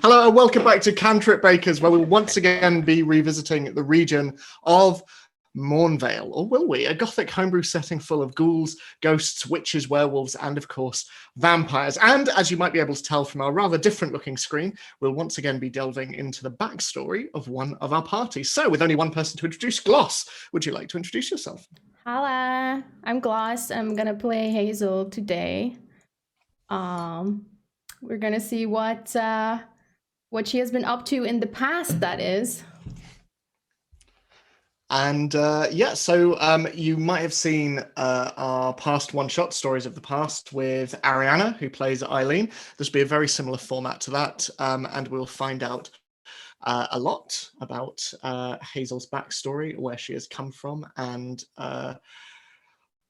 Hello and welcome back to Cantrip Breakers, where we'll once again be revisiting the region of Mornvale, or will we? A gothic homebrew setting full of ghouls, ghosts, witches, werewolves, and of course, vampires. And as you might be able to tell from our rather different looking screen, we'll once again be delving into the backstory of one of our parties. So with only one person to introduce, Gloss, would you like to introduce yourself? Hola, I'm Gloss. I'm gonna play Hazel today. We're gonna see what she has been up to in the past. That is. And you might have seen our past one-shot stories of the past with Arianna, who plays Ayleen. This will be a very similar format to that, and we'll find out a lot about Hazel's backstory, where she has come from, and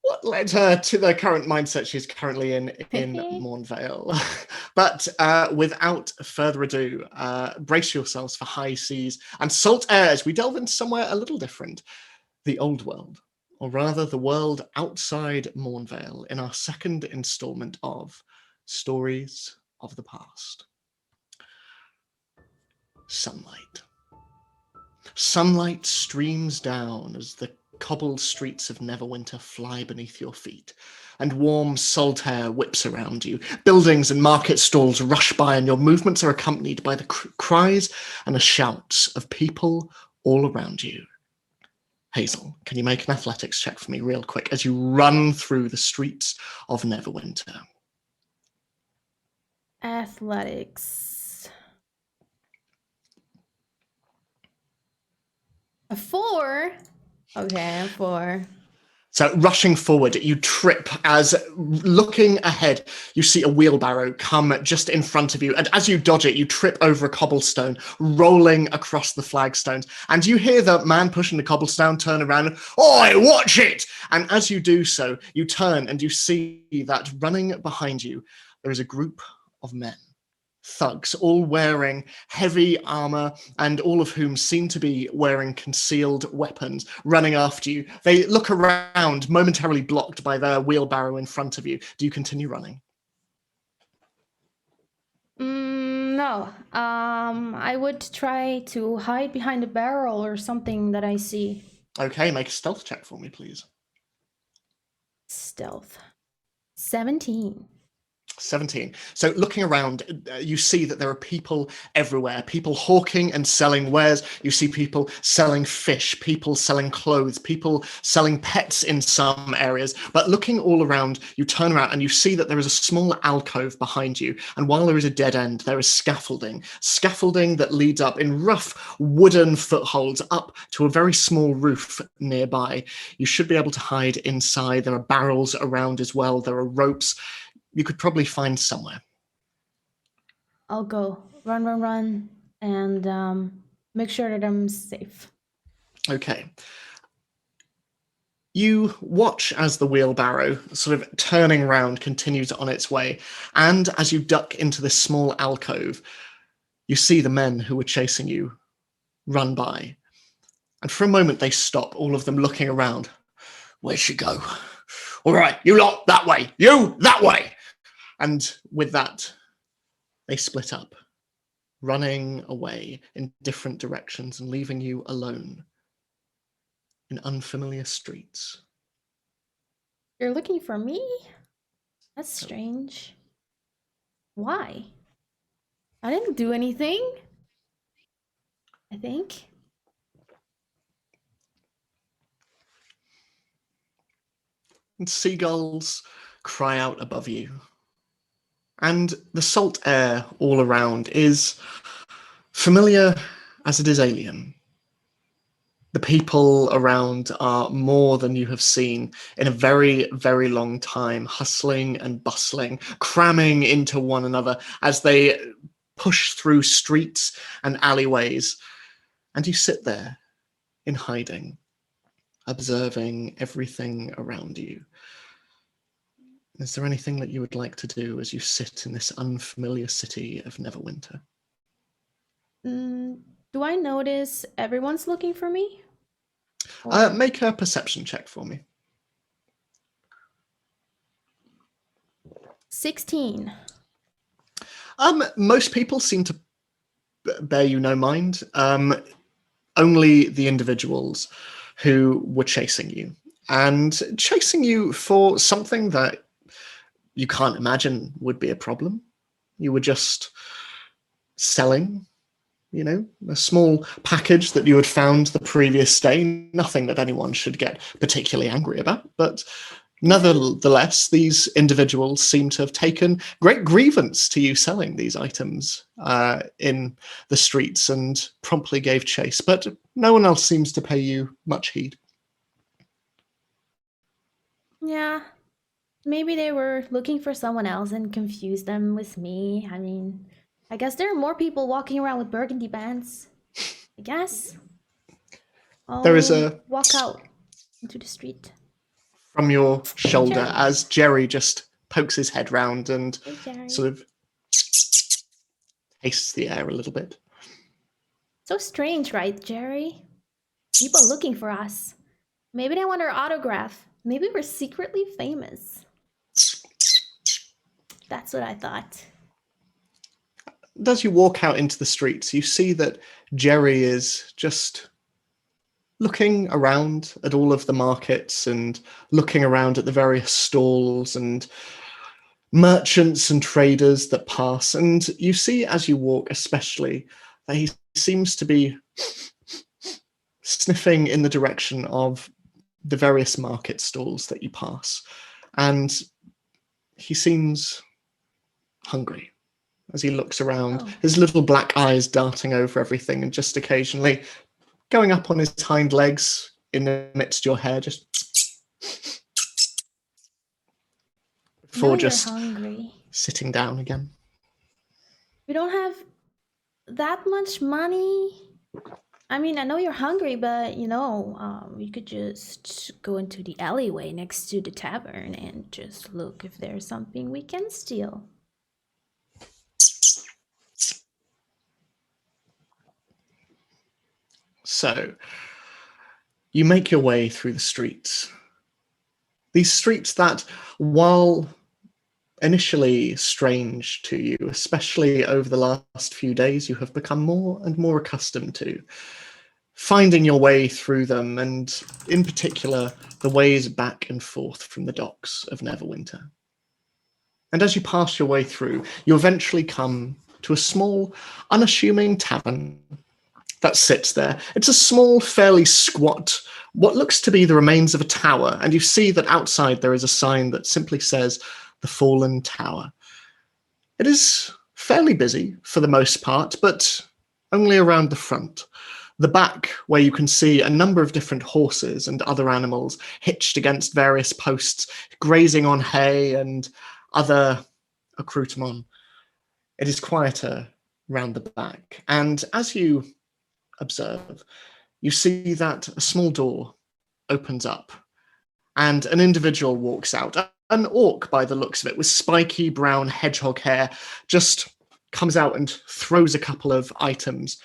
what led her to the current mindset she's currently in Mornvale. But without further ado, brace yourselves for high seas and salt air as we delve into somewhere a little different, the old world, or rather the world outside Mornvale, in our second installment of Stories of the Past. Sunlight. Sunlight streams down as the cobbled streets of Neverwinter fly beneath your feet, and warm salt air whips around you. Buildings and market stalls rush by, and your movements are accompanied by the cries and the shouts of people all around you. Hazel, can you make an athletics check for me real quick as you run through the streets of Neverwinter? Athletics. A 4. Okay, a 4. So rushing forward, you trip as, looking ahead, you see a wheelbarrow come just in front of you. And as you dodge it, you trip over a cobblestone, rolling across the flagstones. And you hear the man pushing the cobblestone turn around, "Oi, watch it!" And as you do so, you turn and you see that running behind you, there is a group of men. Thugs, all wearing heavy armor, and all of whom seem to be wearing concealed weapons, running after you. They look around, momentarily blocked by their wheelbarrow in front of you. Do you continue running? No. I would try to hide behind a barrel or something that I see. Okay, make a stealth check for me, please. Stealth. 17. 17. So looking around, you see that there are people everywhere, people hawking and selling wares. You see people selling fish, people selling clothes, people selling pets in some areas. But looking all around, you turn around and you see that there is a small alcove behind you. And while there is a dead end, there is scaffolding that leads up in rough wooden footholds up to a very small roof nearby. You should be able to hide inside. There are barrels around as well. There are ropes. You could probably find somewhere. I'll go run, and make sure that I'm safe. Okay. You watch as the wheelbarrow, sort of turning around, continues on its way. And as you duck into this small alcove, you see the men who were chasing you run by. And for a moment, they stop, all of them looking around. "Where'd she go? All right, you lot, that way. You, that way." And with that, they split up, running away in different directions and leaving you alone in unfamiliar streets. You're looking for me? That's strange. Why? I didn't do anything. I think. And seagulls cry out above you. And the salt air all around is familiar as it is alien. The people around are more than you have seen in a very, very long time, hustling and bustling, cramming into one another as they push through streets and alleyways. And you sit there in hiding, observing everything around you. Is there anything that you would like to do as you sit in this unfamiliar city of Neverwinter? Do I notice everyone's looking for me? Make a perception check for me. 16. Most people seem to bear you no mind. Only the individuals who were chasing you, and chasing you for something that you can't imagine would be a problem. You were just selling, a small package that you had found the previous day, nothing that anyone should get particularly angry about. But nevertheless, these individuals seem to have taken great grievance to you selling these items in the streets and promptly gave chase. But no one else seems to pay you much heed. Yeah, maybe they were looking for someone else and confused them with me. I mean, I guess there are more people walking around with burgundy bands. I guess There is I'll a walk out into the street. from your Hey, shoulder Jerry. as Jerry just pokes his head round and Hey, Jerry. sort of tastes the air a little bit. So strange, right, Jerry? People looking for us. Maybe they want our autograph. Maybe we're secretly famous. That's what I thought. As you walk out into the streets, you see that Jerry is just looking around at all of the markets and looking around at the various stalls and merchants and traders that pass. And you see as you walk, especially, that he seems to be sniffing in the direction of the various market stalls that you pass. And he seems hungry as he looks around, his little black eyes darting over everything and just occasionally going up on his hind legs in amidst your hair, just before just hungry. sitting down again. We don't have that much money. I mean, I know you're hungry, but you could just go into the alleyway next to the tavern and just look if there's something we can steal. So you make your way through the streets. These streets that, while initially strange to you, especially over the last few days, you have become more and more accustomed to. Finding your way through them, and in particular, the ways back and forth from the docks of Neverwinter. And as you pass your way through, you eventually come to a small, unassuming tavern that sits there. It's a small, fairly squat, what looks to be the remains of a tower, and you see that outside there is a sign that simply says, "The Fallen Tower." It is fairly busy for the most part, but only around the front. The back, where you can see a number of different horses and other animals hitched against various posts, grazing on hay and other accoutrement. It is quieter round the back. And as you observe, you see that a small door opens up and an individual walks out. An orc, by the looks of it, with spiky brown hedgehog hair, just comes out and throws a couple of items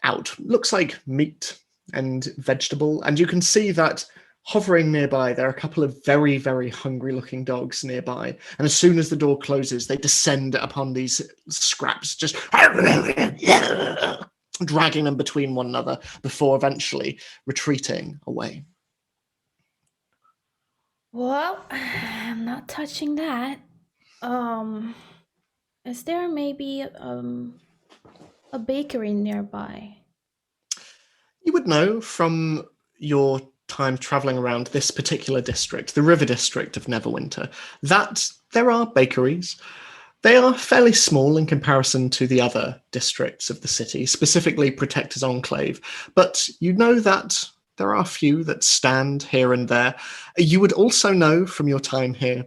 out. Looks like meat and vegetable, and you can see that hovering nearby, there are a couple of very, very hungry looking dogs nearby. And as soon as the door closes, they descend upon these scraps, just dragging them between one another before eventually retreating away. Well, I'm not touching that. Is there maybe a bakery nearby? You would know from your time traveling around this particular district, the river district of Neverwinter, that there are bakeries. They are fairly small in comparison to the other districts of the city, specifically Protector's Enclave, but you know that there are a few that stand here and there. You would also know from your time here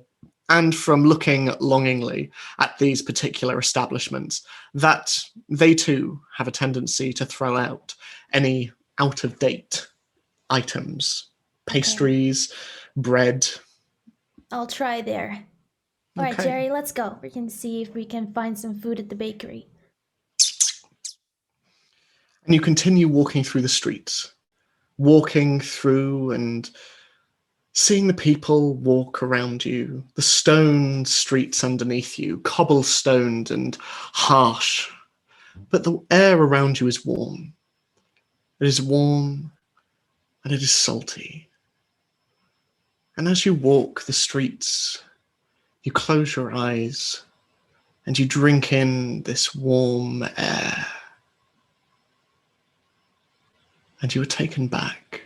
and from looking longingly at these particular establishments that they too have a tendency to throw out any out-of-date items, pastries, bread. I'll try there. All right, Jerry, let's go. We can see if we can find some food at the bakery. And you continue walking through the streets, walking through and seeing the people walk around you, the stone streets underneath you, cobblestoned and harsh, but the air around you is warm. It is warm and it is salty. And as you walk the streets, you close your eyes and you drink in this warm air. And you are taken back.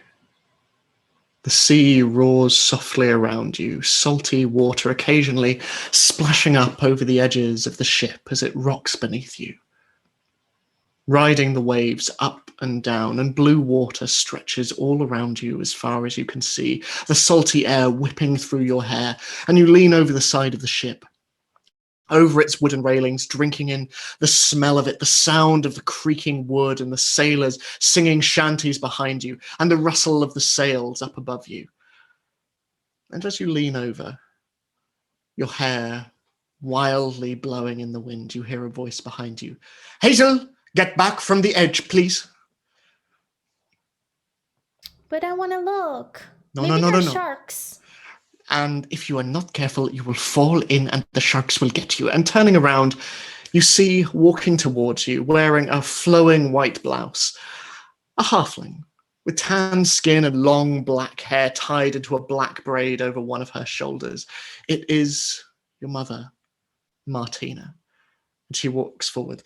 The sea roars softly around you, salty water occasionally splashing up over the edges of the ship as it rocks beneath you. Riding the waves up and down, and blue water stretches all around you as far as you can see, the salty air whipping through your hair, and you lean over the side of the ship, over its wooden railings, drinking in the smell of it, the sound of the creaking wood and the sailors singing shanties behind you, and the rustle of the sails up above you. And as you lean over, your hair wildly blowing in the wind, you hear a voice behind you. Hazel, get back from the edge, please. But I want to look. No, Maybe no, no, there are no, no. sharks. And if you are not careful, you will fall in and the sharks will get you. And turning around, you see walking towards you, wearing a flowing white blouse, a halfling with tan skin and long black hair tied into a black braid over one of her shoulders. It is your mother, Martina. And she walks forward.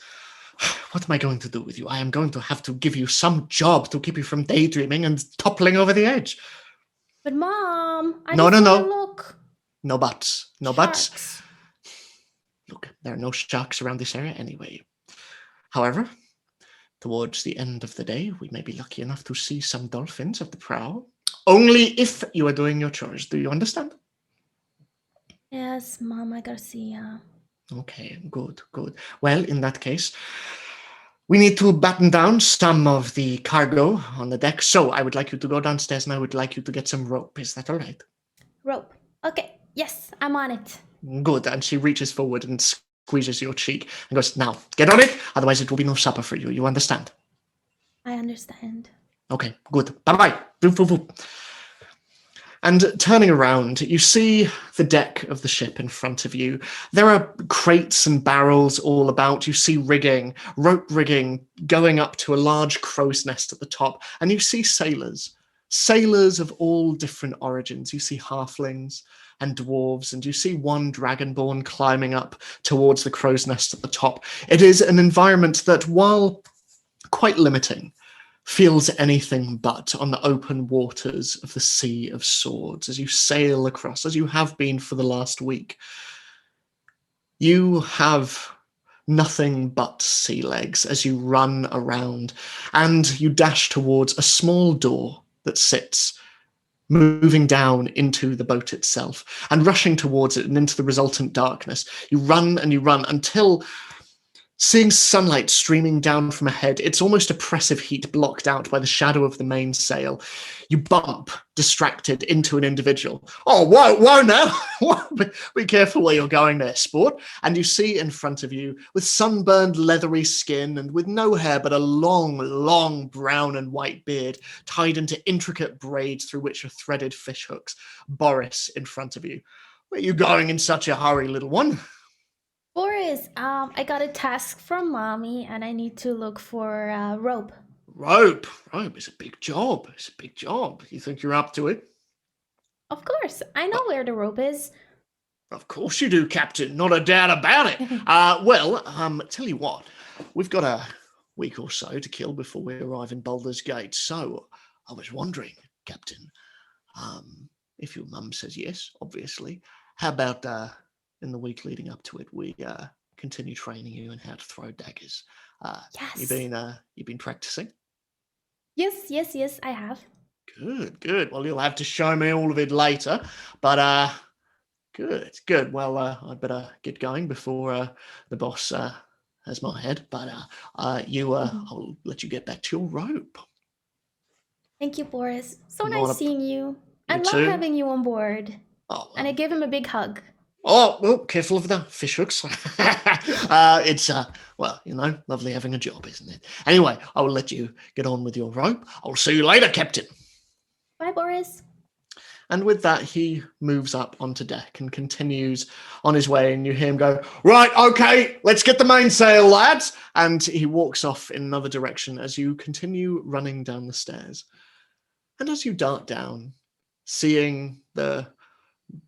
What am I going to do with you? I am going to have to give you some job to keep you from daydreaming and toppling over the edge. But Mom, I No, just no, want to no. look. No buts. No Sharks. buts. Look, there are no sharks around this area anyway. However, towards the end of the day, we may be lucky enough to see some dolphins at the prow. Only if you are doing your chores. Do you understand? Yes, Mama Garcia. Okay, good, good. Well, in that case, we need to batten down some of the cargo on the deck. So I would like you to go downstairs and I would like you to get some rope. Is that all right? Rope. Okay, yes, I'm on it. Good. And she reaches forward and squeezes your cheek and goes, now, get on it. Otherwise, it will be no supper for you. You understand? I understand. Okay, good. Bye-bye. Boop, boop, boop. And turning around, you see the deck of the ship in front of you. There are crates and barrels all about. You see rigging, rope rigging, going up to a large crow's nest at the top. And you see sailors of all different origins. You see halflings and dwarves, and you see one dragonborn climbing up towards the crow's nest at the top. It is an environment that, while quite limiting, feels anything but on the open waters of the Sea of Swords as you sail across, as you have been for the last week. You have nothing but sea legs as you run around, and you dash towards a small door that sits, moving down into the boat itself, and rushing towards it and into the resultant darkness. You run until, seeing sunlight streaming down from ahead, its almost oppressive heat blocked out by the shadow of the mainsail, you bump, distracted, into an individual. Oh, whoa now! Be careful where you're going there, sport. And you see in front of you, with sunburned, leathery skin and with no hair but a long brown and white beard tied into intricate braids through which are threaded fish hooks, Boris in front of you. Where are you going in such a hurry, little one? Boris, I got a task from Mommy and I need to look for rope. Rope is a big job. It's a big job. You think you're up to it? Of course, I know where the rope is. Of course you do, Captain. Not a doubt about it. Tell you what, we've got a week or so to kill before we arrive in Baldur's Gate. So I was wondering, Captain, if your mum says yes, obviously, how about in the week leading up to it, we continue training you in how to throw daggers? Yes. You've been practicing? Yes, I have. Good. Well, you'll have to show me all of it later. But good. Well, I'd better get going before the boss has my head. But I'll let you get back to your rope. Thank you, Boris. So Not nice seeing you. I love too. having you on board. Oh, And I give him a big hug. Oh, well, careful of the fish hooks. It's lovely having a job, isn't it? Anyway, I will let you get on with your rope. I'll see you later, Captain. Bye, Boris. And with that, he moves up onto deck and continues on his way. And you hear him go, right, okay, let's get the mainsail, lads. And he walks off in another direction as you continue running down the stairs. And as you dart down, seeing the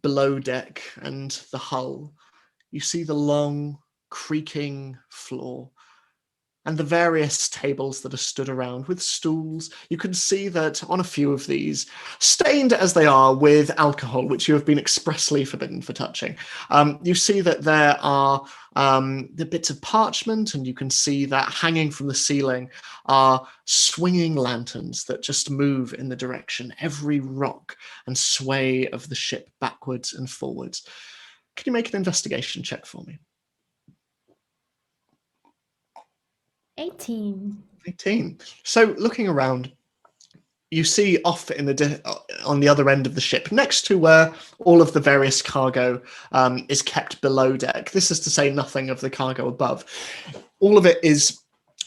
below deck and the hull, you see the long, creaking floor and the various tables that are stood around with stools. You can see that on a few of these, stained as they are with alcohol, which you have been expressly forbidden for touching, you see that there are the bits of parchment, and you can see that hanging from the ceiling are swinging lanterns that just move in the direction, every rock and sway of the ship backwards and forwards. Can you make an investigation check for me? 18. 18. So looking around, you see off in on the other end of the ship, next to where all of the various cargo is kept below deck. This is to say nothing of the cargo above. All of it is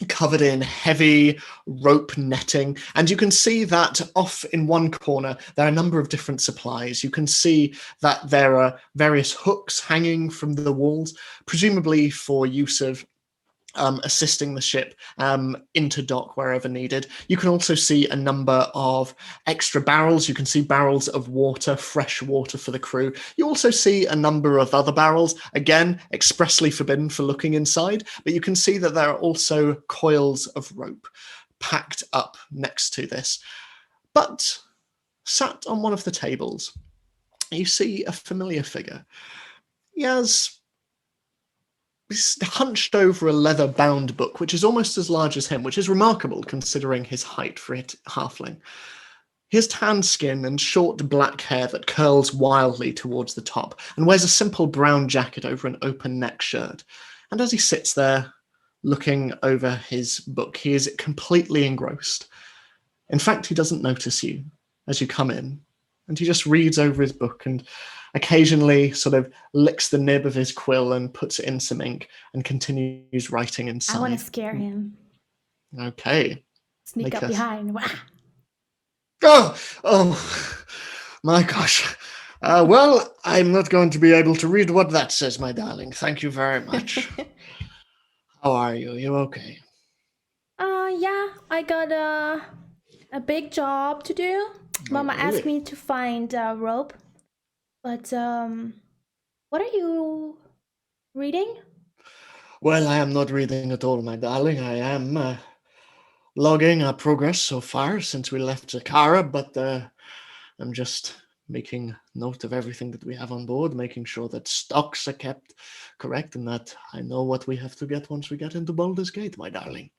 covered in heavy rope netting, and you can see that off in one corner there are a number of different supplies. You can see that there are various hooks hanging from the walls, presumably for use of assisting the ship into dock wherever needed. You can also see a number of extra barrels. You can see barrels of water, fresh water for the crew. You also see a number of other barrels, again, expressly forbidden for looking inside, but you can see that there are also coils of rope packed up next to this. But sat on one of the tables, you see a familiar figure. He's hunched over a leather-bound book, which is almost as large as him, which is remarkable considering his height for a halfling. He has tan skin and short black hair that curls wildly towards the top, and wears a simple brown jacket over an open-neck shirt. And as he sits there, looking over his book, he is completely engrossed. In fact, he doesn't notice you as you come in, and he just reads over his book and occasionally sort of licks the nib of his quill and puts it in some ink and continues writing inside. I want to scare him. Okay. Sneak up behind. Oh, my gosh. Well, I'm not going to be able to read what that says, my darling. Thank you very much. How are you? You okay? Yeah, I got a big job to do. Mama really? asked me to find a rope. But what are you reading? Well, I am not reading at all, my darling. I am logging our progress so far since we left Zakara, but I'm just making note of everything that we have on board, making sure that stocks are kept correct, and that I know what we have to get once we get into Baldur's Gate, my darling.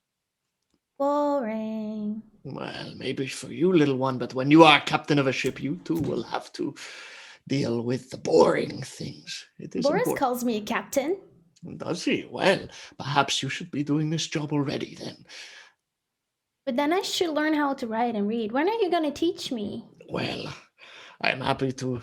Boring. Well, maybe for you, little one, but when you are captain of a ship, you too will have to deal with the boring things. It is Boris important. calls me a captain. Does he? Well, perhaps you should be doing this job already then. But then I should learn how to write and read. When are you going to teach me? Well, I'm happy to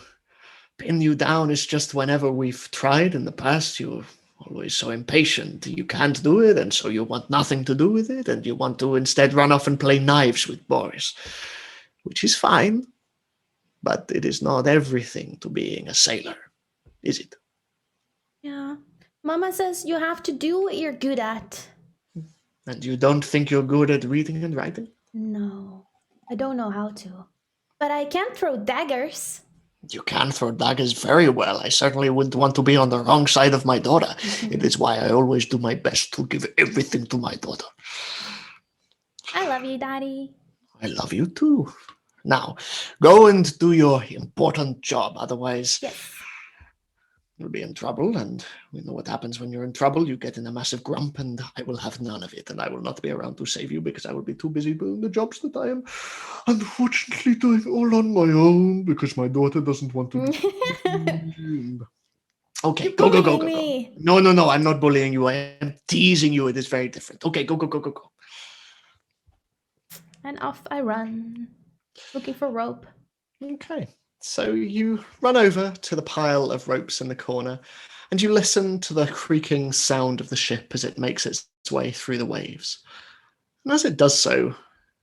pin you down. It's just whenever we've tried in the past, you're always so impatient. You can't do it, and so you want nothing to do with it, and you want to instead run off and play knives with Boris, which is fine, but it is not everything to being a sailor, is it? Yeah. Mama says you have to do what you're good at. And you don't think you're good at reading and writing? No, I don't know how to. But I can throw daggers. You can throw daggers very well. I certainly wouldn't want to be on the wrong side of my daughter. It is why I always do my best to give everything to my daughter. I love you, Daddy. I love you too. Now, go and do your important job. Otherwise, yes. You'll be in trouble, and we know what happens when you're in trouble. You get in a massive grump, and I will have none of it, and I will not be around to save you because I will be too busy doing the jobs that I am unfortunately doing all on my own because my daughter doesn't want to do. Okay, You're go. me. No, I'm not bullying you. I am teasing you. It is very different. Okay, go. And off I run, looking for rope. Okay. So you run over to the pile of ropes in the corner, and you listen to the creaking sound of the ship as it makes its way through the waves. And as it does so,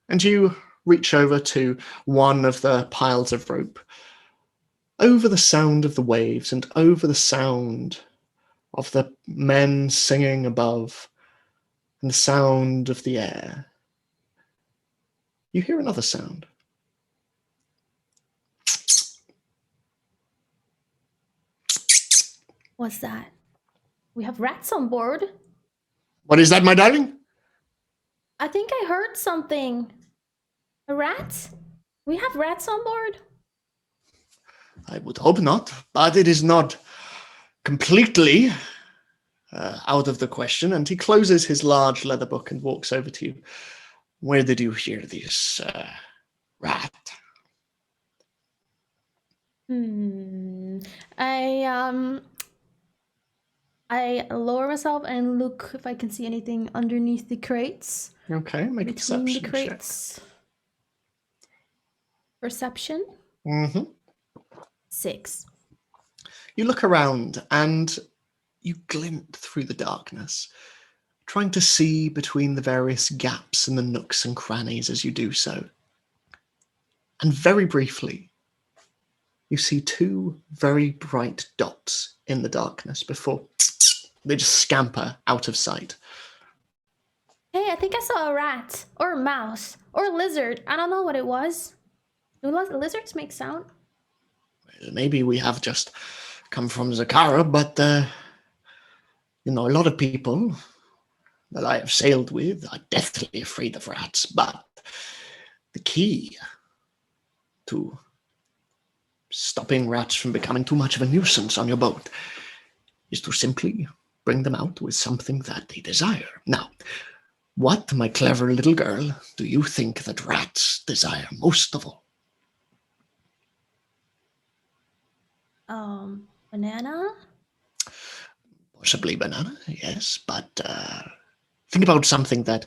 and you reach over to one of the piles of rope, over the sound of the waves and over the sound of the men singing above and the sound of the air, you hear another sound. What's that? We have rats on board. What is that, my darling? I think I heard something. A rat? We have rats on board? I would hope not, but it is not completely out of the question. And he closes his large leather book and walks over to you. Where did you hear this rat? I lower myself and look if I can see anything underneath the crates. Okay, make a Between perception the crates. Check. Perception? Mm-hmm. 6. You look around and you glint through the darkness, trying to see between the various gaps and the nooks and crannies as you do so. And very briefly, you see 2 very bright dots in the darkness before they just scamper out of sight. Hey, I think I saw a rat, or a mouse, or a lizard. I don't know what it was. Do lizards make sound? Well, maybe we have just come from Zakara, but, a lot of people that I have sailed with are deathly afraid of rats, but the key to stopping rats from becoming too much of a nuisance on your boat is to simply bring them out with something that they desire. Now, what, my clever little girl, do you think that rats desire most of all? Banana? Possibly banana, yes, but think about something that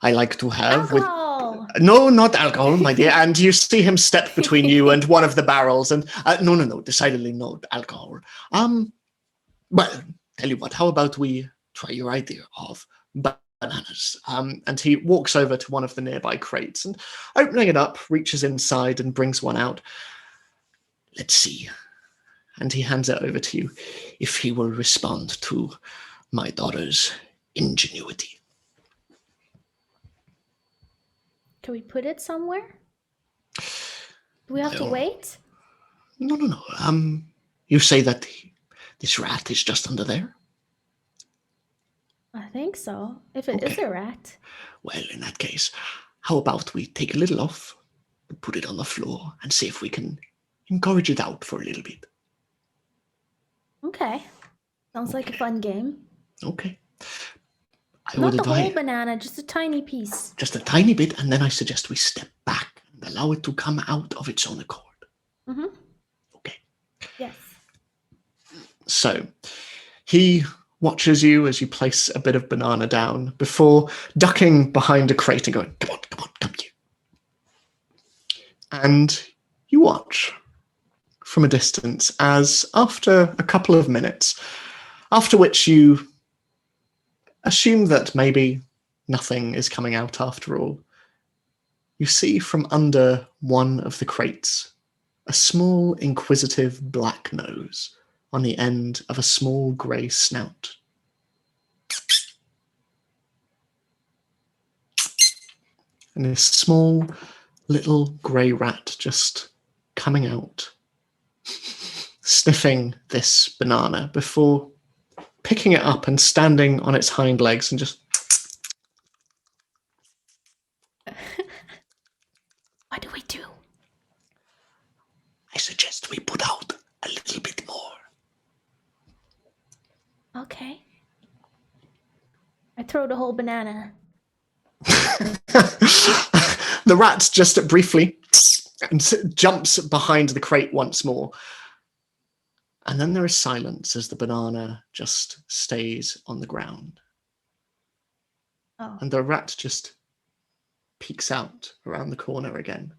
I like to have. Alcohol! No, not alcohol, my dear. And you see him step between you and one of the barrels, and no, decidedly no alcohol. Well, tell you what, how about we try your idea of bananas? And he walks over to one of the nearby crates and, opening it up, reaches inside and brings one out. Let's see. And he hands it over to you, if he will respond to my daughter's ingenuity. Can we put it somewhere? Do we have to wait? No. You say that this rat is just under there? I think so, if it is a rat. Well, in that case, how about we take a little off, put it on the floor, and see if we can encourage it out for a little bit. Okay. Sounds like a fun game. Okay. Not the whole banana, just a tiny piece. Just a tiny bit, and then I suggest we step back and allow it to come out of its own accord. Mm-hmm. Okay. Yes. So, he watches you as you place a bit of banana down before ducking behind a crate and going, come on, you. And you watch from a distance as, after a couple of minutes, after which you assume that maybe nothing is coming out after all, you see from under one of the crates a small, inquisitive black nose on the end of a small grey snout. And this small, little grey rat just coming out, sniffing this banana before picking it up and standing on its hind legs and just... What do we do? I suggest we put out a little bit more. Okay. I throw the whole banana. The rat just briefly jumps behind the crate once more. And then there is silence as the banana just stays on the ground. Oh. And the rat just peeks out around the corner again.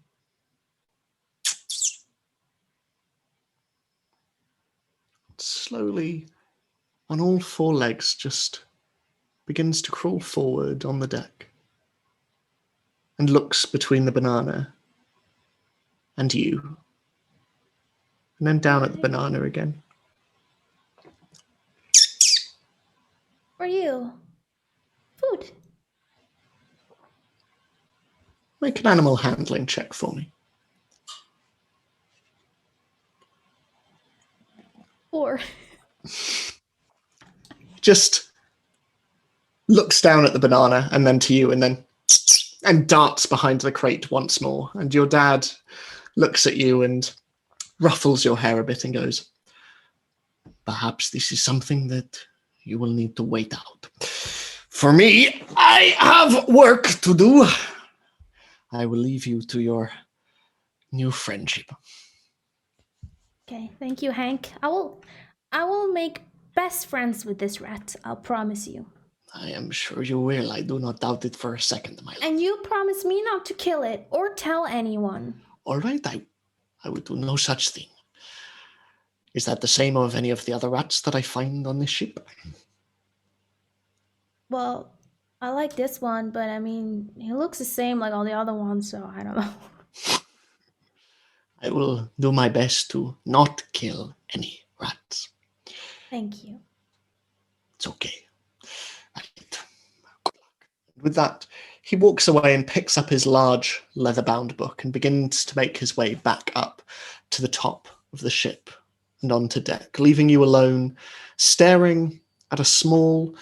Slowly, on all 4 legs, just begins to crawl forward on the deck and looks between the banana and you. and then down at the banana again. For you. Food. Make an animal handling check for me. 4. Just looks down at the banana and then to you and darts behind the crate once more. And your dad looks at you and ruffles your hair a bit and goes, perhaps this is something that you will need to wait out. For me, I have work to do. I will leave you to your new friendship. Okay, thank you, Hank. I will make best friends with this rat. I'll promise you. I am sure you will. I do not doubt it for a second, my love. And you promise me not to kill it or tell anyone. All right, I will do no such thing. Is that the same of any of the other rats that I find on this ship? Well, I like this one, but I mean, he looks the same like all the other ones, so I don't know. I will do my best to not kill any rats. Thank you. It's okay. Right. Good luck. With that, he walks away and picks up his large leather-bound book and begins to make his way back up to the top of the ship and onto deck, leaving you alone, staring at a small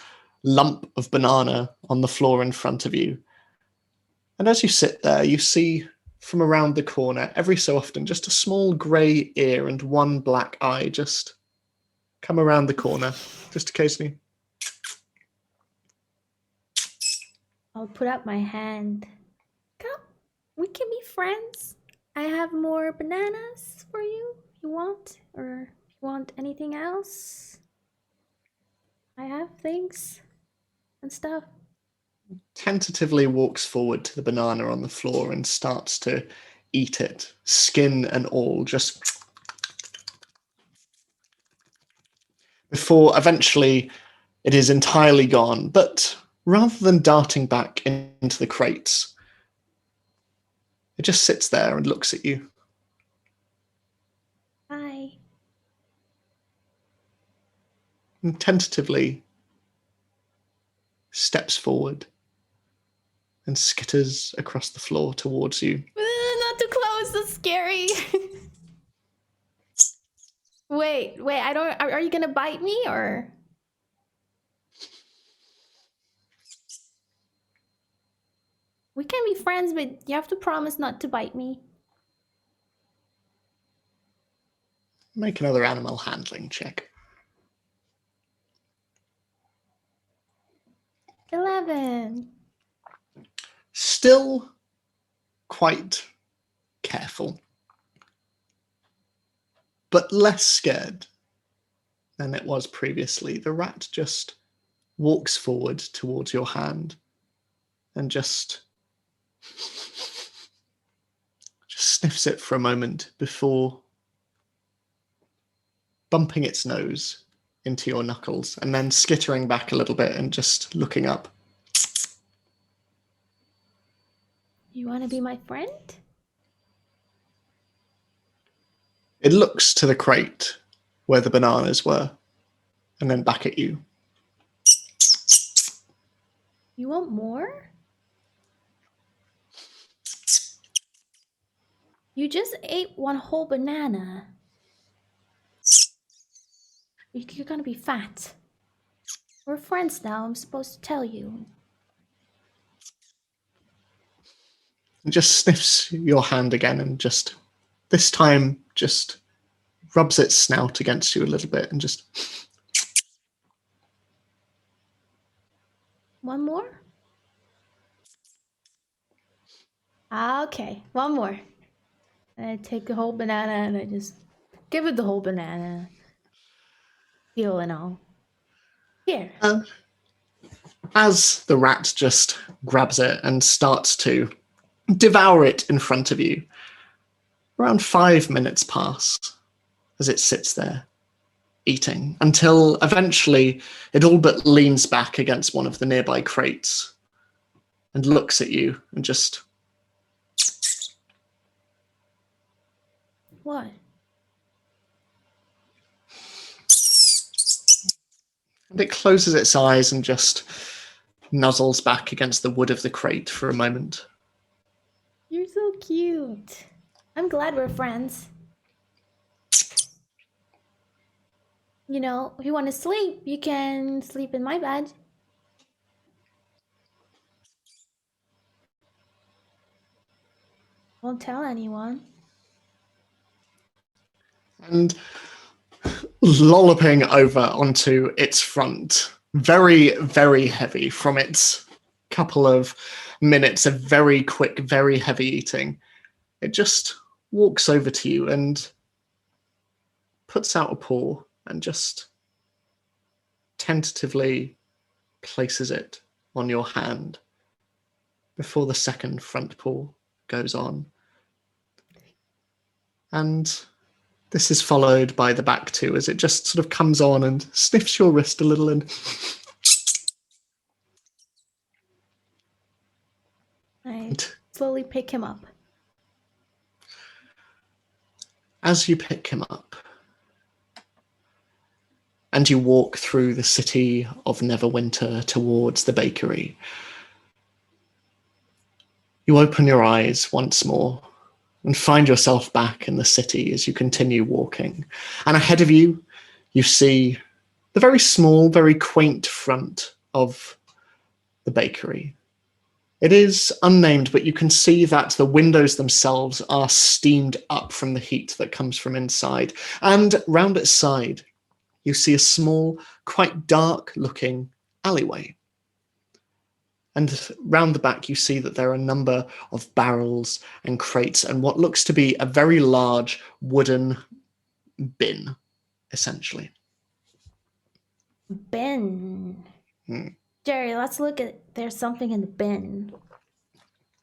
lump of banana on the floor in front of you. And as you sit there, you see from around the corner, every so often, just a small grey ear and one black eye just come around the corner, just occasionally. I'll put up my hand. Come, we can be friends. I have more bananas for you if you want, or if you want anything else. I have things and stuff. Tentatively walks forward to the banana on the floor and starts to eat it, skin and all, just before eventually it is entirely gone. But rather than darting back into the crates, it just sits there and looks at you. Hi. And tentatively steps forward and skitters across the floor towards you. Not too close, that's scary. Wait, I don't. Are you gonna bite me or? We can be friends, but you have to promise not to bite me. Make another animal handling check. 11. Still quite careful, but less scared than it was previously. The rat just walks forward towards your hand and just sniffs it for a moment before bumping its nose into your knuckles and then skittering back a little bit and just looking up. You want to be my friend? It looks to the crate where the bananas were and then back at you. You want more? You just ate one whole banana. You're gonna be fat. We're friends now, I'm supposed to tell you. And just sniffs your hand again and just, this time, just rubs its snout against you a little bit and just... One more? Okay, one more. I take the whole banana and I just give it the whole banana. Peel and all. Here. As the rat just grabs it and starts to devour it in front of you, around 5 minutes pass as it sits there eating, until eventually it all but leans back against one of the nearby crates and looks at you and just... What? And it closes its eyes and just nuzzles back against the wood of the crate for a moment. You're so cute. I'm glad we're friends. You know, if you want to sleep, you can sleep in my bed. Won't tell anyone. And lolloping over onto its front, very, very heavy from its couple of minutes of very quick, very heavy eating, it just walks over to you and puts out a paw and just tentatively places it on your hand before the second front paw goes on. And this is followed by the back two as it just sort of comes on and sniffs your wrist a little and I slowly pick him up. as you pick him up and you walk through the city of Neverwinter towards the bakery, you open your eyes once more and find yourself back in the city as you continue walking. And ahead of you, you see the very small, very quaint front of the bakery. It is unnamed, but you can see that the windows themselves are steamed up from the heat that comes from inside. And round its side, you see a small, quite dark-looking alleyway. And round the back, you see that there are a number of barrels and crates and what looks to be a very large wooden bin, essentially. Bin. Jerry, let's look at. There's something in the bin.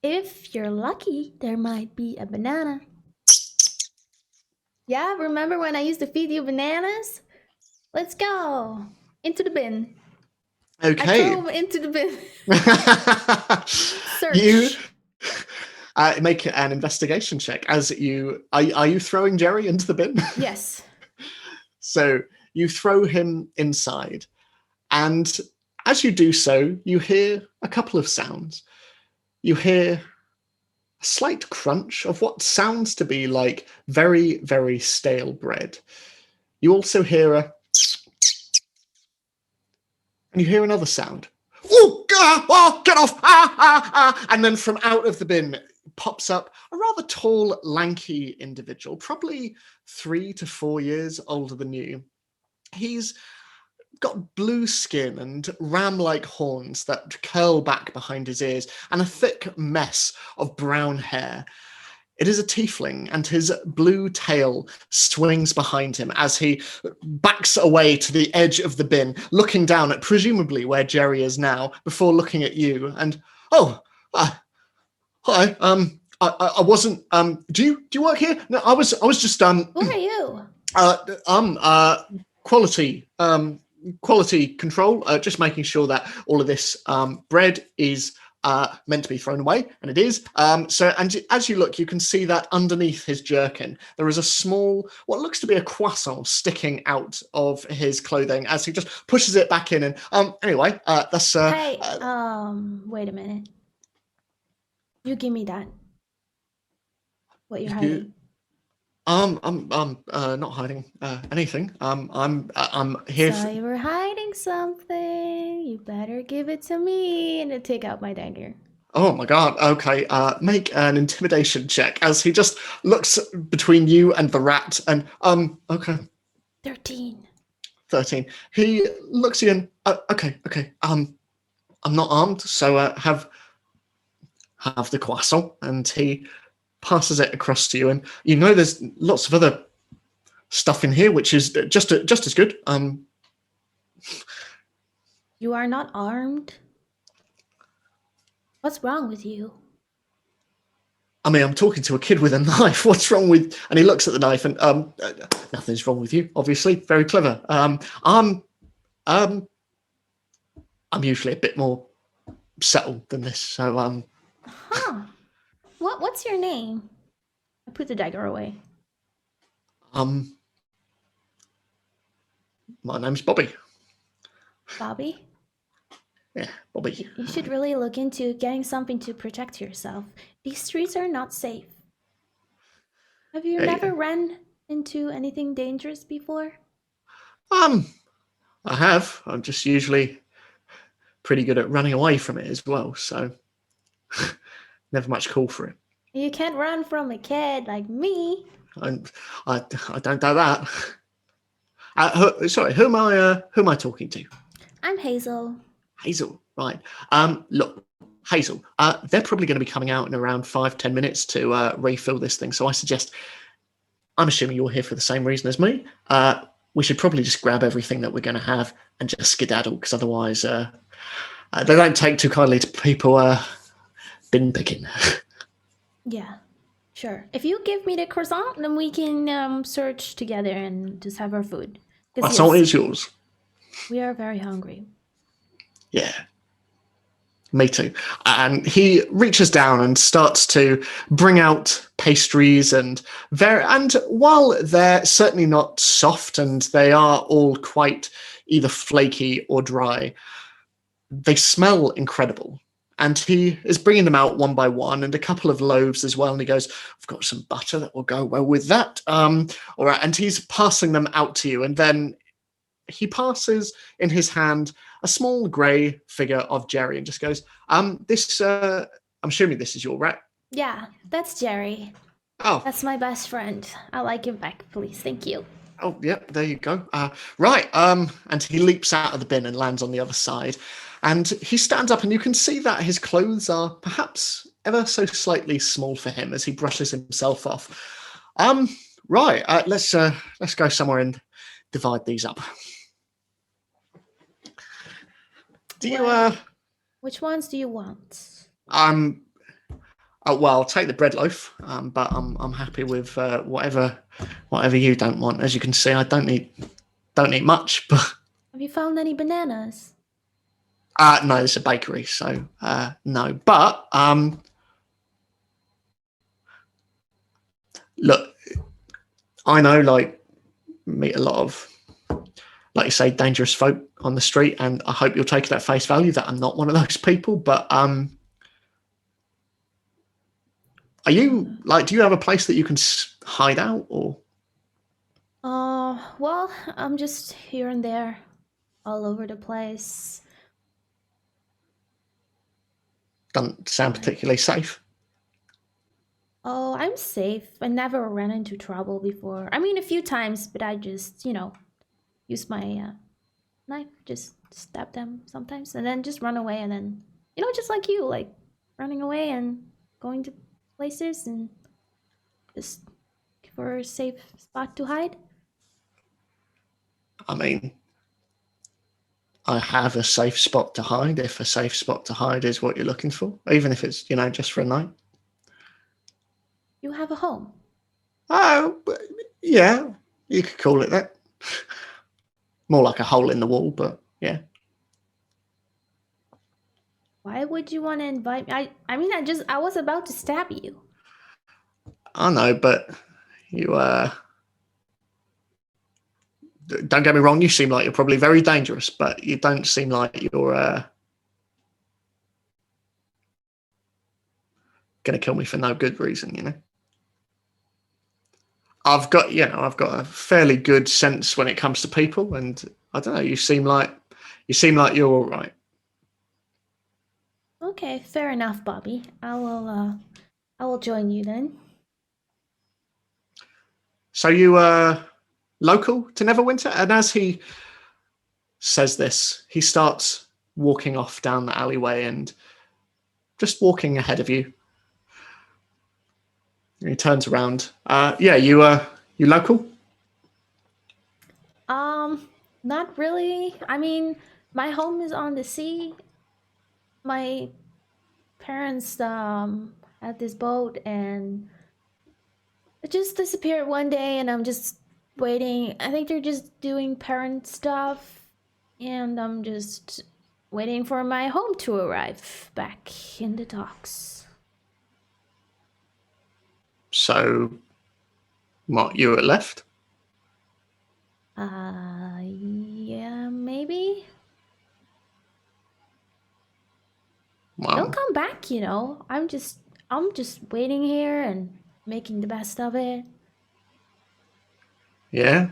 If you're lucky, there might be a banana. Yeah, remember when I used to feed you bananas? Let's go. Into the bin. Okay. I throw him into the bin. Search. You make an investigation check as you are you throwing Jerry into the bin? Yes. So you throw him inside, and as you do so, you hear a couple of sounds. You hear a slight crunch of what sounds to be like very, very stale bread. You also hear a and you hear another sound. Oh, get off! And then from out of the bin pops up a rather tall, lanky individual, probably 3 to 4 years older than you. He's got blue skin and ram-like horns that curl back behind his ears and a thick mess of brown hair. It is a tiefling, and his blue tail swings behind him as he backs away to the edge of the bin, looking down at presumably where Jerry is now, before looking at you. And hi. I wasn't. Do you work here? No, I was just. Who are you? Quality control. Just making sure that all of this bread is meant to be thrown away, and it is. So, and as you look, you can see that underneath his jerkin, there is a small, what looks to be a croissant sticking out of his clothing as he just pushes it back in. And anyway, that's. Hey, wait a minute. You give me that. What you're hiding? I'm not hiding anything. I'm here. So you were hiding something. You better give it to me and take out my dagger. Oh my god, okay. Make an intimidation check as he just looks between you and the rat and okay. 13. 13. He looks at you and okay. I'm not armed, so have the croissant, and he passes it across to you, and you know there's lots of other stuff in here which is just as good. You are not armed? What's wrong with you? I mean, I'm talking to a kid with a knife. What's wrong with? And he looks at the knife, and nothing's wrong with you. Obviously, very clever. I'm usually a bit more settled than this, so Huh? What's your name? I put the dagger away. My name's Bobby. Bobby, Yeah, Bobby. you should really look into getting something to protect yourself. These streets are not safe. Have you There you never go. run into anything dangerous before? Um, I have. I'm just usually pretty good at running away from it as well, so never much call for it. You can't run from a kid like me. And I don't do that. Sorry, who am I talking to? I'm Hazel. Hazel, right? Look, Hazel, they're probably going to be coming out in around 5-10 minutes to refill this thing. So I suggest, I'm assuming you're here for the same reason as me. We should probably just grab everything that we're going to have and just skedaddle, because otherwise, they don't take too kindly to people bin picking. Yeah, sure. If you give me the croissant, then we can search together and just have our food. Because, That's all yes, is yours. we are very hungry. Yeah. Me too. And he reaches down and starts to bring out pastries and while they're certainly not soft and they are all quite either flaky or dry, they smell incredible. And he is bringing them out one by one, and a couple of loaves as well. And he goes, "I've got some butter that will go well with that." All right, and he's passing them out to you, and then he passes in his hand a small grey figure of Jerry and just goes, this, I'm assuming this is your rat. Yeah, that's Jerry. Oh, That's my best friend. I like him back, please. Thank you. oh, yeah, there you go. Right, and he leaps out of the bin and lands on the other side. And he stands up, and you can see that his clothes are perhaps ever so slightly small for him as he brushes himself off. Right, let's go somewhere and divide these up. Do you Which ones do you want? I'm well, I'll take the bread loaf, but I'm happy with whatever you don't want. As you can see, I don't eat much, but Have you found any bananas? no, it's a bakery, so no. But look, I know, like, meet a lot of, like you say, dangerous folk on the street, and I hope you'll take it at face value that I'm not one of those people. But are you, like, do you have a place that you can hide out, or Well, I'm just here and there, all over the place. don't sound particularly safe? Oh, I'm safe. I never ran into trouble before. I mean, a few times, but I just, use my knife, just stab them sometimes, and then just run away, and then, just like you, like running away and going to places and just for a safe spot to hide. I mean, I have a safe spot to hide if a safe spot to hide is what you're looking for, even if it's, just for a night. You have a home. Oh, yeah, you could call it that. More like a hole in the wall, but yeah. Why would you want to invite me? I mean, I was about to stab you. I know, but you, don't get me wrong, you seem like you're probably very dangerous, but you don't seem like you're going to kill me for no good reason. I've got a fairly good sense when it comes to people, and I don't know, you seem like you're all right. Okay, fair enough, Bobby. I will join you then. So you local to Neverwinter? And as he says this, he starts walking off down the alleyway and just walking ahead of you. And he turns around. Yeah, you local? Not really. I mean, my home is on the sea. My parents had this boat and it just disappeared one day, and I'm just waiting. I think they're just doing parent stuff, and I'm just waiting for my home to arrive back in the docks. So what, you were left? Yeah, maybe. Don't Well, come back, you know. I'm just waiting here and making the best of it. yeah,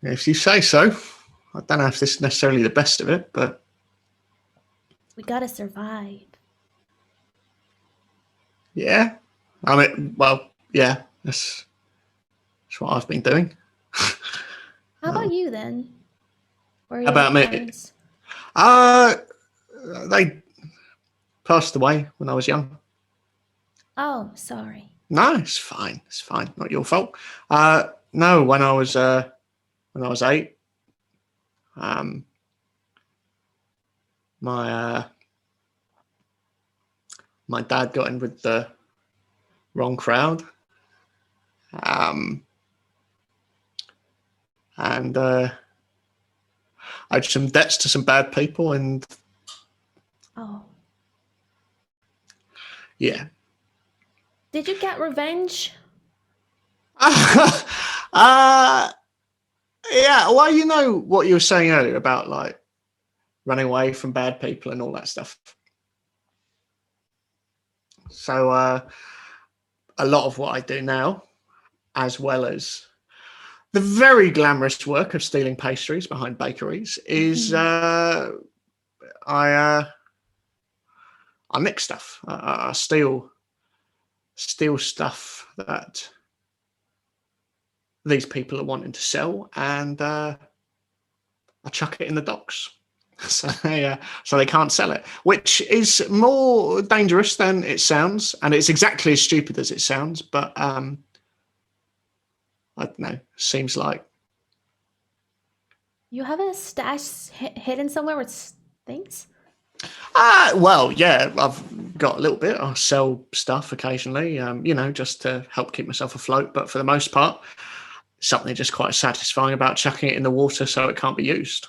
if you say so. I don't know if this is necessarily the best of it, but We gotta survive. yeah. I mean, well, yeah, that's what I've been doing. How about you then? Or How your about me? parents? Uh, they passed away when I was young. Oh, sorry. No, it's fine. It's fine. Not your fault. No, when I was 8, um, my my dad got in with the wrong crowd, um, and I had some debts to some bad people, and Oh. yeah. Did you get revenge? uh, yeah. Well, you know what you were saying earlier about like running away from bad people and all that stuff. So a lot of what I do now, as well as the very glamorous work of stealing pastries behind bakeries, is I I mix stuff. I steal stuff that these people are wanting to sell, and I chuck it in the docks. So they can't sell it, which is more dangerous than it sounds, and it's exactly as stupid as it sounds. But I don't know. Seems like You have a stash hidden somewhere with things? well, yeah, I've got a little bit. I sell stuff occasionally, just to help keep myself afloat. But for the most part, something just quite satisfying about chucking it in the water so it can't be used.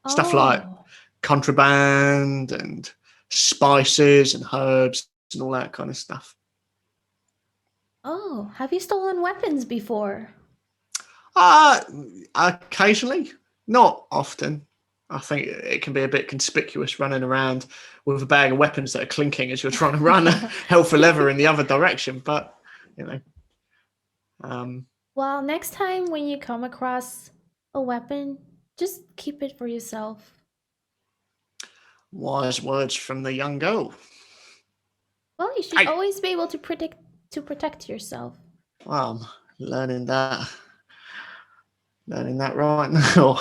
Stuff like Oh. contraband and spices and herbs and all that kind of stuff. Oh, have you stolen weapons before? Uh, Occasionally, not often. I think it can be a bit conspicuous running around with a bag of weapons that are clinking as you're trying to run hell for leather in the other direction. But you know, um, Well, next time when you come across a weapon, just keep it for yourself. wise words from the young girl. Well, you should Hey, always be able to protect yourself. well, I'm learning that right now.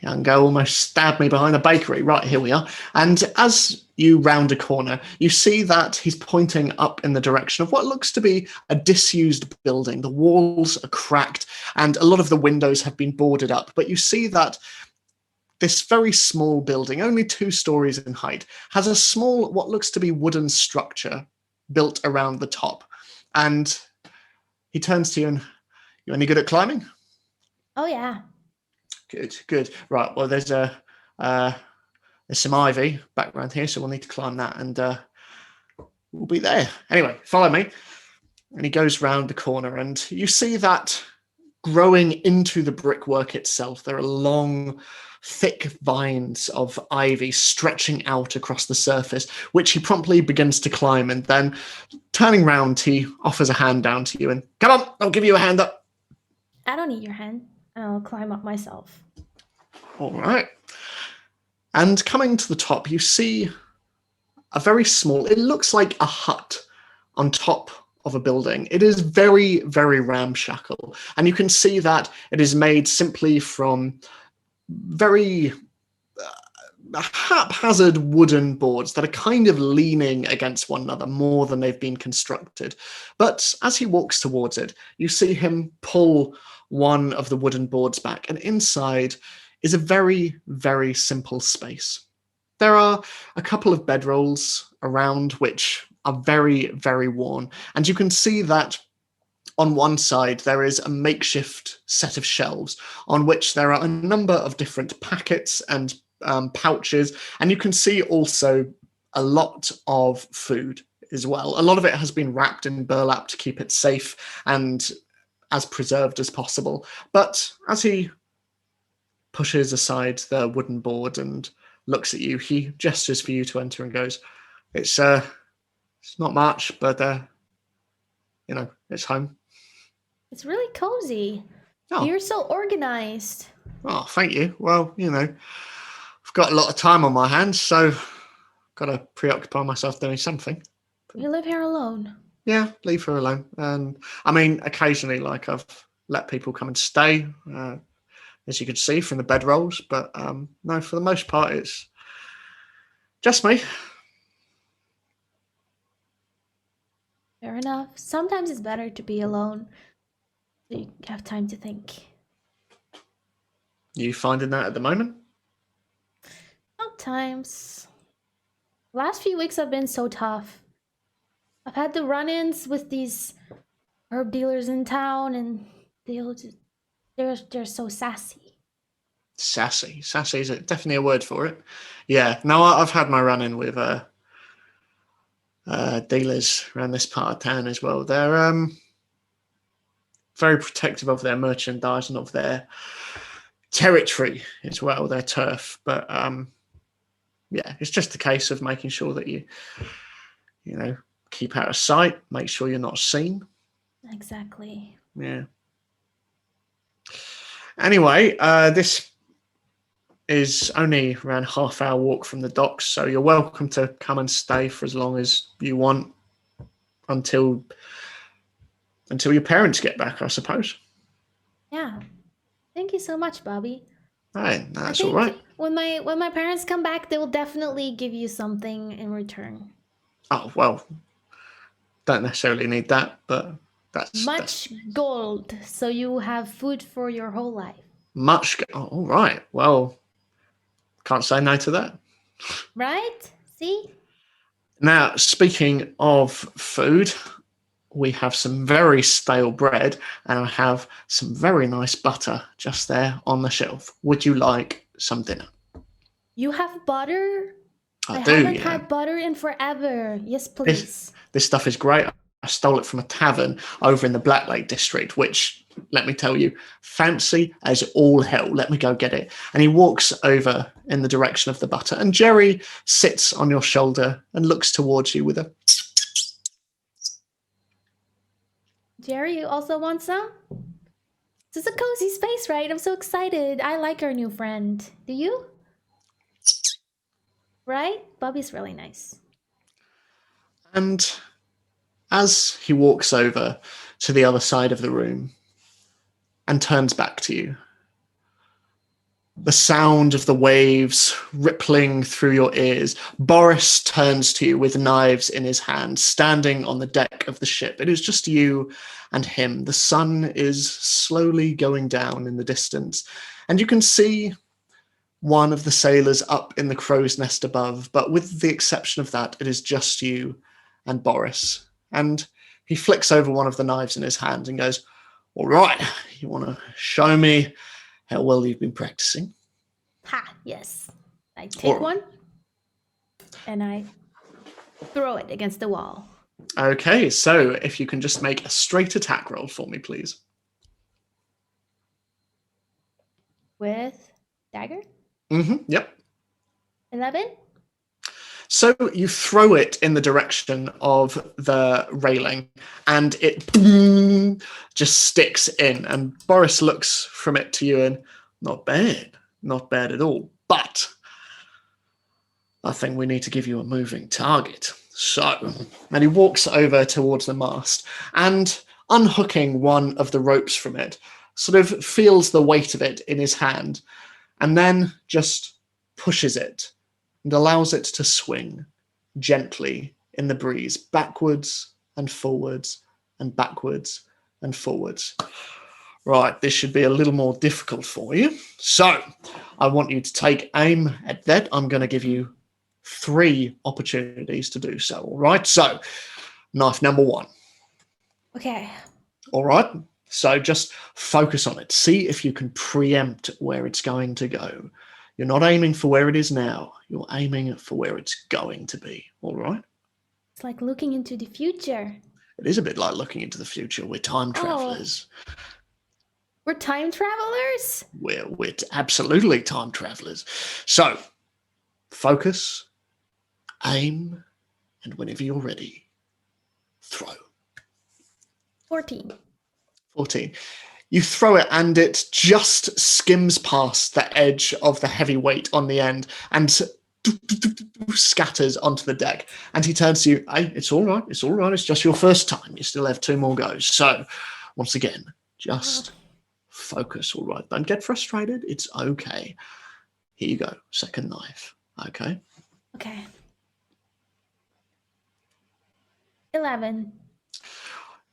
Young girl almost stabbed me behind the bakery. Right, here we are. And as you round a corner, you see that he's pointing up in the direction of what looks to be a disused building. The walls are cracked and a lot of the windows have been boarded up. But you see that this very small building, only 2 stories in height, has a small, what looks to be wooden structure built around the top. And he turns to you and, you any good at climbing? Oh yeah. Good, good. Right. Well, uh, there's some ivy back around here, so we'll need to climb that, and we'll be there. Anyway, follow me. And he goes round the corner, and you see that growing into the brickwork itself, there are long, thick vines of ivy stretching out across the surface, which he promptly begins to climb. And then, turning round, he offers a hand down to you, and come on, I'll give you a hand up. I don't need your hand. I'll climb up myself. All right. And coming to the top, you see a very small, it looks like a hut on top of a building. It is very, very ramshackle. And you can see that it is made simply from very haphazard wooden boards that are kind of leaning against one another more than they've been constructed. But as he walks towards it, you see him pull one of the wooden boards back, and inside is a very, very simple space. There are a couple of bedrolls around which are very, very worn, and you can see that on one side there is a makeshift set of shelves on which there are a number of different packets and pouches, and you can see also a lot of food as well. A lot of it has been wrapped in burlap to keep it safe and as preserved as possible. But as he pushes aside the wooden board and looks at you. He gestures for you to enter and goes, It's not much, but it's home. It's really cozy. Oh, You're so organized. oh, thank you. Well, I've got a lot of time on my hands, so I've got to preoccupy myself doing something. You live here alone. Yeah, leave her alone. And I mean, occasionally, like I've let people come and stay, as you can see from the bedrolls. But no, for the most part, it's just me. Fair enough. Sometimes it's better to be alone so you have time to think. You finding that at the moment? Sometimes. Last few weeks have been so tough. I've had the run-ins with these herb dealers in town, and they're so sassy. Sassy. Sassy is definitely a word for it. Yeah. No, I've had my run-in with dealers around this part of town as well. They're very protective of their merchandise and of their territory as well, their turf. But yeah, it's just a case of making sure that you keep out of sight, make sure you're not seen. Exactly. Yeah. Anyway, this is only around half-hour walk from the docks, so you're welcome to come and stay for as long as you want until your parents get back, I suppose. Yeah. Thank you so much, Bobby. Hey, that's I all think right. when my parents come back, they will definitely give you something in return. Oh, well, don't necessarily need that, but that's Much gold, so you have food for your whole life. much. Oh, all right. Well, can't say no to that. Right? See? Now, speaking of food, we have some very stale bread and I have some very nice butter just there on the shelf. Would you like some dinner? You have butter? I I do, haven't yeah. had butter in forever. Yes, This please. this stuff is great. I stole it from a tavern over in the Black Lake district, which, let me tell you, fancy as all hell. Let me go get it. And he walks over in the direction of the butter, and Jerry sits on your shoulder and looks towards you with a. Jerry, you also want some? This is a cozy space, right? I'm so excited. I like our new friend. Do you? Right? Bobby's really nice. And as he walks over to the other side of the room and turns back to you, the sound of the waves rippling through your ears, Boris turns to you with knives in his hand, standing on the deck of the ship. It is just you and him. The sun is slowly going down in the distance, and you can see one of the sailors up in the crow's nest above, but with the exception of that, it is just you and Boris. And he flicks over one of the knives in his hand and goes, "All right, you want to show me how well you've been practicing?" Ha, yes. I take one and I throw it against the wall. Okay, so if you can just make a straight attack roll for me, please. With dagger? Yep. 11? So you throw it in the direction of the railing and it just sticks in. And Boris looks from it to you and not bad at all. But I think we need to give you a moving target. So, and he walks over towards the mast and unhooking one of the ropes from it, sort of feels the weight of it in his hand and then just pushes it and allows it to swing gently in the breeze, backwards and forwards and backwards and forwards. Right, this should be a little more difficult for you. So I want you to take aim at that. I'm going to give you 3 opportunities to do so. All right, so knife number 1. Okay. All right, so just focus on it. See if you can preempt where it's going to go. You're not aiming for where it is now. You're aiming for where it's going to be. All right? It's like looking into the future. It is a bit like looking into the future. We're time travelers. We're time travelers? We're absolutely time travelers. So Focus, aim, and whenever you're ready, throw. 14. 14. You throw it and it just skims past the edge of the heavy weight on the end and scatters onto the deck. And he turns to you, hey, it's all right, it's just your first time. You still have 2 more goes. So, once again, just focus, all right? Don't get frustrated, it's okay. Here you go, second knife, okay? Okay. 11.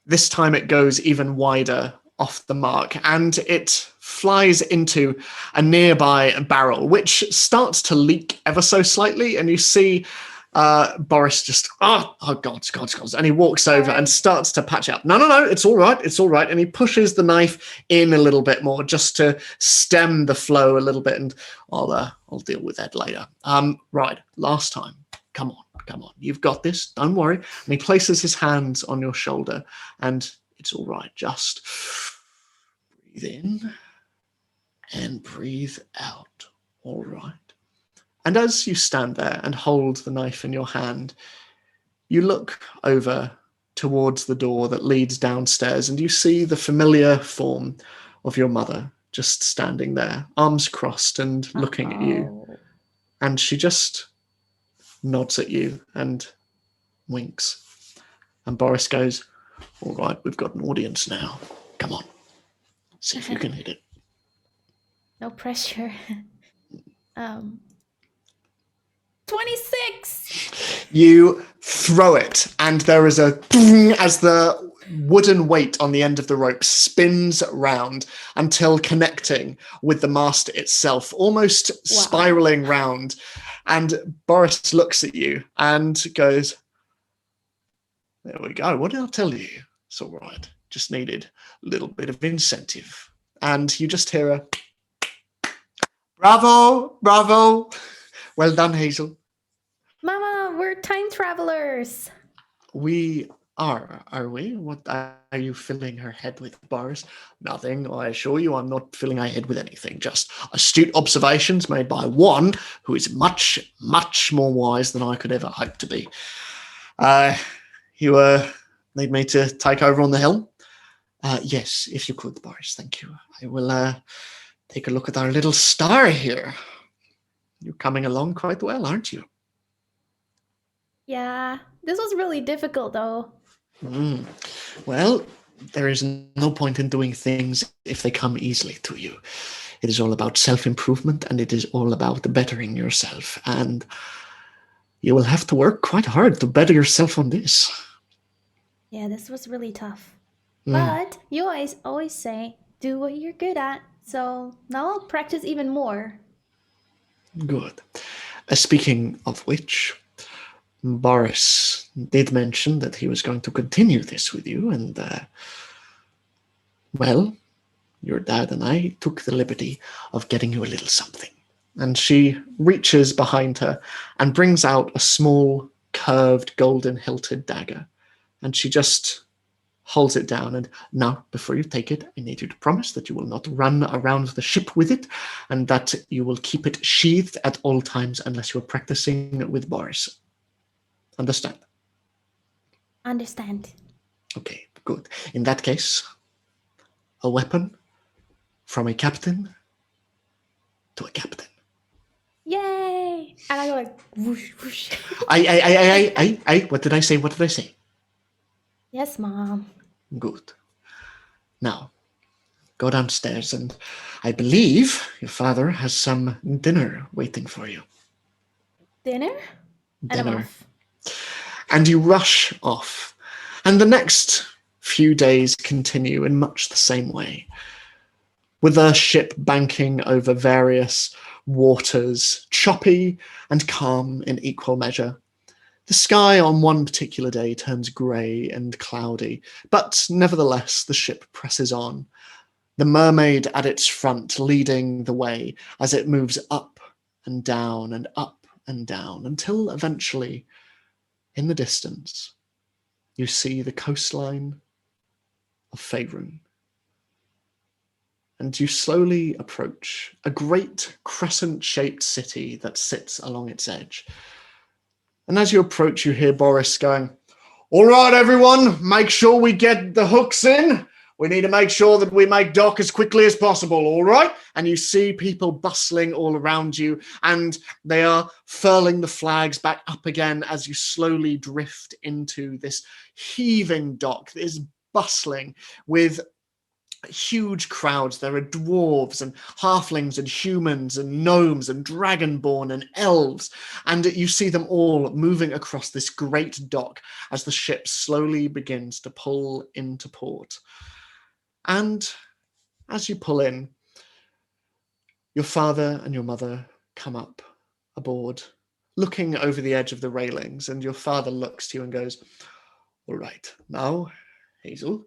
This time it goes even wider off the mark and it flies into a nearby barrel, which starts to leak ever so slightly. And you see Boris just, God. And he walks over and starts to patch up. No, it's all right. And he pushes the knife in a little bit more just to stem the flow a little bit. And I'll deal with that later. Right, last time. Come on. You've got this. Don't worry. And he places his hands on your shoulder and it's all right. Just breathe in and breathe out. All right. And as you stand there and hold the knife in your hand, you look over towards the door that leads downstairs and you see the familiar form of your mother just standing there, arms crossed and looking at you. And she just nods at you and winks. And Boris goes, all right, we've got an audience now. Come on. See if you can hit it. No pressure. 26. You throw it, and there is a as the wooden weight on the end of the rope spins round until connecting with the mast itself, almost spiraling round. And Boris looks at you and goes, there we go. What did I tell you? It's all right. Just needed a little bit of incentive. And you just hear a bravo. Well done, Hazel. Mama, we're time travelers. We are we? What are you filling her head with, Boris? Nothing. I assure you I'm not filling her head with anything. Just astute observations made by one who is much, much more wise than I could ever hope to be. You need me to take over on the helm? Yes, if you could, Boris. Thank you. I will take a look at our little star here. You're coming along quite well, aren't you? Yeah, this was really difficult, though. Well, there is no point in doing things if they come easily to you. It is all about self-improvement, and it is all about bettering yourself. And you will have to work quite hard to better yourself on this. Yeah, this was really tough. But you always say, do what you're good at. So now I'll practice even more. Good. Speaking of which, Boris did mention that he was going to continue this with you, and, well, your dad and I took the liberty of getting you a little something. And she reaches behind her and brings out a small, curved, golden-hilted dagger. And she just holds it down. And now, before you take it, I need you to promise that you will not run around the ship with it and that you will keep it sheathed at all times unless you're practicing with Boris. Understand? Understand. Okay, good. In that case, a weapon from a captain to a captain. Yay! And I go like, whoosh, whoosh. What did I say? Yes, Mom. Good. Now, go downstairs, and I believe your father has some dinner waiting for you. Dinner? And I'm off. And you rush off. And the next few days continue in much the same way, with the ship banking over various waters, choppy and calm in equal measure. The sky on one particular day turns grey and cloudy, but nevertheless the ship presses on, the mermaid at its front leading the way as it moves up and down and up and down, until eventually, in the distance, you see the coastline of Faerun. and you slowly approach a great crescent-shaped city that sits along its edge. And as you approach, you hear Boris going, "All right, everyone, make sure we get the hooks in. We need to make sure that we make dock as quickly as possible, all right?" And you see people bustling all around you, and they are furling the flags back up again as you slowly drift into this heaving dock that is bustling with huge crowds. There are dwarves and halflings and humans and gnomes and dragonborn and elves, and you see them all moving across this great dock as the ship slowly begins to pull into port. And as you pull in, your father and your mother come up aboard, looking over the edge of the railings, and your father looks to you and goes, "All right, now, Hazel,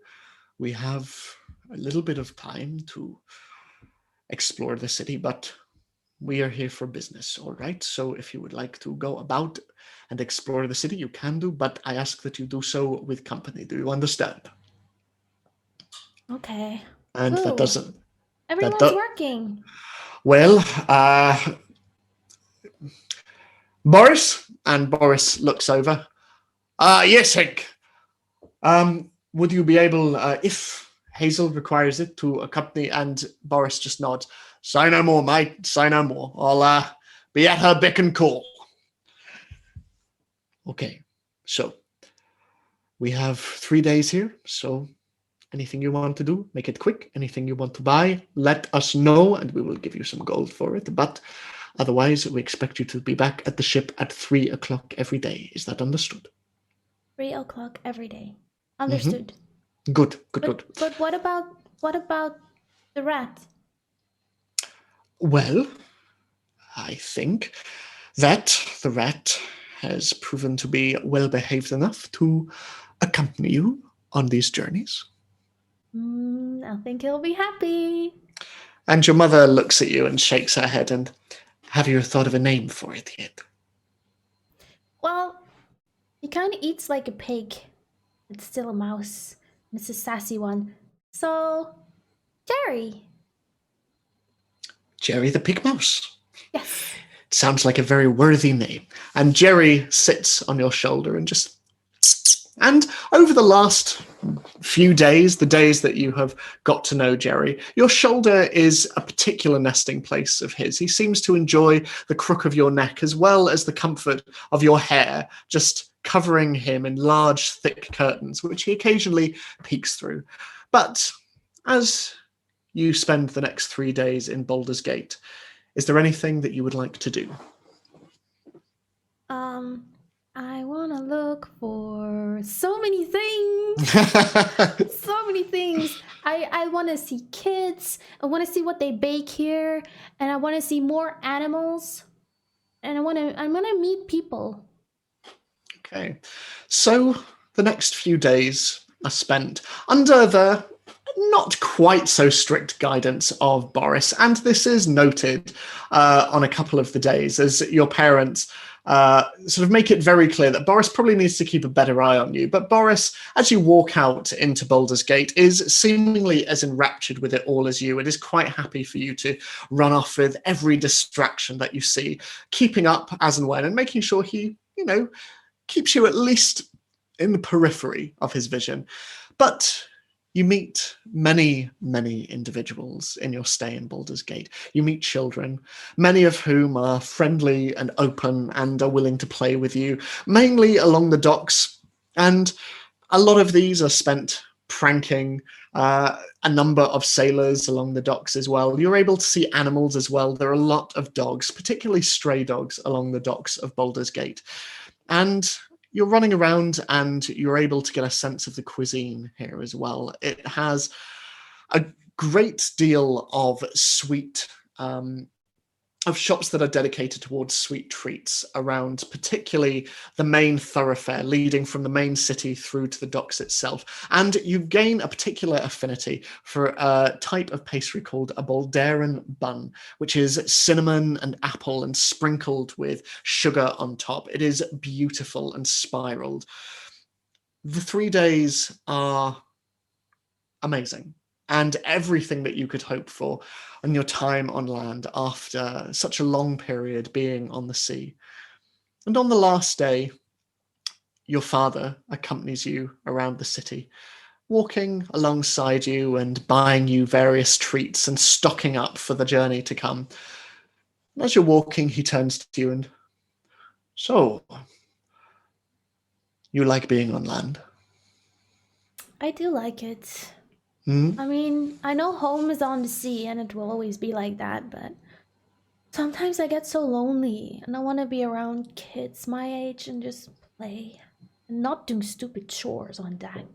we have a little bit of time to explore the city, but we are here for business, all right? So if you would like to go about and explore the city, you can do, but I ask that you do so with company. Do you understand?" Okay. And that Who? doesn't, that Everyone's do, working. well, Boris, and Boris looks over. Yes, Hank. Would you be able, if Hazel requires it, to accompany? And Boris just nods. "Say no more, mate. Say no more. I'll be at her beck and call." Okay, so we have 3 days here. So anything you want to do, make it quick. Anything you want to buy, let us know, and we will give you some gold for it. But otherwise, we expect you to be back at the ship at 3 o'clock every day. Is that understood? 3 o'clock every day. Mm-hmm. Understood. Good, good, good. But what about the rat? Well, I think that the rat has proven to be well behaved enough to accompany you on these journeys. I think he'll be happy. And your mother looks at you and shakes her head. And have you thought of a name for it yet? Well, he kind of eats like a pig. It's still a mouse. It's a sassy one. So, Jerry. Jerry the Pig Mouse. Yes. It sounds like a very worthy name. And Jerry sits on your shoulder and just. And over the last few days, the days that you have got to know Jerry, your shoulder is a particular nesting place of his. He seems to enjoy the crook of your neck as well as the comfort of your hair, just covering him in large, thick curtains, which he occasionally peeks through. But as you spend the next 3 days in Baldur's Gate, is there anything that you would like to do? I want to look for so many things. So many things. I want to see kids. I want to see what they bake here, and I want to see more animals, and I want to meet people. Okay, so the next few days are spent under the not quite so strict guidance of Boris, and this is noted on a couple of the days as your parents sort of make it very clear that Boris probably needs to keep a better eye on you. But Boris, as you walk out into Baldur's Gate, is seemingly as enraptured with it all as you. It is quite happy for you to run off with every distraction that you see, keeping up as and when, and making sure he, keeps you at least in the periphery of his vision. But you meet many, many individuals in your stay in Baldur's Gate. You meet children, many of whom are friendly and open and are willing to play with you, mainly along the docks. And a lot of these are spent pranking a number of sailors along the docks as well. You're able to see animals as well. There are a lot of dogs, particularly stray dogs, along the docks of Baldur's Gate. And you're running around and you're able to get a sense of the cuisine here as well. It has a great deal of sweet, of shops that are dedicated towards sweet treats around particularly the main thoroughfare leading from the main city through to the docks itself. And you gain a particular affinity for a type of pastry called a Balderan bun, which is cinnamon and apple and sprinkled with sugar on top. It is beautiful and spiraled. The 3 days are amazing. and everything that you could hope for on your time on land after such a long period being on the sea. And on the last day, your father accompanies you around the city, walking alongside you and buying you various treats and stocking up for the journey to come. And as you're walking, he turns to you and, so, you like being on land? I do like it. Hmm? I mean, I know home is on the sea and it will always be like that, but sometimes I get so lonely and I want to be around kids my age and just play and not do stupid chores on deck.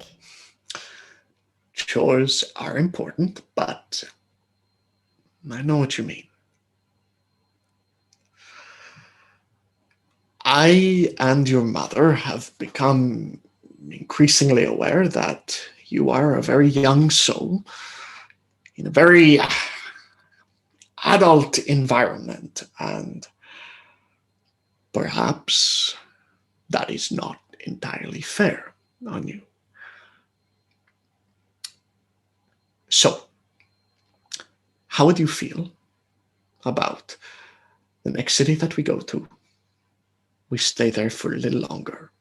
Chores are important, but I know what you mean. I and your mother have become increasingly aware that you are a very young soul in a very adult environment, and perhaps that is not entirely fair on you. So, how would you feel about the next city that we go to? We stay there for a little longer,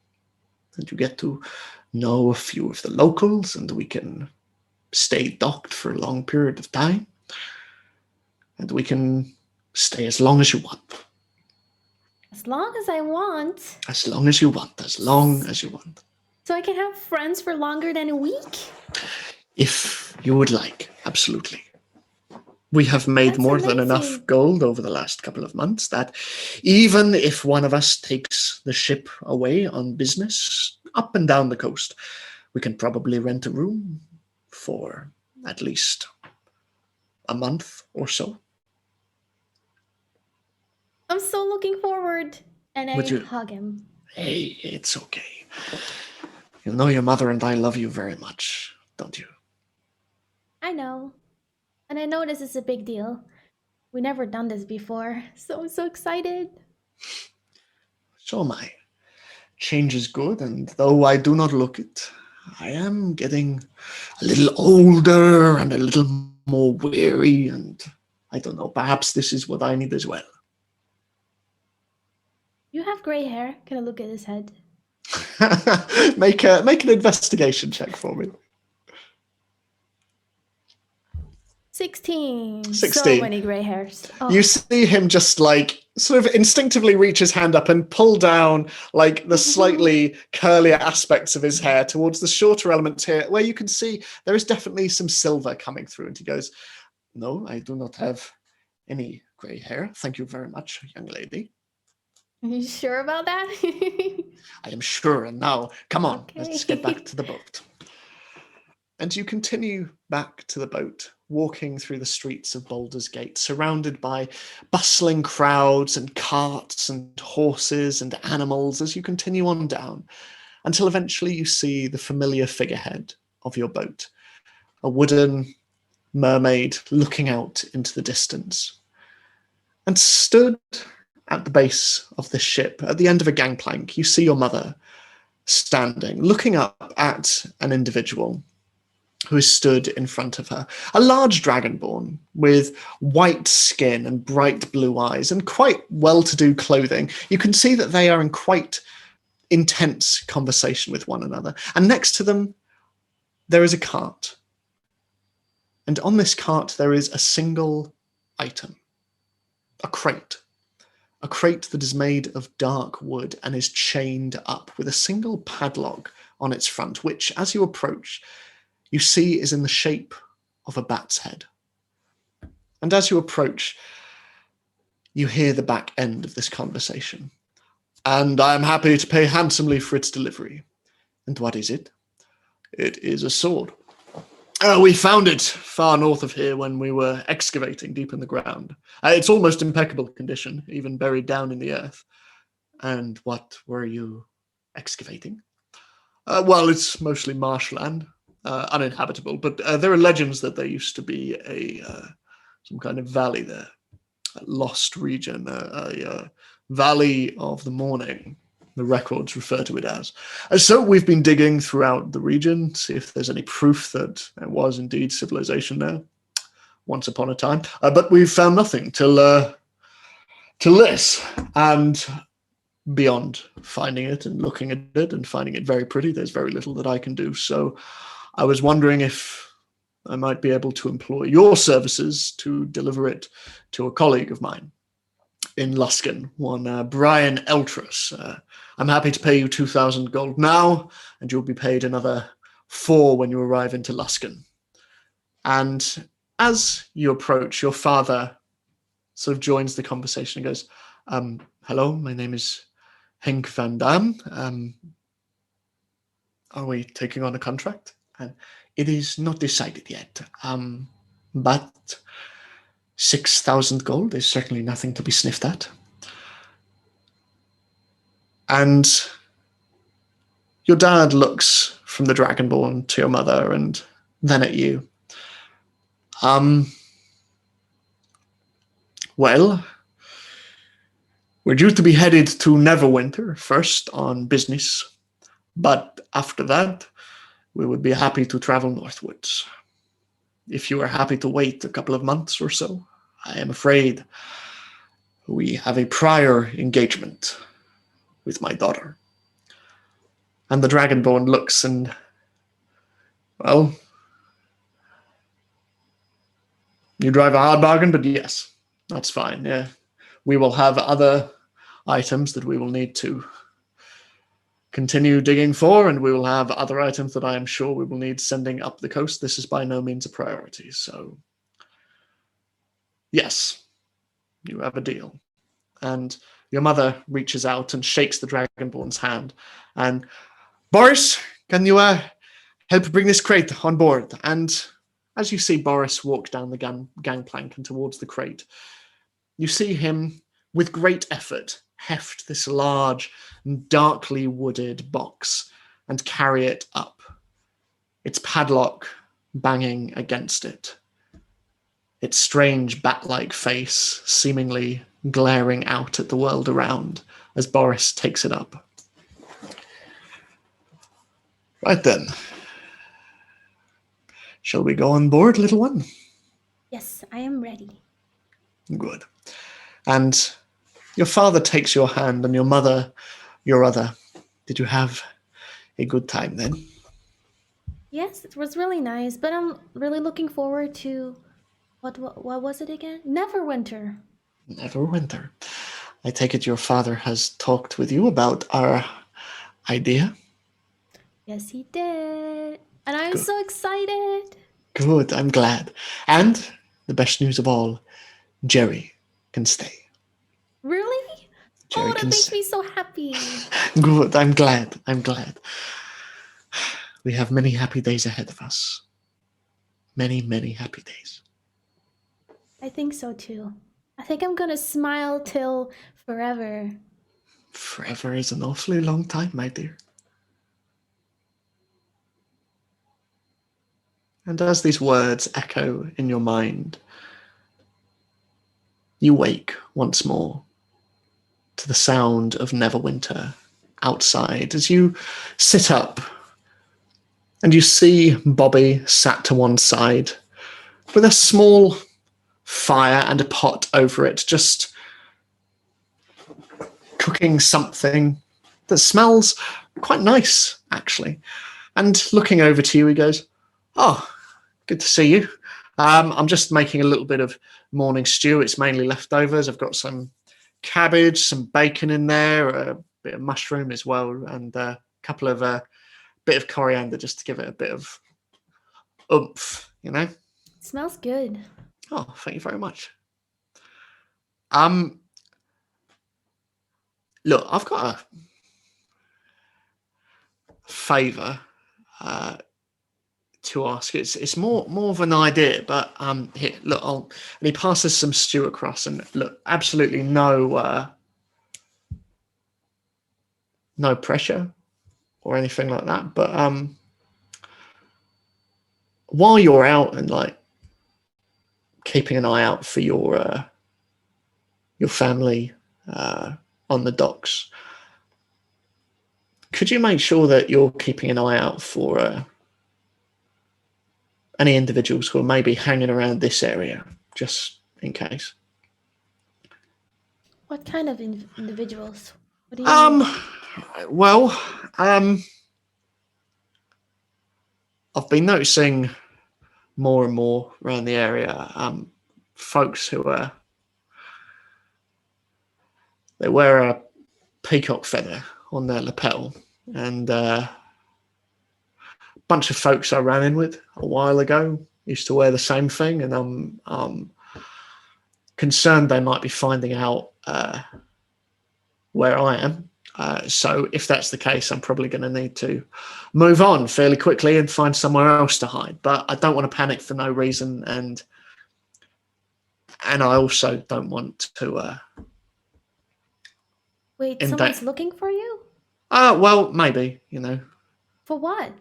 and you get to know a few of the locals, and we can stay docked for a long period of time, and we can stay as long as you want. As long as I want. As long as you want, as long as you want. So I can have friends for longer than a week? If you would like, absolutely. We have made That's more than enough amazing. gold over the last couple of months that even if one of us takes the ship away on business up and down the coast, we can probably rent a room for at least a month or so. I'm so looking forward. And Would I you? hug him. Hey, it's okay. You know your mother and I love you very much, don't you? I know. And I know this is a big deal. We never done this before, so I'm so excited. So am I. Change is good, and though I do not look it, I am getting a little older and a little more weary, and I don't know, perhaps this is what I need as well. You have gray hair. Can I look at his head? Make an investigation check for me. 16. So 16. many gray hairs. You Oh. see him just like sort of instinctively reach his hand up and pull down like the slightly curlier aspects of his hair towards the shorter elements here, where you can see there is definitely some silver coming through. And he goes, no, I do not have any grey hair. Thank you very much, young lady. Are you sure about that? I am sure. And now, come on, let's get back Okay. to the boat. And you continue back to the boat, walking through the streets of Baldur's Gate, surrounded by bustling crowds and carts and horses and animals as you continue on down, until eventually you see the familiar figurehead of your boat, a wooden mermaid looking out into the distance. And stood at the base of this ship, at the end of a gangplank, you see your mother standing, looking up at an individual who is stood in front of her, a large dragonborn with white skin and bright blue eyes and quite well-to-do clothing. You can see that they are in quite intense conversation with one another. And next to them, there is a cart. And on this cart, there is a single item, a crate that is made of dark wood and is chained up with a single padlock on its front, which, as you approach, you see is in the shape of a bat's head. And as you approach, you hear the back end of this conversation. And I am happy to pay handsomely for its delivery. And what is it? It is a sword. We found it far north of here when we were excavating deep in the ground. It's almost impeccable condition, even buried down in the earth. And what were you excavating? Well, it's mostly marshland, uninhabitable, but there are legends that there used to be some kind of valley there, a lost region, a valley of the morning. the records refer to it as. And so we've been digging throughout the region, see if there's any proof that there was indeed civilization there once upon a time. But we've found nothing till this. And beyond finding it and looking at it and finding it very pretty, there's very little that I can do. So I was wondering if I might be able to employ your services to deliver it to a colleague of mine in Luskin, one Brian Eltras. I'm happy to pay you 2,000 gold now, and you'll be paid another 4 when you arrive into Luskin. And as you approach, your father sort of joins the conversation and goes, hello, my name is Henk van Dam. Are we taking on a contract? And it is not decided yet, but 6,000 gold is certainly nothing to be sniffed at. And your dad looks from the Dragonborn to your mother and then at you. Well, we're due to be headed to Neverwinter first on business, but after that, we would be happy to travel northwards. If you are happy to wait a couple of months or so, I am afraid we have a prior engagement with my daughter. And the Dragonborn looks and, well, you drive a hard bargain, but yes, that's fine. Yeah, we will have other items that we will need to continue digging for, and we will have other items that I am sure we will need sending up the coast. This is by no means a priority. So, yes, you have a deal. And your mother reaches out and shakes the Dragonborn's hand. And, Boris, can you help bring this crate on board? And as you see Boris walk down the gangplank and towards the crate, you see him, with great effort, heft this large and darkly wooded box and carry it up, its padlock banging against it, its strange bat-like face seemingly glaring out at the world around as Boris takes it up. Right then. Shall we go on board, little one? Yes, I am ready. Good. And your father takes your hand and your mother your other. Did you have a good time then? Yes, it was really nice, but I'm really looking forward to what was it again? Neverwinter. Neverwinter. I take it your father has talked with you about our idea? Yes, he did. And I'm Good. so excited. Good, I'm glad. And the best news of all, Jerry can stay. Really? Jerry That makes me so happy. Good, I'm glad. We have many happy days ahead of us. Many, many happy days. I think so too. I think I'm gonna smile till forever. Forever is an awfully long time, my dear. And as these words echo in your mind, you wake once more to the sound of Neverwinter outside as you sit up and you see Bobby sat to one side with a small fire and a pot over it, just cooking something that smells quite nice, actually. And looking over to you, he goes, "Oh, good to see you. I'm just making a little bit of morning stew. It's mainly leftovers. I've got some cabbage, some bacon in there, a bit of mushroom as well, and a couple of bit of coriander just to give it a bit of oomph, you know." It smells good. Oh, thank you very much. Look, I've got a favour to ask. It's more of an idea, but here, look, and he passes some stew across, and look, absolutely no pressure or anything like that. But while you're out and like keeping an eye out for your family on the docks, could you make sure that you're keeping an eye out for any individuals who are maybe hanging around this area, just in case? What kind of individuals? What do you Um, mean? well, I've been noticing more and more around the area, folks who they wear a peacock feather on their lapel, and a bunch of folks I ran in with a while ago used to wear the same thing, and I'm concerned they might be finding out where I am. So if that's the case, I'm probably going to need to move on fairly quickly and find somewhere else to hide. But I don't want to panic for no reason, and I also don't want to Wait, in that. someone's looking for you? Well, maybe, you know. For what?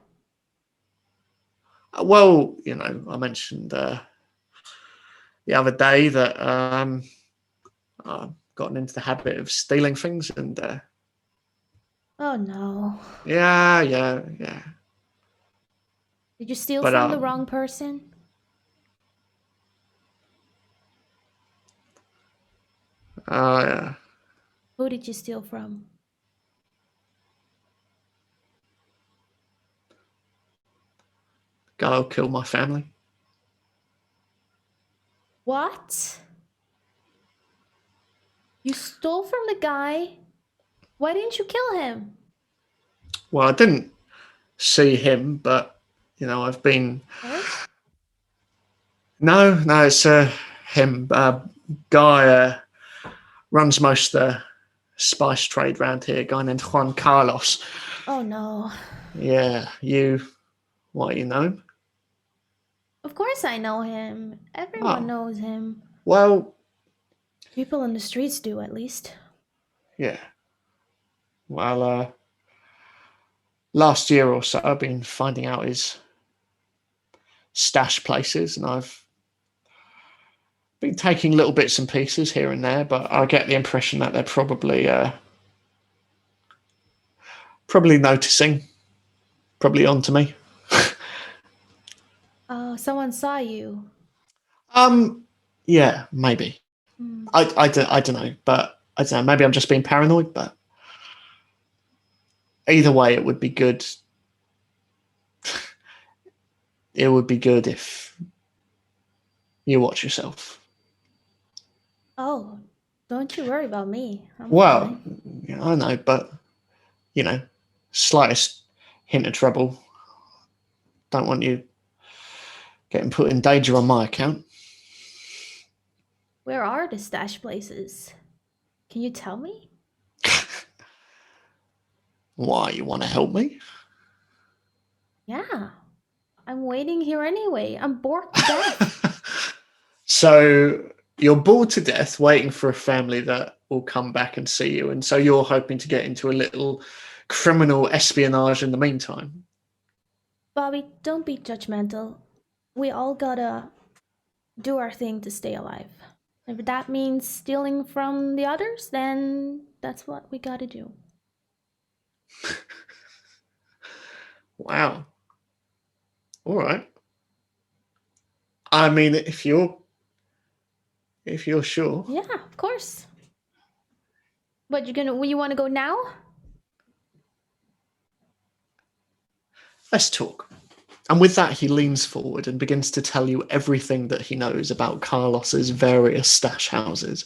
Well, you know, I mentioned the other day that I've gotten into the habit of stealing things, and Oh no. yeah. Did you steal But from the wrong person? yeah. Who did you steal from? Guy who killed my family. What? You stole from the guy? Why didn't you kill him? Well, I didn't see him, but you know, I've been. Sorry? No, it's him. Guy runs most of the spice trade around here. A guy named Juan Carlos. Oh no. Yeah, what, you know him? Of course I know him. Everyone Oh, knows him. well, People on the streets do, at least. yeah. Well, last year or so, I've been finding out his stash places, and I've been taking little bits and pieces here and there. But I get the impression that they're probably noticing, probably onto me. Oh, someone saw you. Yeah, maybe. Hmm. I don't know, but I don't know. Maybe I'm just being paranoid, but either way, it would be good. It would be good if you watch yourself. Oh, don't you worry about me. I'm Well, fine. yeah, I know, but you know, slightest hint of trouble. Don't want you getting put in danger on my account. Where are the stash places? Can you tell me? Why, you want to help me? Yeah. I'm waiting here anyway. I'm bored to death. So you're bored to death waiting for a family that will come back and see you, and so you're hoping to get into a little criminal espionage in the meantime. Bobby, don't be judgmental. We all gotta do our thing to stay alive. If that means stealing from the others, then that's what we gotta do. Wow. All right. I mean, if you're sure, Yeah, of course. But you wanna go now? let's talk. And with that, he leans forward and begins to tell you everything that he knows about Carlos's various stash houses,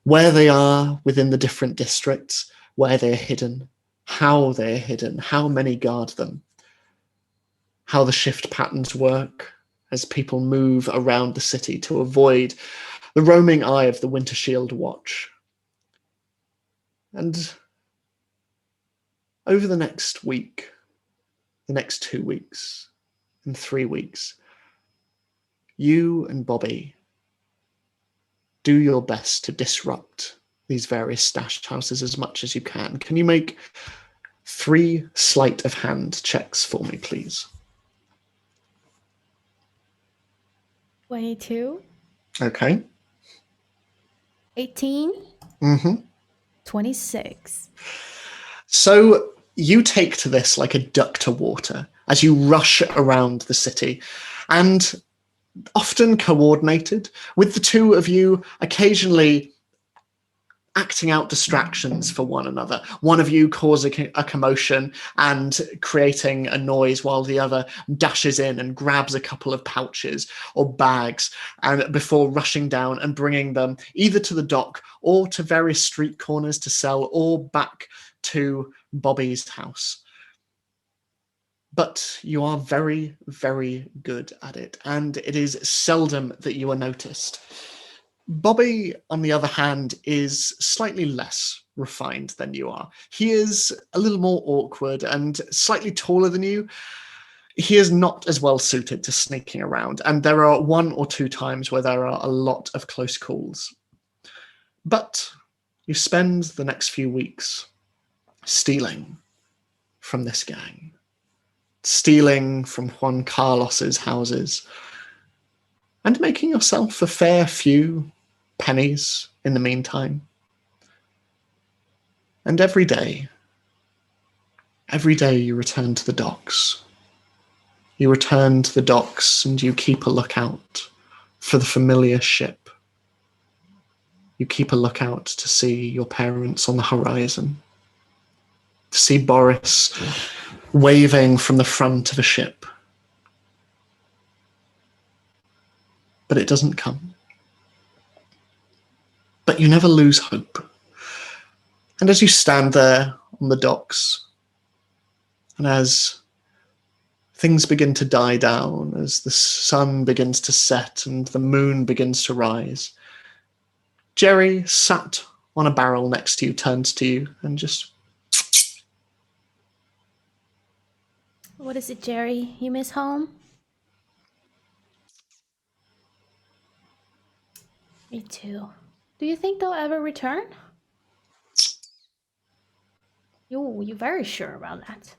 where they are within the different districts, where they're hidden, how many guard them, how the shift patterns work as people move around the city to avoid the roaming eye of the Winter Shield Watch. And over the next week, the next 2 weeks, and 3 weeks, you and Bobby do your best to disrupt these various stash houses as much as you can. Can you make 3 sleight of hand checks for me, please? 22, Okay. 18, Mm-hmm. 26. So You take to this like a duck to water as you rush around the city, and often coordinated, with the two of you occasionally acting out distractions for one another. One of you causing a commotion and creating a noise while the other dashes in and grabs a couple of pouches or bags, and before rushing down and bringing them either to the dock or to various street corners to sell, or back to Bobby's house. But you are very, very good at it, and it is seldom that you are noticed. Bobby, on the other hand, is slightly less refined than you are. He is a little more awkward and slightly taller than you. He is not as well suited to sneaking around, and there are one or two times where there are a lot of close calls. But you spend the next few weeks stealing from this gang, stealing from Juan Carlos's houses, and making yourself a fair few pennies in the meantime. And every day you return to the docks. You return to the docks and you keep a lookout for the familiar ship. You keep a lookout to see your parents on the horizon, to see Boris waving from the front of a ship. But it doesn't come. But you never lose hope. And as you stand there on the docks, and as things begin to die down, as the sun begins to set and the moon begins to rise, Jerry, sat on a barrel next to you, turns to you and just... What is it, Jerry? You miss home? Me too. Do you think they'll ever return? You're very sure about that.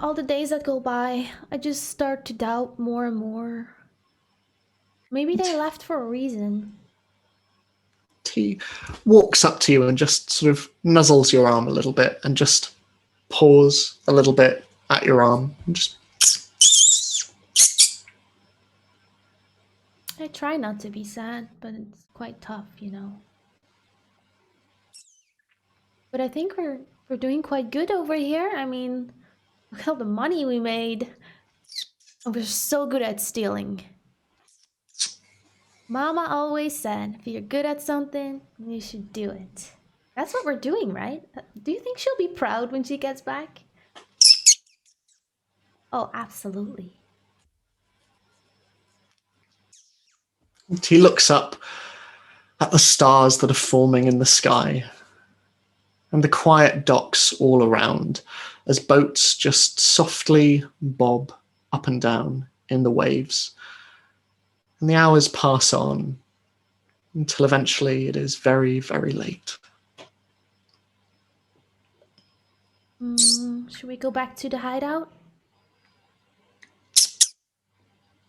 All the days that go by, I just start to doubt more and more. Maybe they left for a reason. He walks up to you and just sort of nuzzles your arm a little bit and just paws a little bit at your arm and just... I try not to be sad, but it's quite tough, you know. But I think we're doing quite good over here. I mean, look at all the money we made. And we're so good at stealing. Mama always said, if you're good at something, you should do it. That's what we're doing, right? Do you think she'll be proud when she gets back? Oh, absolutely. He looks up at the stars that are forming in the sky and the quiet docks all around as boats just softly bob up and down in the waves. And the hours pass on until eventually it is very, very late. Should we go back to the hideout?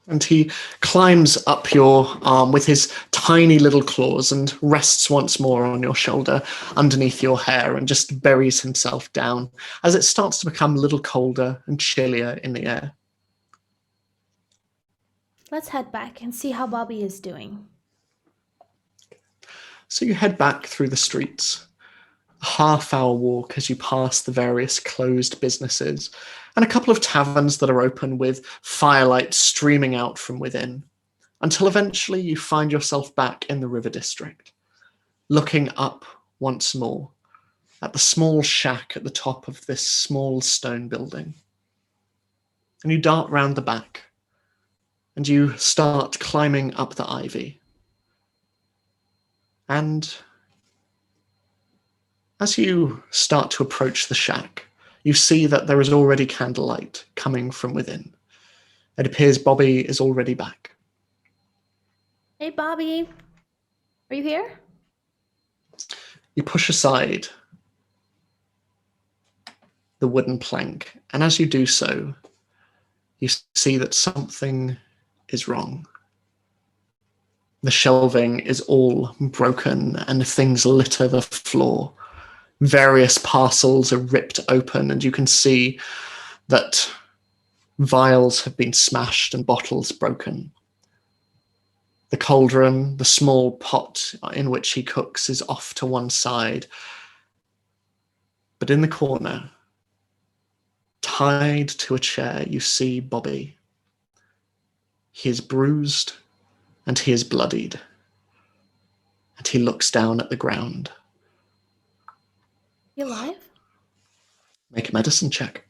And he climbs up your arm with his tiny little claws and rests once more on your shoulder underneath your hair and just buries himself down as it starts to become a little colder and chillier in the air. Let's head back and see how Bobby is doing. So you head back through the streets, a half-hour walk as you pass the various closed businesses and a couple of taverns that are open with firelight streaming out from within, until eventually you find yourself back in the River District, looking up once more at the small shack at the top of this small stone building. And you dart round the back, and you start climbing up the ivy. And as you start to approach the shack, you see that there is already candlelight coming from within. It appears Bobby is already back. Hey, Bobby. Are you here? You push aside the wooden plank, and as you do so, you see that something is wrong. The shelving is all broken and things litter the floor. Various parcels are ripped open, and you can see that vials have been smashed and bottles broken. The cauldron, the small pot in which he cooks, is off to one side. But in the corner, tied to a chair, you see Bobby. He is bruised and he is bloodied. And he looks down at the ground. You alive? Make a medicine check.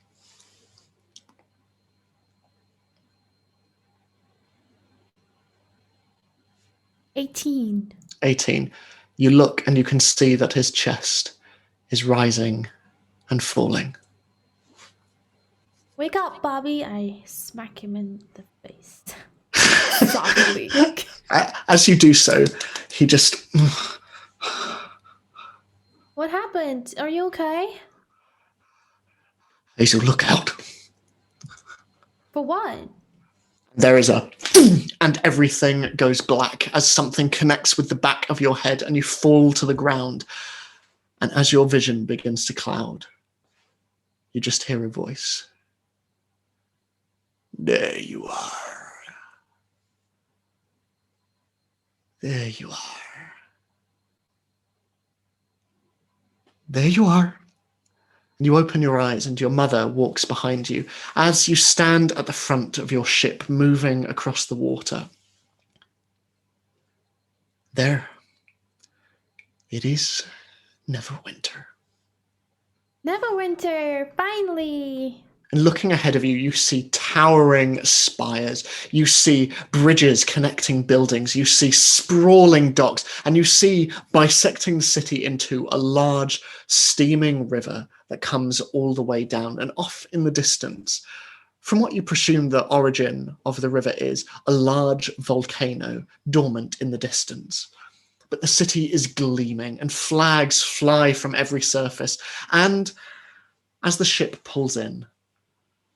18. 18. You look and you can see that his chest is rising and falling. Wake up, Bobby. I smack him in the face. Softly. As you do so, he just... What happened? Are you okay? Hazel, look out. For what? There is a... and everything goes black as something connects with the back of your head and you fall to the ground. And as your vision begins to cloud, you just hear a voice. There you are. There you are. There you are. And you open your eyes and your mother walks behind you as you stand at the front of your ship moving across the water. There. It is Neverwinter. Neverwinter, finally. And looking ahead of you, you see towering spires. You see bridges connecting buildings. You see sprawling docks. And you see bisecting the city into a large steaming river that comes all the way down. And off in the distance, from what you presume the origin of the river is, a large volcano dormant in the distance. But the city is gleaming and flags fly from every surface. And as the ship pulls in,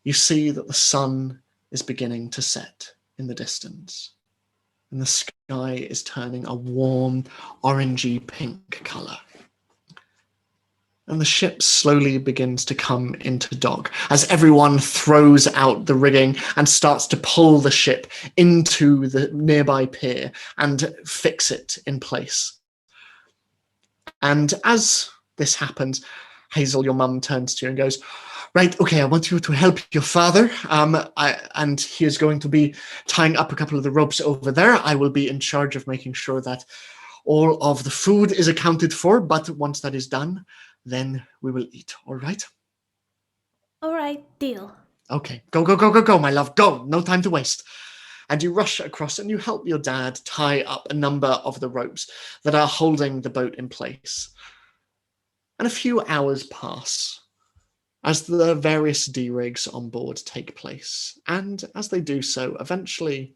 you see that the sun is beginning to set in the distance, and the sky is turning a warm, orangey pink colour. And the ship slowly begins to come into dock as everyone throws out the rigging and starts to pull the ship into the nearby pier and fix it in place. And as this happens, Hazel, your mum, turns to you and goes, right, okay, I want you to help your father, and he is going to be tying up a couple of the ropes over there. I will be in charge of making sure that all of the food is accounted for, but once that is done, then we will eat, all right? All right, deal. Okay, go, go, go, go, go, my love, go, no time to waste. And you rush across and you help your dad tie up a number of the ropes that are holding the boat in place. And a few hours pass as the various D-rigs on board take place. And as they do so, eventually,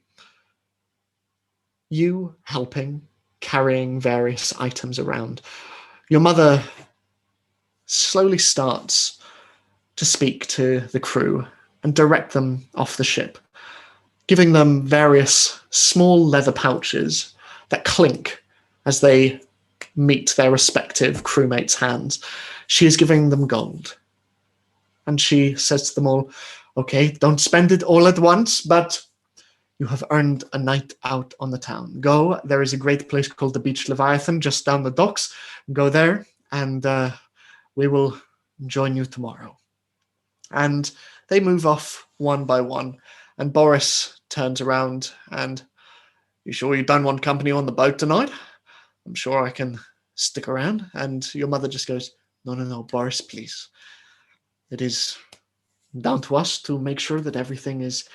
you helping, carrying various items around, your mother slowly starts to speak to the crew and direct them off the ship, giving them various small leather pouches that clink as they meet their respective crewmates' hands. She is giving them gold. And she says to them all, okay, don't spend it all at once, but you have earned a night out on the town. Go, there is a great place called the Beach Leviathan just down the docks. Go there, and we will join you tomorrow. And they move off one by one, and Boris turns around and, you sure you don't want company on the boat tonight? I'm sure I can stick around. And your mother just goes, no, Boris, please. It is down to us to make sure that everything is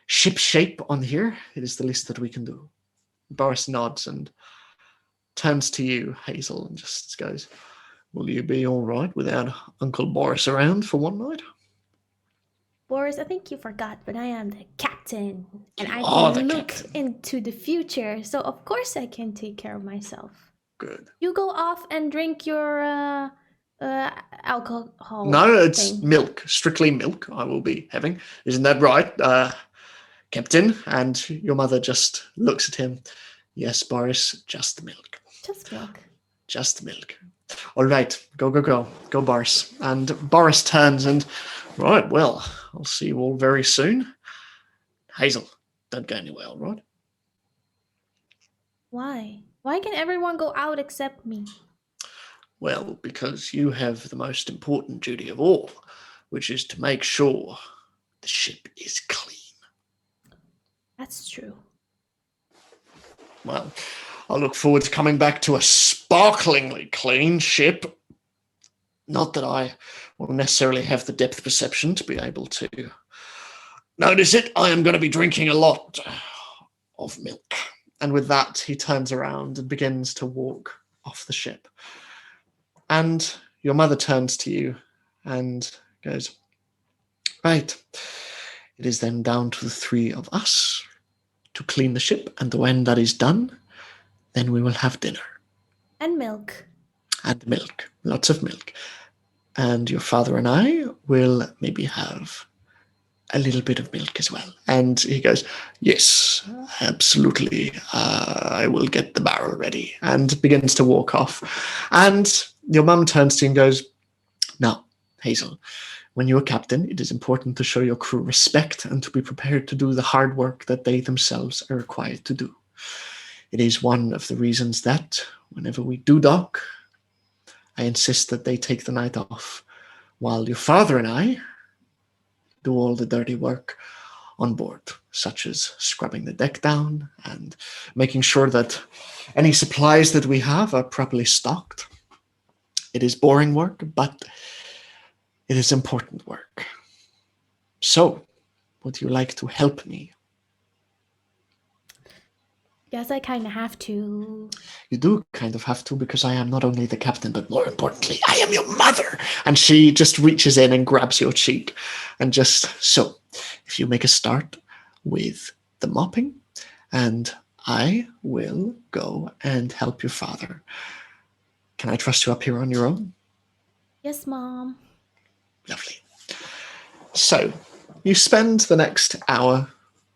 ship-shape on here. It is the least that we can do. Boris nods and turns to you, Hazel, and just goes, will you be all right without Uncle Boris around for one night? Boris, I think you forgot, but I am the captain. And I are can the look captain. into the future, so of course I can take care of myself. Good. You go off and drink your alcohol. No, it's thing. milk, strictly milk I will be having. Isn't that right, Captain? And your mother just looks at him. Yes, Boris, just milk. Just milk. Just milk. All right, go, go, go. Go, Boris. And Boris turns and, right, well, I'll see you all very soon. Hazel, don't go anywhere, all right? Why? Why can everyone go out except me? Well, because you have the most important duty of all, which is to make sure the ship is clean. That's true. Well, I look forward to coming back to a sparklingly clean ship. Not that I will necessarily have the depth perception to be able to notice it. I am going to be drinking a lot of milk. And with that, he turns around and begins to walk off the ship. And your mother turns to you and goes, right, it is then down to the three of us to clean the ship. And when that is done, then we will have dinner. And milk. And milk, lots of milk. And your father and I will maybe have a little bit of milk as well. And he goes, yes, absolutely. I will get the barrel ready, and begins to walk off. And your mum turns to you and goes, now, Hazel, when you're captain, it is important to show your crew respect and to be prepared to do the hard work that they themselves are required to do. It is one of the reasons that whenever we do dock, I insist that they take the night off, while your father and I do all the dirty work on board, such as scrubbing the deck down and making sure that any supplies that we have are properly stocked. It is boring work, but it is important work. So, would you like to help me? Guess I kind of have to. You do kind of have to, because I am not only the captain, but more importantly, I am your mother. And she just reaches in and grabs your cheek. And just, so, if you make a start with the mopping, and I will go and help your father. Can I trust you up here on your own? Yes, Mom. Lovely. So, you spend the next hour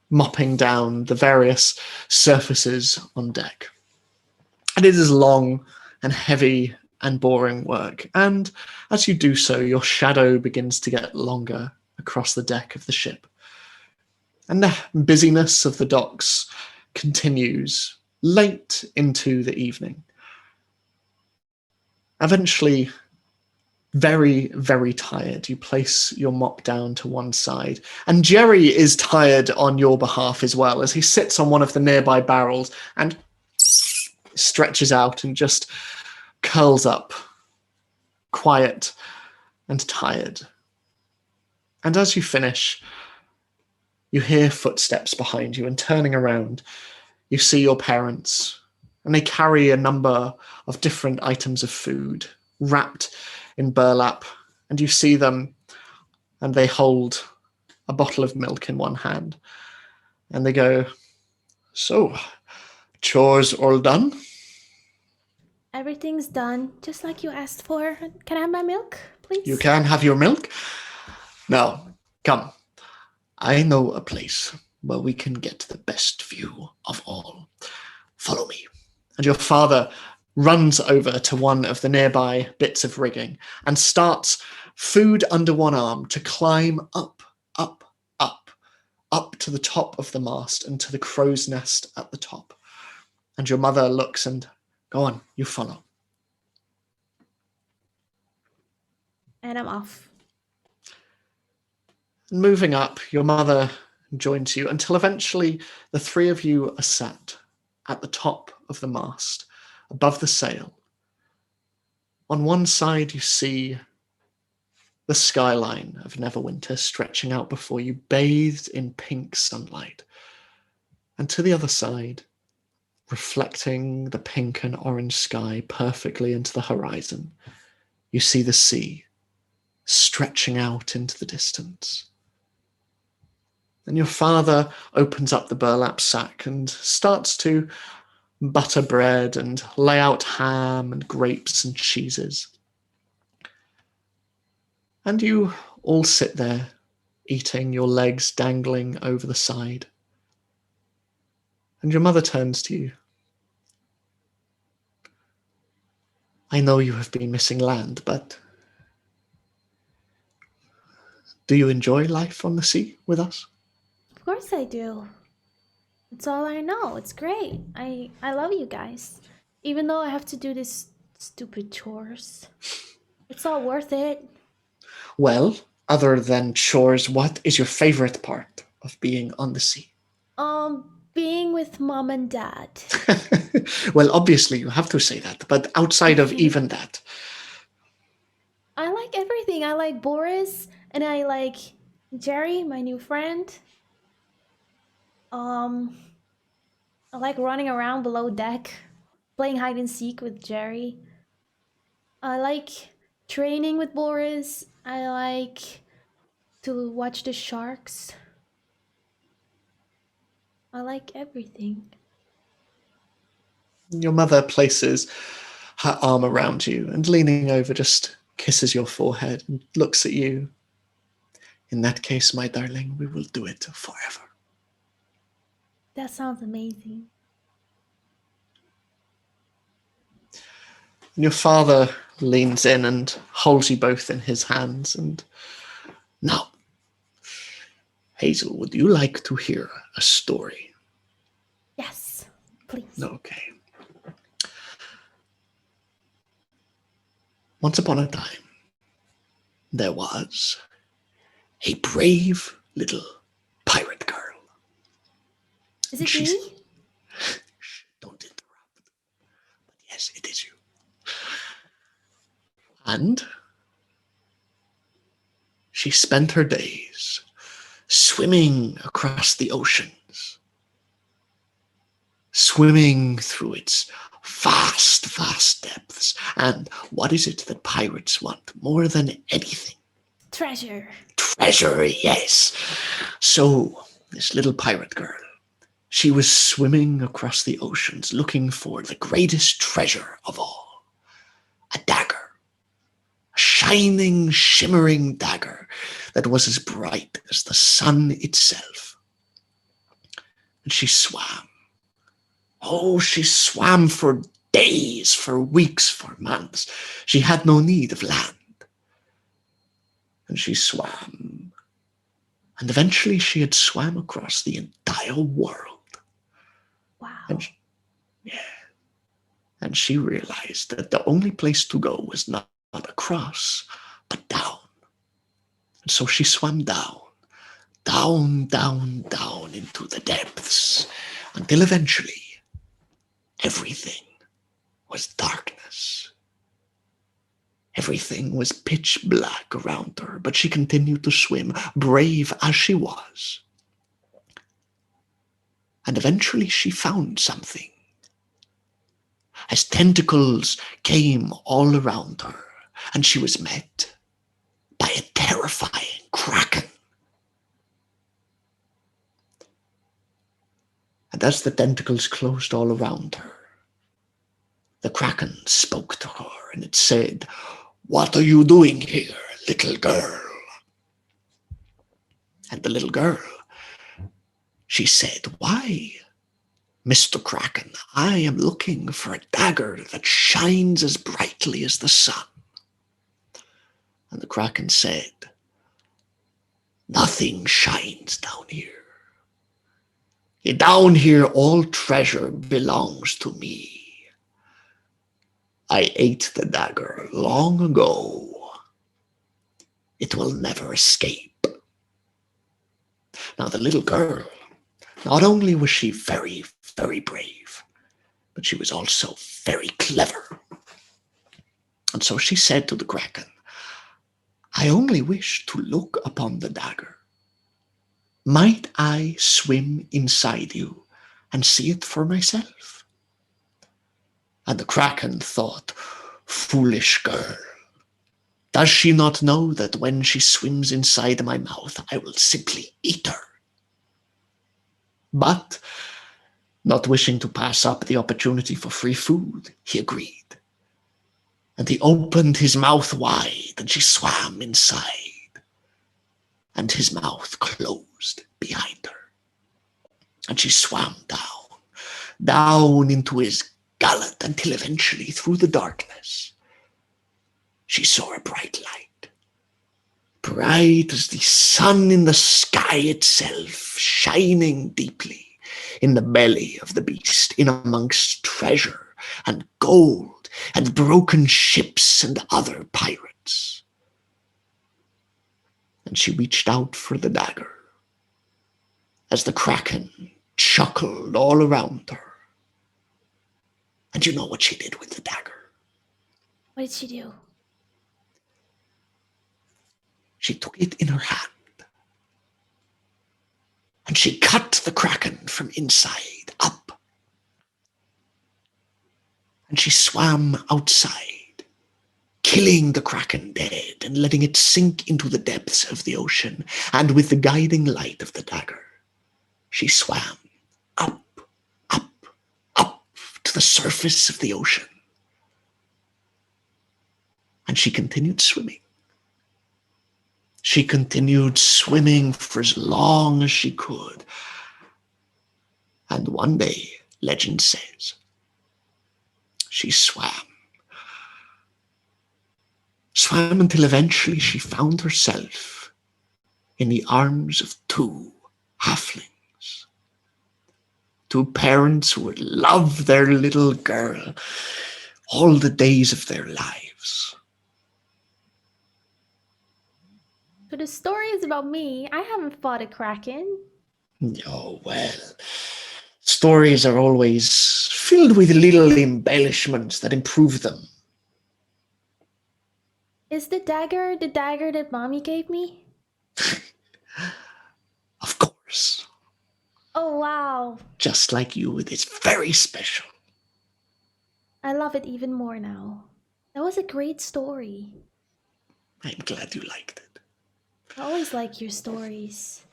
mopping down the various surfaces on deck. And it is long and heavy and boring work. And as you do so, your shadow begins to get longer across the deck of the ship. And the busyness of the docks continues late into the evening. Eventually, very, very tired, you place your mop down to one side. And Jerry is tired on your behalf as well, as he sits on one of the nearby barrels and stretches out and just curls up, quiet and tired. And as you finish, you hear footsteps behind you, and turning around, you see your parents, and they carry a number of different items of food wrapped in burlap, and you see them, and they hold a bottle of milk in one hand, and they go, so, chores all done? Everything's done, just like you asked for. Can I have my milk, please? You can have your milk? Now, come. I know a place where we can get the best view of all. Follow me. And your father runs over to one of the nearby bits of rigging and starts, food under one arm, to climb up, up, up, up to the top of the mast and to the crow's nest at the top. And your mother looks and, go on, you follow. And I'm off. Moving up, your mother joins you until eventually the three of you are sat at the top of the mast, above the sail. On one side, you see the skyline of Neverwinter stretching out before you, bathed in pink sunlight. And to the other side, reflecting the pink and orange sky perfectly into the horizon, you see the sea stretching out into the distance. And your father opens up the burlap sack and starts to butter bread and lay out ham and grapes and cheeses. And you all sit there, eating, your legs dangling over the side. And your mother turns to you. I know you have been missing land, but do you enjoy life on the sea with us? Of course I do. It's all I know. It's great. I love you guys. Even though I have to do this stupid chores. It's all worth it. Well, other than chores, what is your favorite part of being on the sea? Being with mom and dad. Well, obviously you have to say that, but outside of even that, I like everything. I like Boris and I like Jerry, my new friend. Um, I like running around below deck, playing hide and seek with Jerry. I like training with Boris. I like to watch the sharks. I like everything. your mother places her arm around you and leaning over just kisses your forehead and looks at you. In that case, my darling, we will do it forever. That sounds amazing. And your father leans in and holds you both in his hands. And now, Hazel, would you like to hear a story? Yes, please. Okay. Once upon a time, there was a brave little pirate girl. Is it She's... me? Don't interrupt. But yes, it is you. And she spent her days swimming across the oceans, swimming through its vast, vast depths. And what is it that pirates want more than anything? Treasure. Treasure, yes. So, this little pirate girl, she was swimming across the oceans looking for the greatest treasure of all, a dagger. A shining, shimmering dagger that was as bright as the sun itself. And she swam. Oh, she swam for days, for weeks, for months. She had no need of land. And she swam. And eventually she had swam across the entire world. Wow. And she realized that the only place to go was not across, but down. And so she swam down, down, down, down into the depths, until eventually everything was darkness. Everything was pitch black around her, but she continued to swim, brave as she was. And eventually she found something. As tentacles came all around her, and she was met by a terrifying kraken. And as the tentacles closed all around her, the kraken spoke to her, and it said, "What are you doing here, little girl?" And the little girl, she said, "Why, Mr. Kraken, I am looking for a dagger that shines as brightly as the sun." And the Kraken said, "Nothing shines down here. Down here, all treasure belongs to me. I ate the dagger long ago. It will never escape." Now, the little girl, not only was she very, very brave, but she was also very clever. And so she said to the Kraken, "I only wish to look upon the dagger. Might I swim inside you and see it for myself?" And the Kraken thought, "Foolish girl. Does she not know that when she swims inside my mouth, I will simply eat her?" But, not wishing to pass up the opportunity for free food, he agreed. And he opened his mouth wide, and she swam inside. And his mouth closed behind her. And she swam down, down into his gullet, until eventually, through the darkness, she saw a bright light, bright as the sun in the sky itself, shining deeply in the belly of the beast, in amongst treasure and gold and broken ships and other pirates. And she reached out for the dagger as the kraken chuckled all around her. And you know what she did with the dagger? What did she do? She took it in her hand and she cut the kraken from inside up. And she swam outside, killing the kraken dead and letting it sink into the depths of the ocean. And with the guiding light of the dagger, she swam up, up, up to the surface of the ocean. And she continued swimming. She continued swimming for as long as she could. And one day, legend says, she swam until eventually she found herself in the arms of two halflings. Two parents who would love their little girl all the days of their lives. So the story is about me. I haven't fought a kraken. Oh, well, stories are always filled with little embellishments that improve them. Is the dagger that mommy gave me? Of course. Oh, wow. Just like you, it is very special. I love it even more now. That was a great story. I'm glad you liked it. I always like your stories.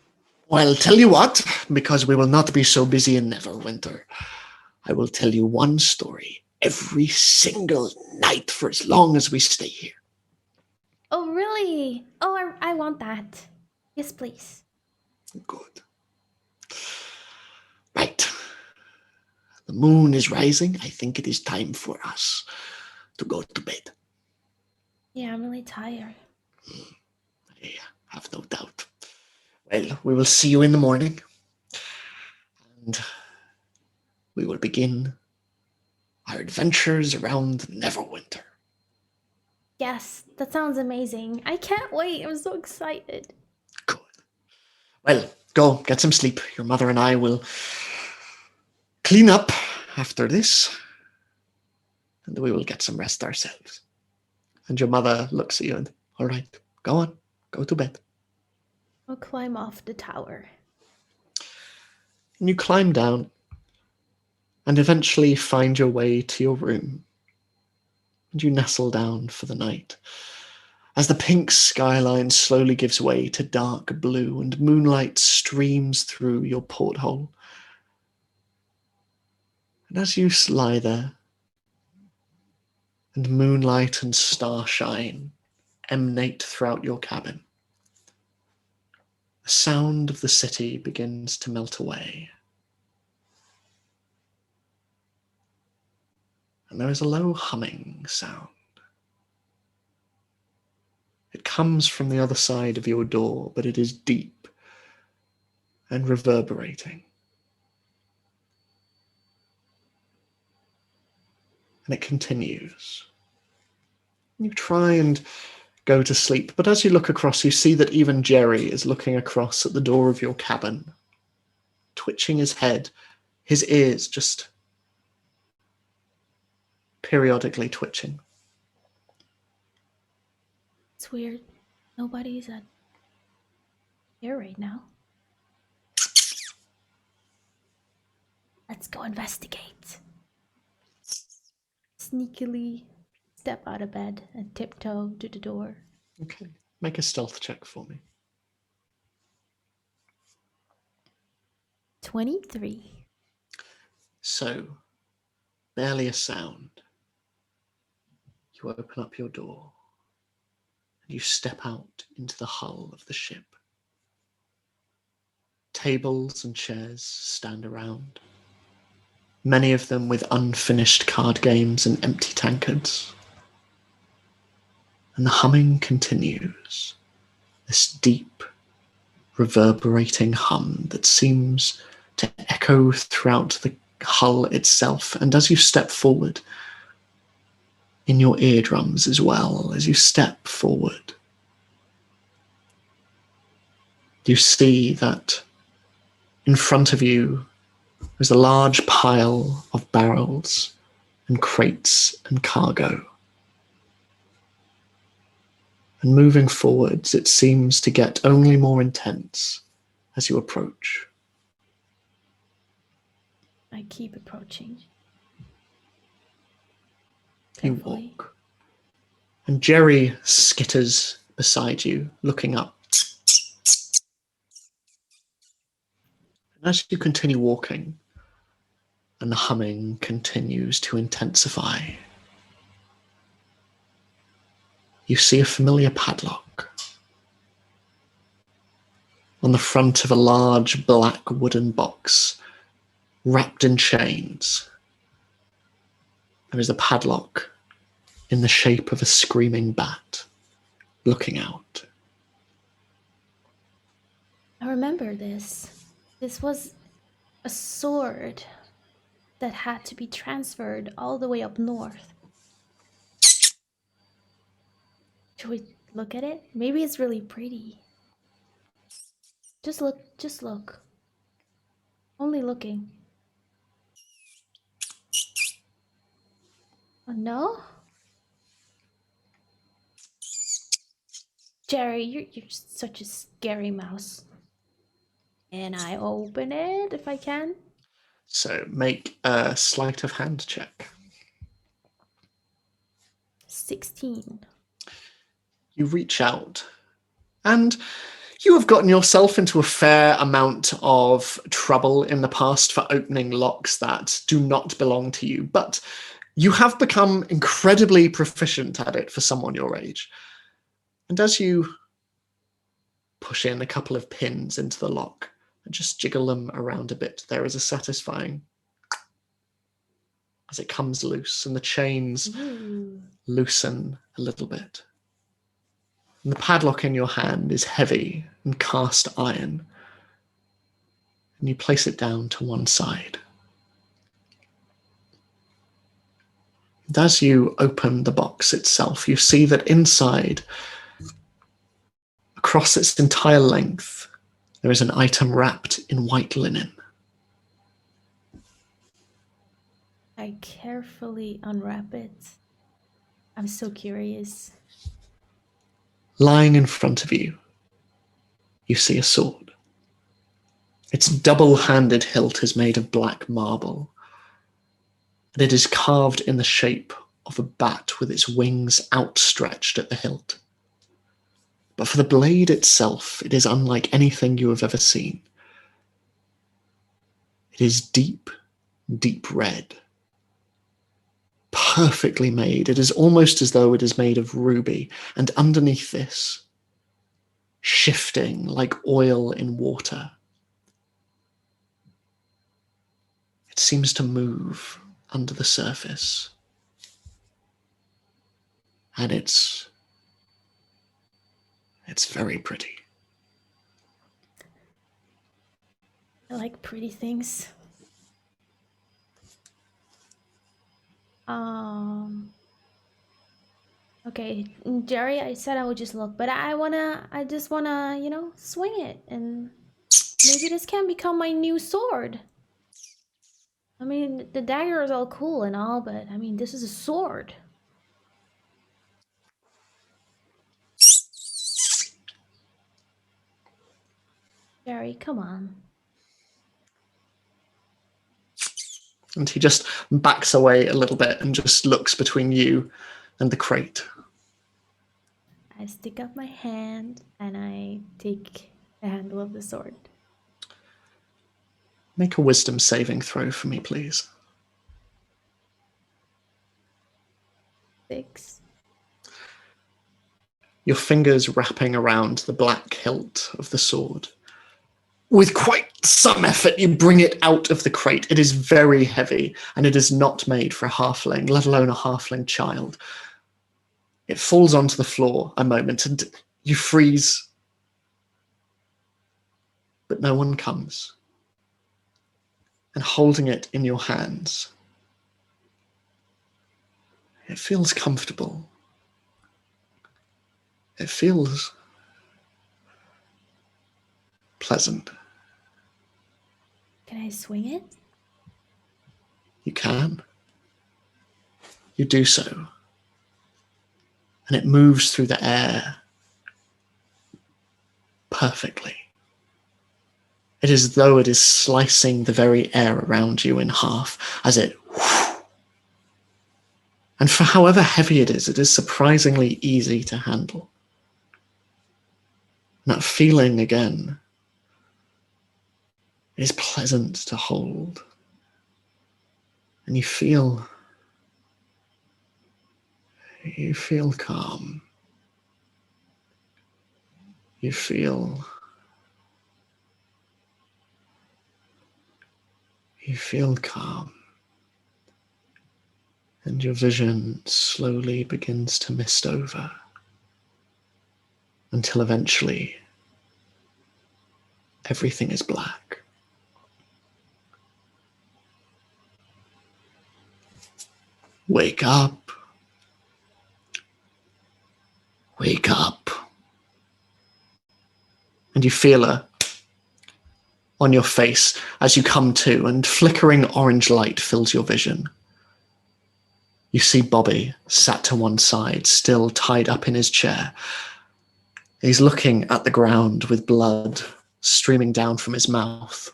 Well, tell you what, because we will not be so busy in Neverwinter, I will tell you one story every single night for as long as we stay here. Oh, really? Oh, I want that. Yes, please. Good. Right. The moon is rising. I think it is time for us to go to bed. Yeah, I'm really tired. I have no doubt. Well, we will see you in the morning. And we will begin our adventures around Neverwinter. Yes, that sounds amazing. I can't wait. I'm so excited. Good. Well, go get some sleep. Your mother and I will clean up after this, and we will get some rest ourselves. And your mother looks at you and, all right, go on, go to bed. I'll climb off the tower. And you climb down and eventually find your way to your room. And you nestle down for the night. As the pink skyline slowly gives way to dark blue and moonlight streams through your porthole. And as you lie there, and moonlight and starshine emanate throughout your cabin, the sound of the city begins to melt away. And there is a low humming sound. It comes from the other side of your door, but it is deep and reverberating. And it continues. You try and go to sleep, but as you look across, you see that even Jerry is looking across at the door of your cabin, twitching his head, his ears just periodically twitching. It's weird. Nobody's at here right now. Let's go investigate. Sneakily step out of bed and tiptoe to the door. Okay, make a stealth check for me. 23. So, barely a sound. You open up your door and you step out into the hull of the ship. Tables and chairs stand around, many of them with unfinished card games and empty tankards. And the humming continues. This deep, reverberating hum that seems to echo throughout the hull itself. And as you step forward, in your eardrums as well, as you step forward, you see that in front of you is a large pile of barrels and crates and cargo. And moving forwards, it seems to get only more intense as you approach. I keep approaching. You Carefully. walk. And Jerry skitters beside you, looking up. And as you continue walking, and the humming continues to intensify, you see a familiar padlock on the front of a large black wooden box wrapped in chains. There is a padlock in the shape of a screaming bat looking out. I remember this. This was a sword that had to be transferred all the way up north. Should we look at it? Maybe it's really pretty. Just look, just look. Only looking. Oh no? Jerry, you're such a scary mouse. And I open it if I can. So make a sleight of hand check. 16. You reach out, and you have gotten yourself into a fair amount of trouble in the past for opening locks that do not belong to you, but you have become incredibly proficient at it for someone your age. And as you push in a couple of pins into the lock and just jiggle them around a bit, there is a satisfying as it comes loose and the chains loosen a little bit. And the padlock in your hand is heavy and cast iron, and you place it down to one side. And as you open the box itself, you see that inside, across its entire length, there is an item wrapped in white linen. I carefully unwrap it. I'm so curious. Lying in front of you, you see a sword. Its double-handed hilt is made of black marble, and it is carved in the shape of a bat with its wings outstretched at the hilt. But for the blade itself, it is unlike anything you have ever seen. It is deep, deep red. Perfectly made. It is almost as though it is made of ruby, and underneath this, shifting like oil in water, it seems to move under the surface. And it's very pretty. I like pretty things. Okay, Jerry, I said I would just look, but I just wanna, swing it, and maybe this can become my new sword. I mean, the dagger is all cool and all, but I mean, this is a sword. Jerry, come on. And he just backs away a little bit and just looks between you and the crate. I stick up my hand and I take the handle of the sword. Make a wisdom saving throw for me, please. 6. Your fingers wrapping around the black hilt of the sword. With quite some effort, you bring it out of the crate. It is very heavy, and it is not made for a halfling, let alone a halfling child. It falls onto the floor a moment and you freeze, but no one comes. And holding it in your hands, it feels comfortable. It feels pleasant. Can I swing it? You can. You do so. And it moves through the air perfectly. It is as though it is slicing the very air around you in half as it... And for however heavy it is surprisingly easy to handle. And that feeling again, it is pleasant to hold. And you feel calm. You feel calm. And your vision slowly begins to mist over until eventually everything is black. Wake up. Wake up. And you feel her on your face as you come to, and flickering orange light fills your vision. You see Bobby sat to one side, still tied up in his chair. He's looking at the ground with blood streaming down from his mouth.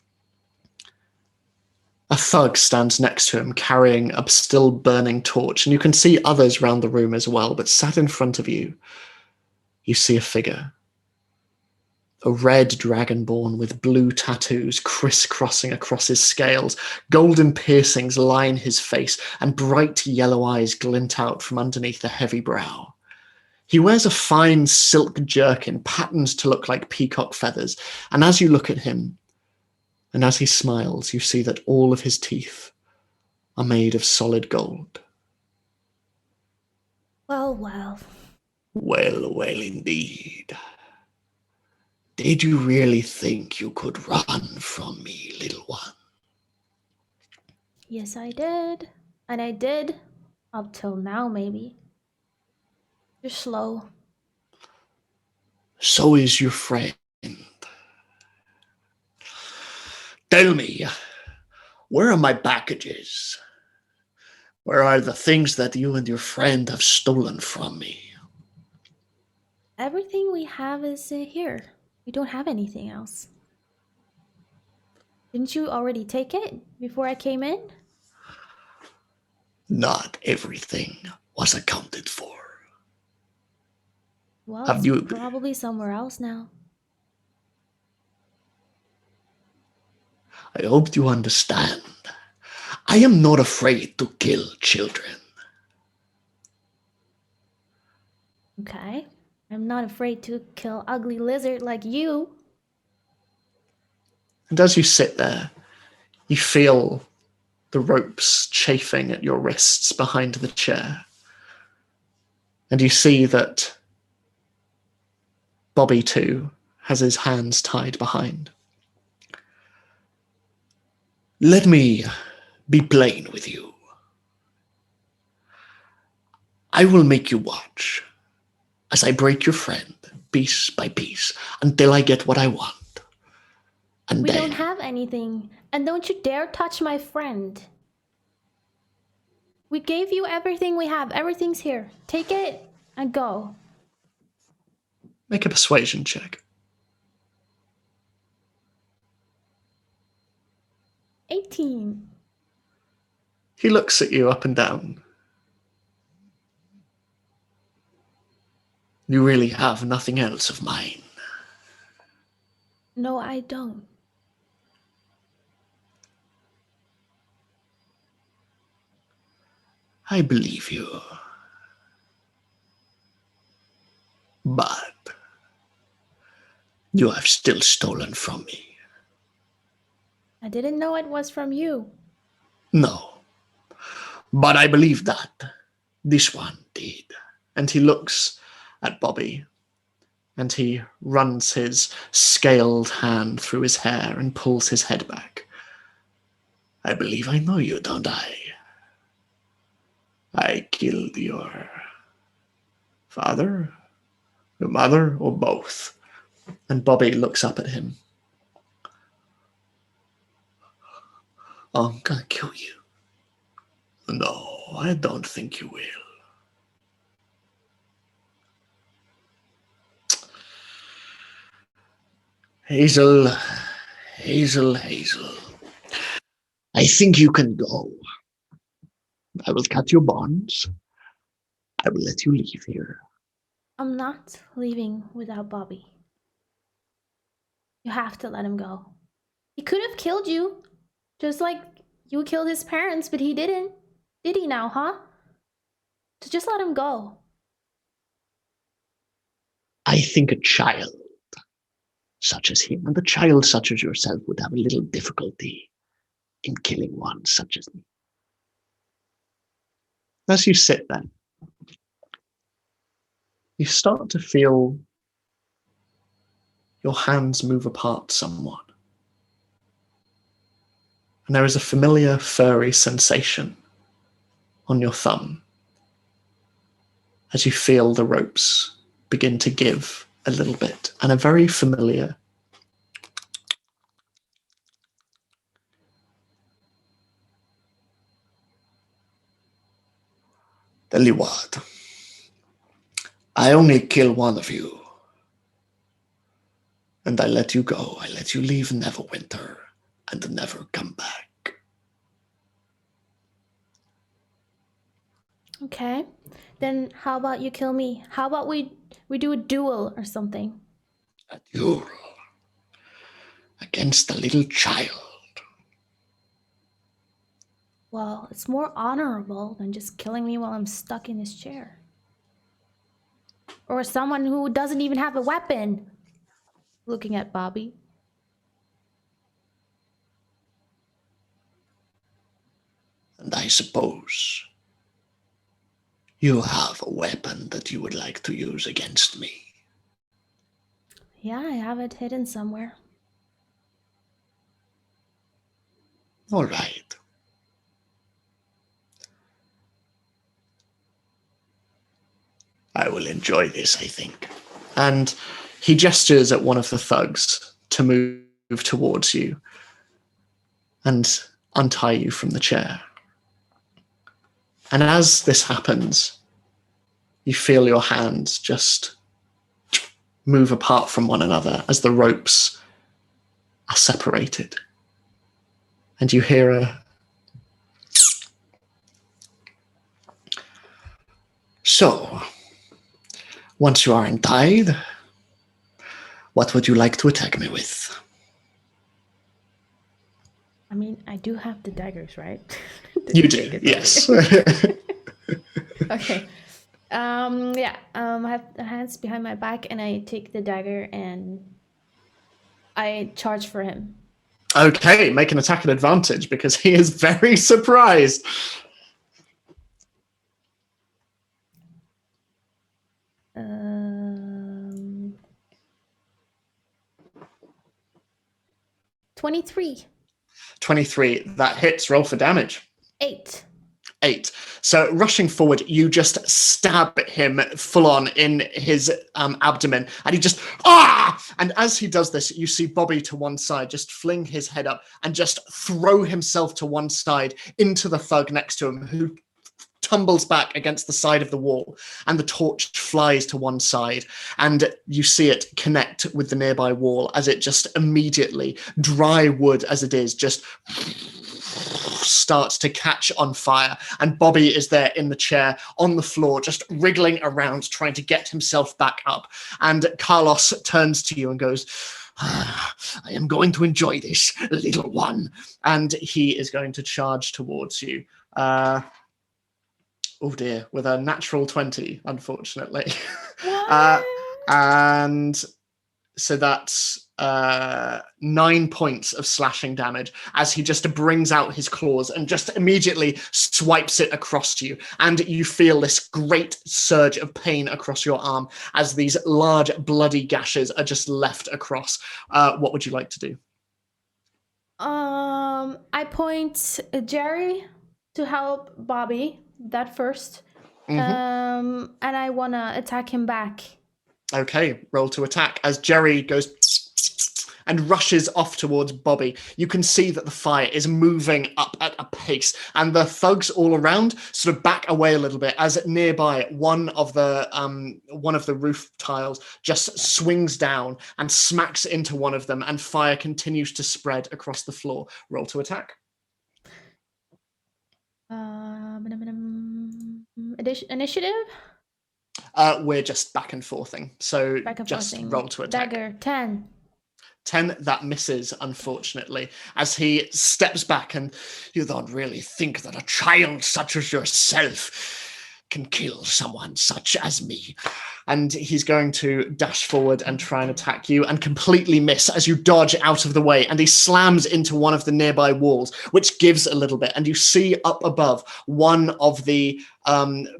A thug stands next to him, carrying a still burning torch, and you can see others round the room as well, but sat in front of you, you see a figure. A red dragonborn with blue tattoos crisscrossing across his scales. Golden piercings line his face, and bright yellow eyes glint out from underneath the heavy brow. He wears a fine silk jerkin patterned to look like peacock feathers, and as you look at him, and as he smiles, you see that all of his teeth are made of solid gold. Well, well. Well, well, indeed. Did you really think you could run from me, little one? Yes, I did. And I did. Up till now, maybe. You're slow. So is your friend. Tell me, where are my packages? Where are the things that you and your friend have stolen from me? Everything we have is here. We don't have anything else. Didn't you already take it before I came in? Not everything was accounted for. Well, Have it's you... probably somewhere else now. I hope you understand. I am not afraid to kill children. Okay. I'm not afraid to kill ugly lizard like you. And as you sit there, you feel the ropes chafing at your wrists behind the chair. And you see that Bobby, too, has his hands tied behind. Let me be plain with you. I will make you watch as I break your friend piece by piece until I get what I want. And We then... don't have anything. And don't you dare touch my friend. We gave you everything we have. Everything's here. Take it and go. Make a persuasion check. 18. He looks at you up and down. You really have nothing else of mine. No, I don't. I believe you. But you have still stolen from me. I didn't know it was from you. No. But I believe that this one did. and he looks at Bobby, and he runs his scaled hand through his hair and pulls his head back. I believe I know you, don't I? I killed your father, your mother, or both. And Bobby looks up at him. I'm gonna kill you. No, I don't think you will. Hazel, Hazel. I think you can go. I will cut your bonds. I will let you leave here. I'm not leaving without Bobby. You have to let him go. He could have killed you, just like you killed his parents, but he didn't. Did he now, huh? So just let him go. I think a child such as him and a child such as yourself would have a little difficulty in killing one such as me. As you sit there, you start to feel your hands move apart somewhat. And there is a familiar furry sensation on your thumb as you feel the ropes begin to give a little bit, and a very familiar tell you what, I only kill one of you, and I let you go. I let you leave Neverwinter and never come back. Okay. Then how about you kill me? How about we do a duel or something? A duel against a little child. Well, it's more honorable than just killing me while I'm stuck in this chair. Or someone who doesn't even have a weapon. Looking at Bobby. And I suppose you have a weapon that you would like to use against me. Yeah, I have it hidden somewhere. All right. I will enjoy this, I think. And he gestures at one of the thugs to move towards you and untie you from the chair. And as this happens, you feel your hands just move apart from one another as the ropes are separated. And you hear a... So, once you are untied, what would you like to attack me with? I mean, I do have the daggers, right? You do, yes. Okay. Yeah. I have the hands behind my back, and I take the dagger and I charge for him. Okay, make an attack at advantage because he is very surprised. Um, 23. 23, that hits. Roll for damage. 8. 8. So rushing forward, you just stab him full on in his abdomen, and he just And as he does this, you see Bobby to one side just fling his head up and just throw himself to one side into the thug next to him, who tumbles back against the side of the wall, and the torch flies to one side, and you see it connect with the nearby wall as it just immediately, dry wood as it is, just starts to catch on fire, and Bobby is there in the chair on the floor just wriggling around trying to get himself back up. And Carlos turns to you and goes, I am going to enjoy this, little one. And he is going to charge towards you. Oh dear, with a natural 20, unfortunately. And So that's 9 points of slashing damage as he just brings out his claws and just immediately swipes it across you. And you feel this great surge of pain across your arm as these large bloody gashes are just left across. What would you like to do? I point Jerry to help Bobby. That first. Mm-hmm. And I wanna attack him back. Okay, roll to attack as Jerry goes and rushes off towards Bobby. You can see that the fire is moving up at a pace, and the thugs all around sort of back away a little bit as nearby one of the roof tiles just swings down and smacks into one of them, and fire continues to spread across the floor. Roll to attack. Initiative? We're just back and forthing, so just roll to attack. Dagger, 10. 10, that misses, unfortunately, as he steps back. And you don't really think that a child such as yourself can kill someone such as me. And he's going to dash forward and try and attack you and completely miss as you dodge out of the way. And he slams into one of the nearby walls, which gives a little bit. And you see up above one of the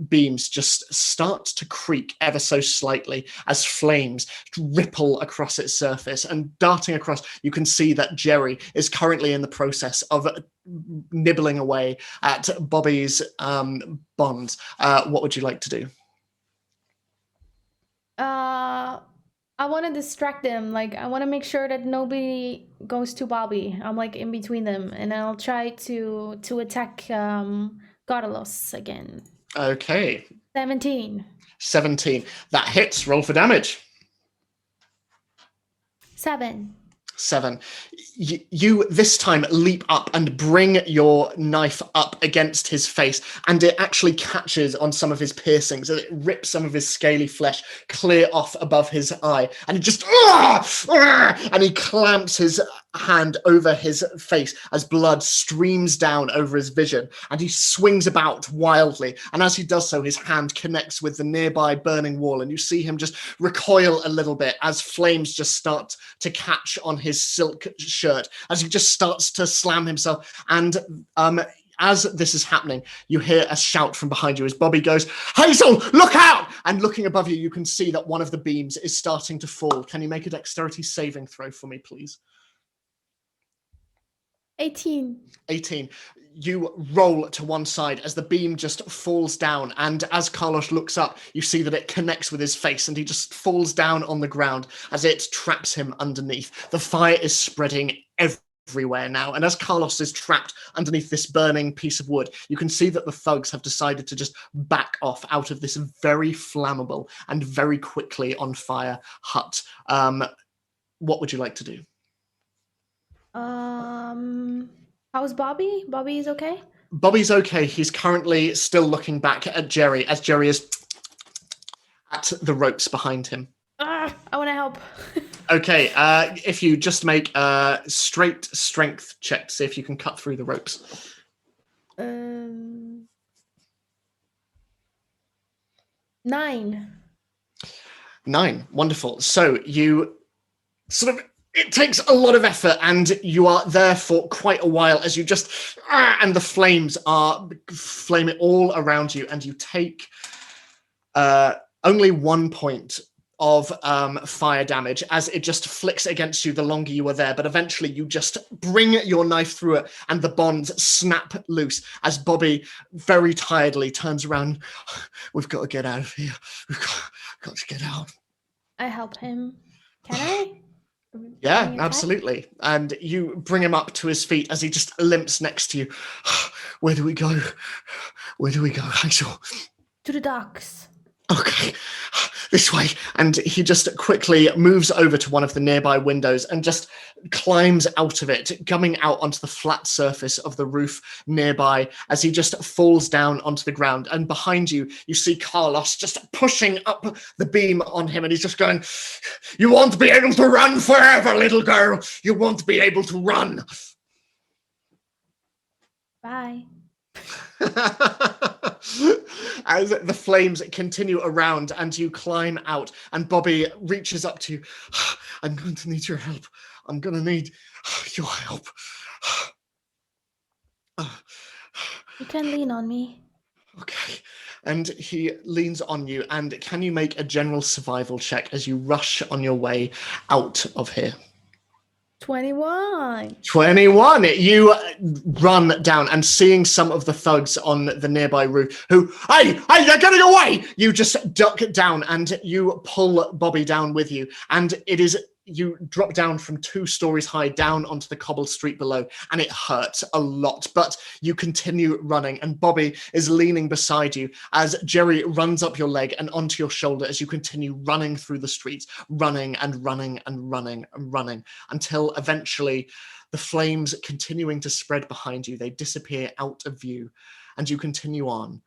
beams just start to creak ever so slightly as flames ripple across its surface. And darting across, you can see that Jerry is currently in the process of nibbling away at Bobby's bonds. What would you like to do? I want to distract them. Like, I want to make sure that nobody goes to Bobby. I'm like in between them, and I'll try to attack Carlos again. Okay. 17. 17. That hits. Roll for damage. 7. 7. You this time leap up and bring your knife up against his face, and it actually catches on some of his piercings, and it rips some of his scaly flesh clear off above his eye, and he just and he clamps his hand over his face as blood streams down over his vision, and he swings about wildly, and as he does so, his hand connects with the nearby burning wall, and you see him just recoil a little bit as flames just start to catch on his silk shirt as he just starts to slam himself. And as this is happening, you hear a shout from behind you as Bobby goes, "Hazel, look out!" And looking above you, you can see that one of the beams is starting to fall. Can you make a dexterity saving throw for me, please? 18. 18. You roll to one side as the beam just falls down, and as Carlos looks up, you see that it connects with his face, and he just falls down on the ground as it traps him underneath. The fire is spreading everywhere now, and as Carlos is trapped underneath this burning piece of wood, you can see that the thugs have decided to just back off out of this very flammable and very quickly on fire hut. What would you like to do? How's Bobby? Bobby is okay? Bobby's okay. He's currently still looking back at Jerry as Jerry is at the ropes behind him. I want to help. Okay, if you just make a straight strength check to see if you can cut through the ropes. 9. 9. Wonderful. So you sort of, it takes a lot of effort, and you are there for quite a while as you just, and the flames are flaming all around you, and you take only 1 point of fire damage as it just flicks against you the longer you are there, but eventually you just bring your knife through it, and the bonds snap loose as Bobby very tiredly turns around. "We've got to get out of here. We've got to get out." I help him. Can I? Yeah, absolutely. And you bring him up to his feet as he just limps next to you. "Where do we go? Where do we go, Hazel?" To the docks. "Okay, this way." And he just quickly moves over to one of the nearby windows and just climbs out of it, coming out onto the flat surface of the roof nearby as he just falls down onto the ground. And behind you, you see Carlos just pushing up the beam on him, and he's just going, "You won't be able to run forever, little girl. You won't be able to run." Bye. As the flames continue around and you climb out, and Bobby reaches up to you. I'm going to need your help. I'm going to need your help. You can lean on me. Okay. And he leans on you, and can you make a general survival check as you rush on your way out of here? 21. 21. You run down, and seeing some of the thugs on the nearby roof who, hey, they're getting away! You just duck down and you pull Bobby down with you. And you drop down from 2 stories high down onto the cobbled street below, and it hurts a lot, but you continue running, and Bobby is leaning beside you as Jerry runs up your leg and onto your shoulder as you continue running through the streets, running and running and running and running, until eventually the flames continuing to spread behind you, they disappear out of view, and you continue on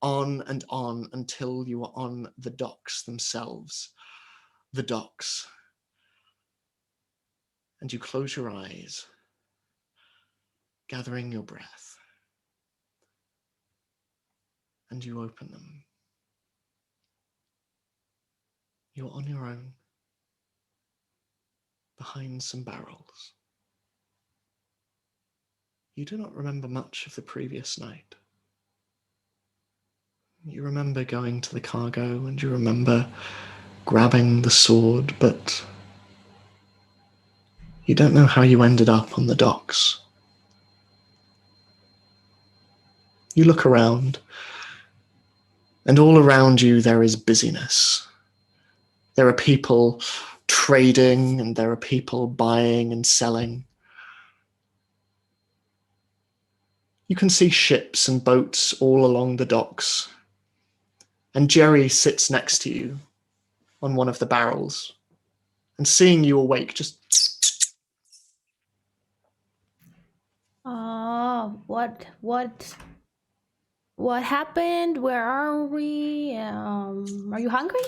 and on until you are on the docks themselves. The docks. And you close your eyes, gathering your breath, and you open them. You're on your own, behind some barrels. You do not remember much of the previous night. You remember going to the cargo, and you remember grabbing the sword, but you don't know how you ended up on the docks. You look around, and all around you there is busyness. There are people trading, and there are people buying and selling. You can see ships and boats all along the docks. And Jerry sits next to you on one of the barrels, and seeing you awake, just... What happened? Where are we? Are you hungry?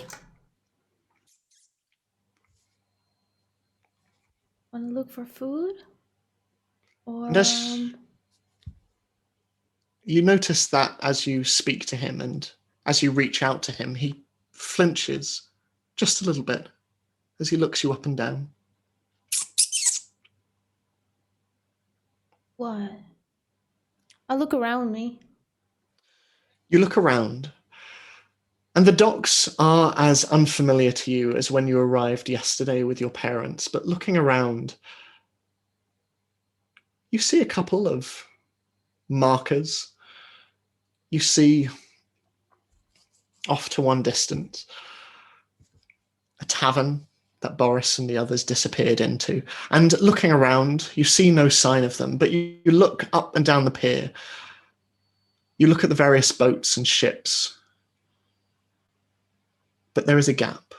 Want to look for food? Or you notice that as you speak to him and as you reach out to him, he flinches just a little bit as he looks you up and down. what? I look around me. You look around, and the docks are as unfamiliar to you as when you arrived yesterday with your parents, but looking around, you see a couple of markers. You see, off to one distance, a tavern that Boris and the others disappeared into. And looking around, you see no sign of them, but you look up and down the pier. You look at the various boats and ships, but there is a gap.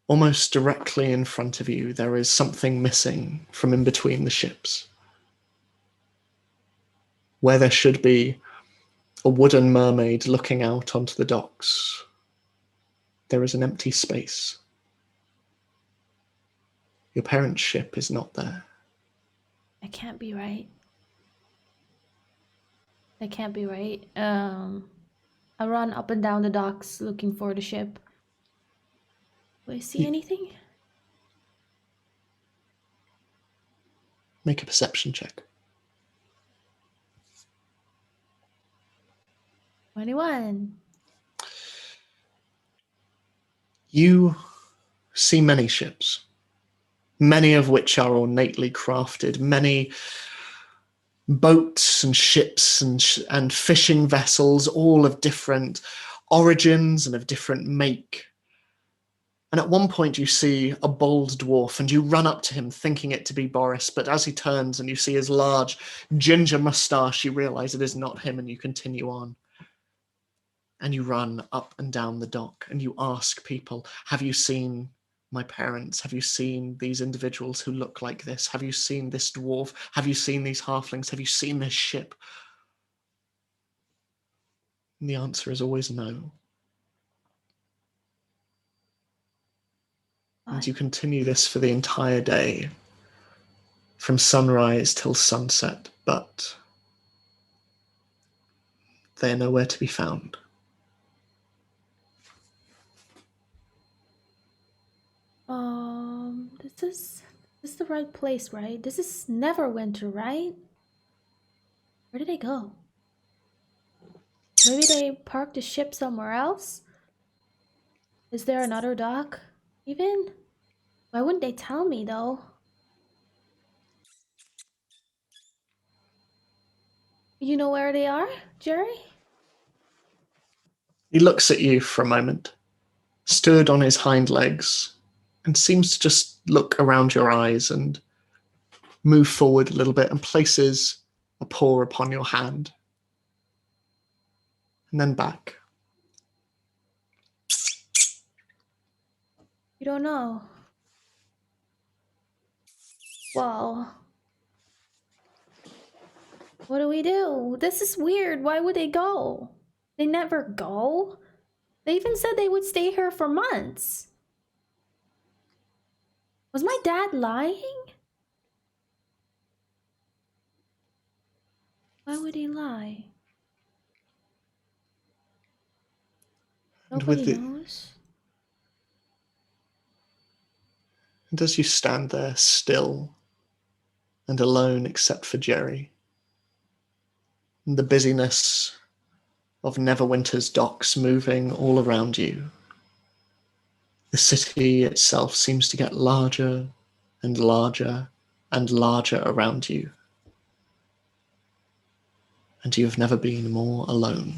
Almost directly in front of you, there is something missing from in between the ships. Where there should be a wooden mermaid looking out onto the docks, there is an empty space. Your parents' ship is not there. That can't be right. That can't be right. I run up and down the docks looking for the ship. Do I see anything? Make a perception check. 21. You see many ships, many of which are ornately crafted, many boats and ships and fishing vessels, all of different origins and of different make. And at one point you see a bold dwarf, and you run up to him thinking it to be Boris, but as he turns and you see his large ginger moustache, you realize it is not him, and you continue on. And you run up and down the dock, and you ask people, have you seen my parents? Have you seen these individuals who look like this? Have you seen this dwarf? Have you seen these halflings? Have you seen this ship? And the answer is always no. And you continue this for the entire day, from sunrise till sunset, but They are nowhere to be found. This is the right place, right? This is Neverwinter, right? Where did they go? Maybe they parked the ship somewhere else? Is there another dock? Even? Why wouldn't they tell me, though? You know where they are, Jerry? He looks at you for a moment, stood on his hind legs, and seems to just look around your eyes and move forward a little bit and places a paw upon your hand. And then back. You don't know. Well, what do we do? This is weird. Why would they go? They never go. They even said they would stay here for months. Was my dad lying? Why would he lie? And Nobody knows. And as you stand there still and alone except for Jerry, and the busyness of Neverwinter's docks moving all around you, the city itself seems to get larger and larger and larger around you. And you have never been more alone.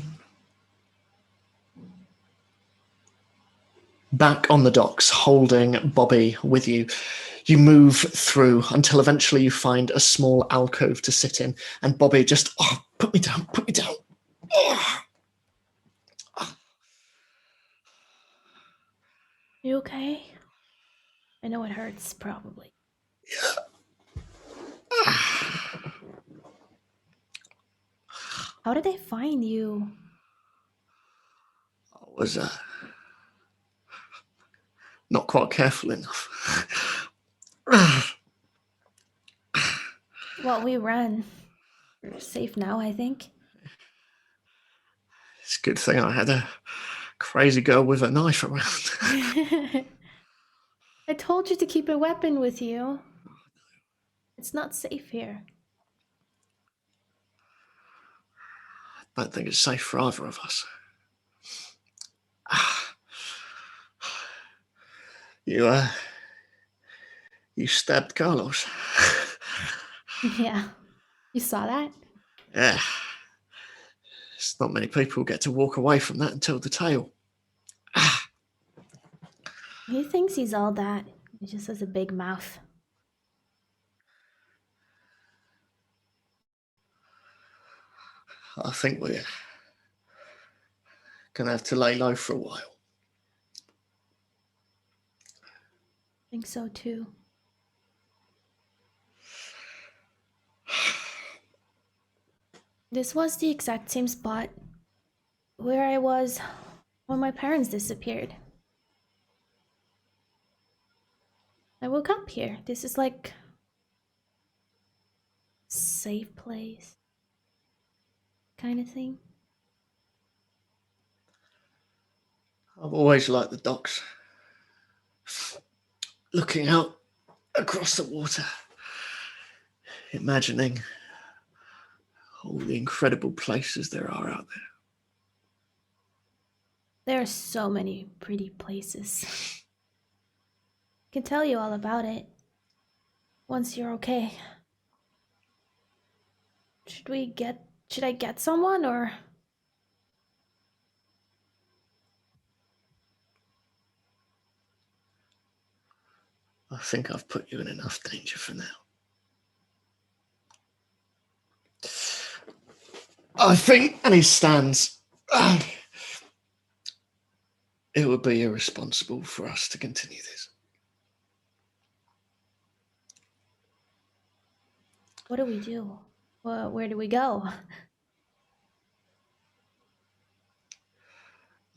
Back on the docks, holding Bobby with you, you move through until eventually you find a small alcove to sit in, and Bobby just, put me down, put me down. Oh. You okay? I know it hurts, probably. Yeah. How did they find you? I was not quite careful enough. Well, we ran. We're safe now, I think. It's a good thing I had a crazy girl with a knife around. I told you to keep a weapon with you. It's not safe here. I don't think it's safe for either of us. You stabbed Carlos. Yeah. You saw that? Yeah. It's not many people get to walk away from that and tell the tale. He thinks he's all that. He just has a big mouth. I think we're gonna have to lay low for a while. I think so too. This was the exact same spot where I was when my parents disappeared. I woke up here. This is like safe place kind of thing. I've always liked the docks. Looking out across the water, imagining all the incredible places there are out there. There are so many pretty places. I can tell you all about it once you're okay. Should I get someone or? I think I've put you in enough danger for now. I think, and he stands, it would be irresponsible for us to continue this. What do we do? Well, where do we go?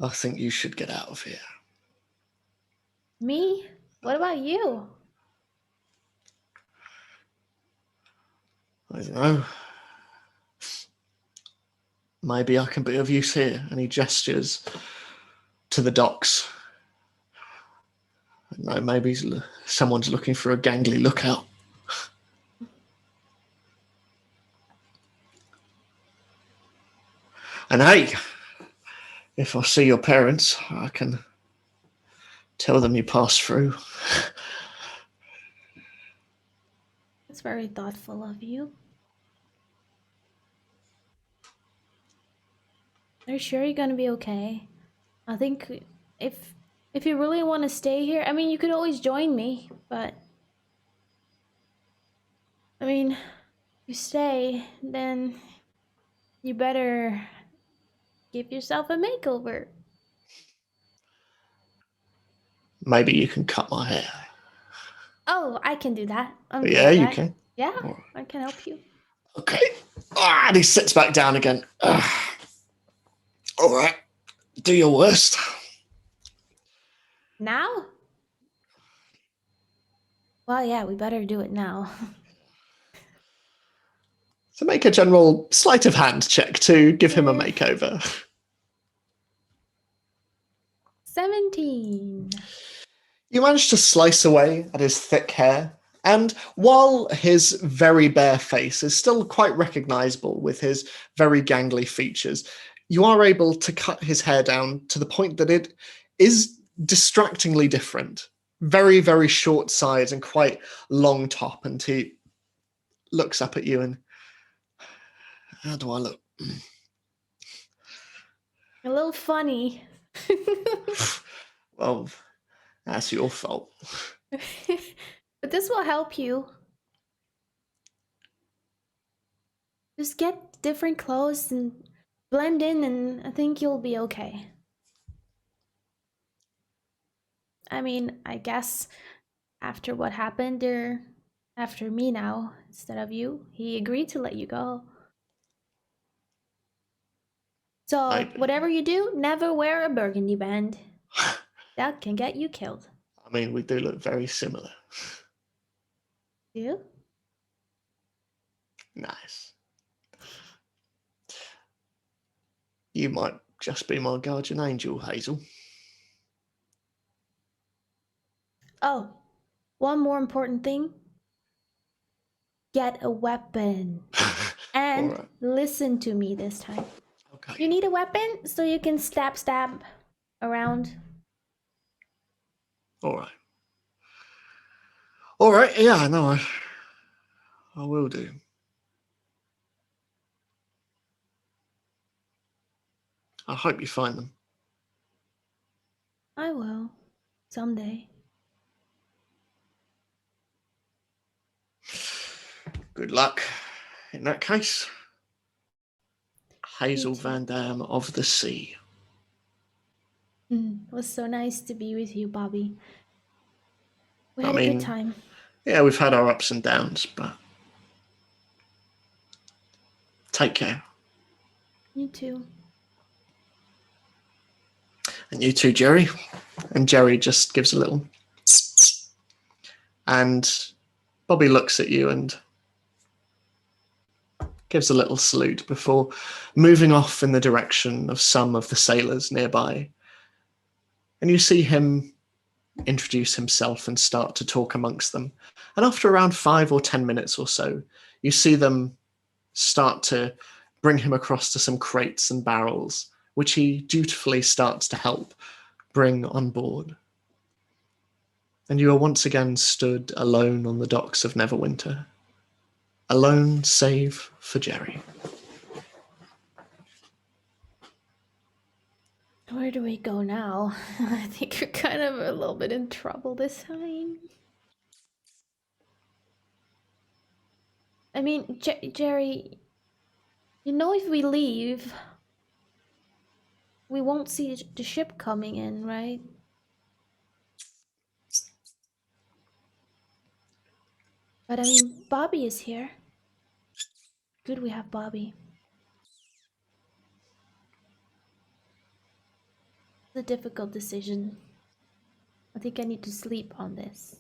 I think you should get out of here. Me? What about you? I don't know. maybe I can be of use here. And he gestures to the docks. No, maybe someone's looking for a gangly lookout. And hey, if I see your parents, I can tell them you passed through. It's very thoughtful of you. Are you sure you're gonna be okay? I think if if you really want to stay here, I mean, you could always join me, but I mean, if you stay, then you better give yourself a makeover. Maybe you can cut my hair. Oh, I can do that. I'm good Yeah, at you that. can. Yeah, All right. I can help you. Okay. And he sits back down again. All right. Do your worst. Now? Well, yeah, we better do it now. So make a general sleight of hand check to give him a makeover. 17. You manage to slice away at his thick hair, and while his very bare face is still quite recognizable with his very gangly features, you are able to cut his hair down to the point that it is distractingly different. Very, very short sides and quite long top, and he looks up at you and, how do I look? A little funny. Well, that's your fault. But this will help you. Just get different clothes and blend in, and I think you'll be okay. I mean, I guess after what happened there, after me now, instead of you, he agreed to let you go. So, Maybe. whatever you do, never wear a burgundy band. That can get you killed. I mean, we do look very similar. You? Nice. You might just be my guardian angel, Hazel. Oh, one more important thing. Get a weapon. And All right. listen to me this time. Okay. You need a weapon so you can stab around. All right. All right. Yeah, no, I will do. I hope you find them. I will. Someday. Good luck. In that case, Hazel too. Van Dam of the Sea. It was so nice to be with you, Bobby. We I had a good mean, time. yeah, we've had our ups and downs, but take care. You too. And you too, Jerry. And Jerry just gives a little. And Bobby looks at you and gives a little salute before moving off in the direction of some of the sailors nearby. And you see him introduce himself and start to talk amongst them. And after around 5 or 10 minutes or so, you see them start to bring him across to some crates and barrels, which he dutifully starts to help bring on board. And you are once again stood alone on the docks of Neverwinter. Alone save for Jerry. Where do we go now? I think you're kind of a little bit in trouble this time. I mean, Jerry, you know, if we leave, we won't see the ship coming in, right? But I mean, Bobby is here. Good we have Bobby. It's a difficult decision. I think I need to sleep on this.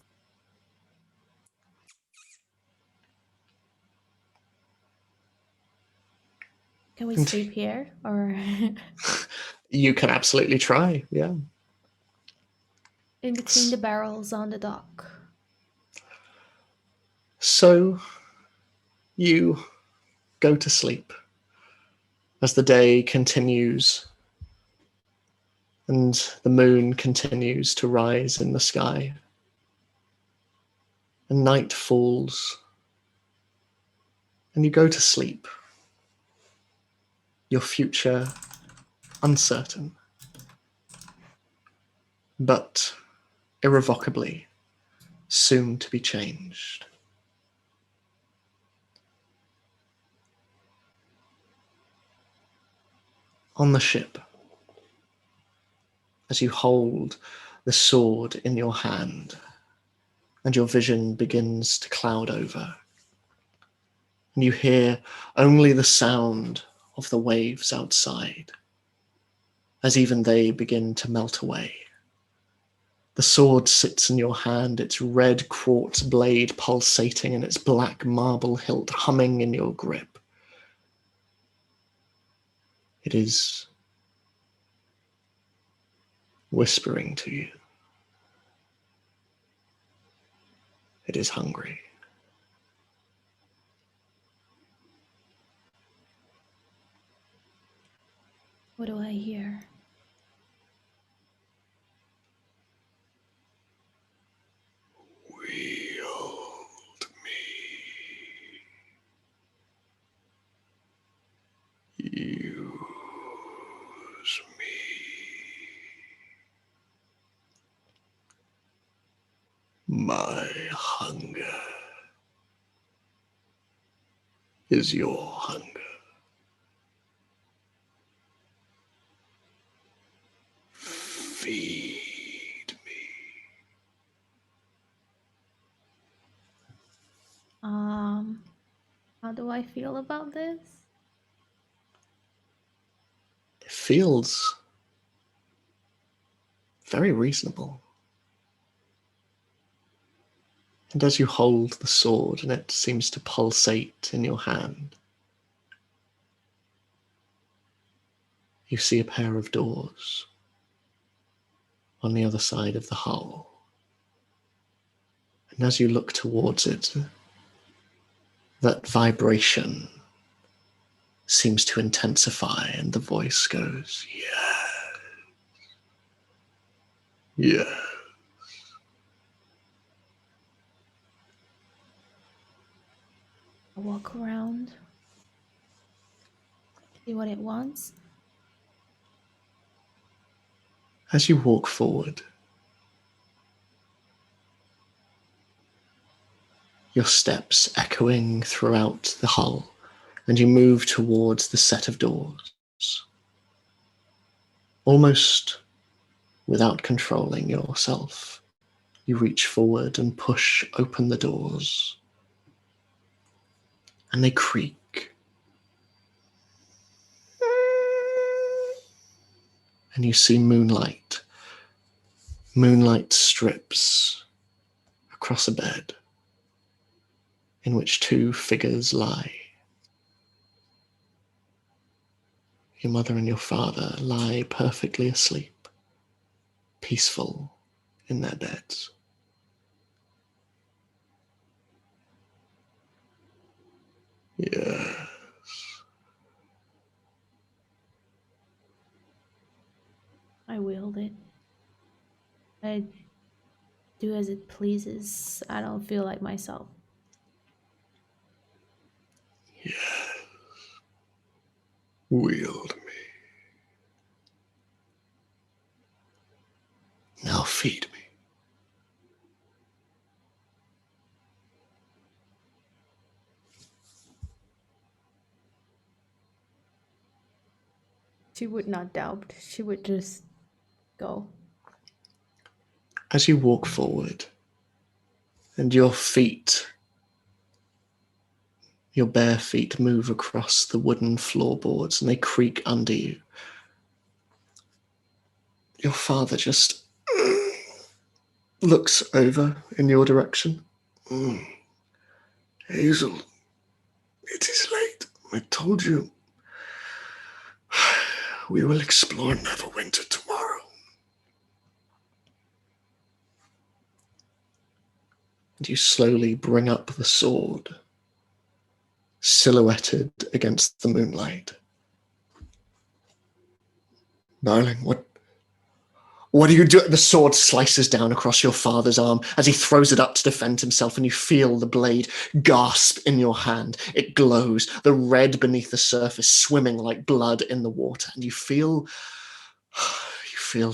Can we And sleep here? Or you can absolutely try, yeah. in between the barrels on the dock? So you go to sleep as the day continues and the moon continues to rise in the sky. And night falls, and you go to sleep. Your future uncertain, but irrevocably soon to be changed. On the ship, as you hold the sword in your hand, and your vision begins to cloud over, and you hear only the sound of the waves outside, as even they begin to melt away. The sword sits in your hand, its red quartz blade pulsating and its black marble hilt humming in your grip. It is whispering to you. It is hungry. What do I hear? Wield me. Use me. My hunger is your hunger. Feed me. How do I feel about this? It feels very reasonable. And as you hold the sword and it seems to pulsate in your hand, you see a pair of doors on the other side of the hull. And as you look towards it, that vibration seems to intensify and the voice goes, yeah, yeah. I walk around, see what it wants. As you walk forward, your steps echoing throughout the hull, and you move towards the set of doors, almost without controlling yourself. You reach forward and push open the doors, and they creak. And you see moonlight. Moonlight strips across a bed in which two figures lie. Your mother and your father lie perfectly asleep, peaceful in their beds. Yes. I wield it. I do as it pleases. I don't feel like myself. Yes. Wield me. Now feed me. She would not doubt. She would just go. As you walk forward, and your feet, your bare feet move across the wooden floorboards and they creak under you. Your father just looks over in your direction. Hazel, it is late. I told you. We will explore Neverwinter tomorrow. And you slowly bring up the sword, silhouetted against the moonlight. Darling, what are you doing? The sword slices down across your father's arm as he throws it up to defend himself, and you feel the blade gasp in your hand. It glows, the red beneath the surface swimming like blood in the water, and you feel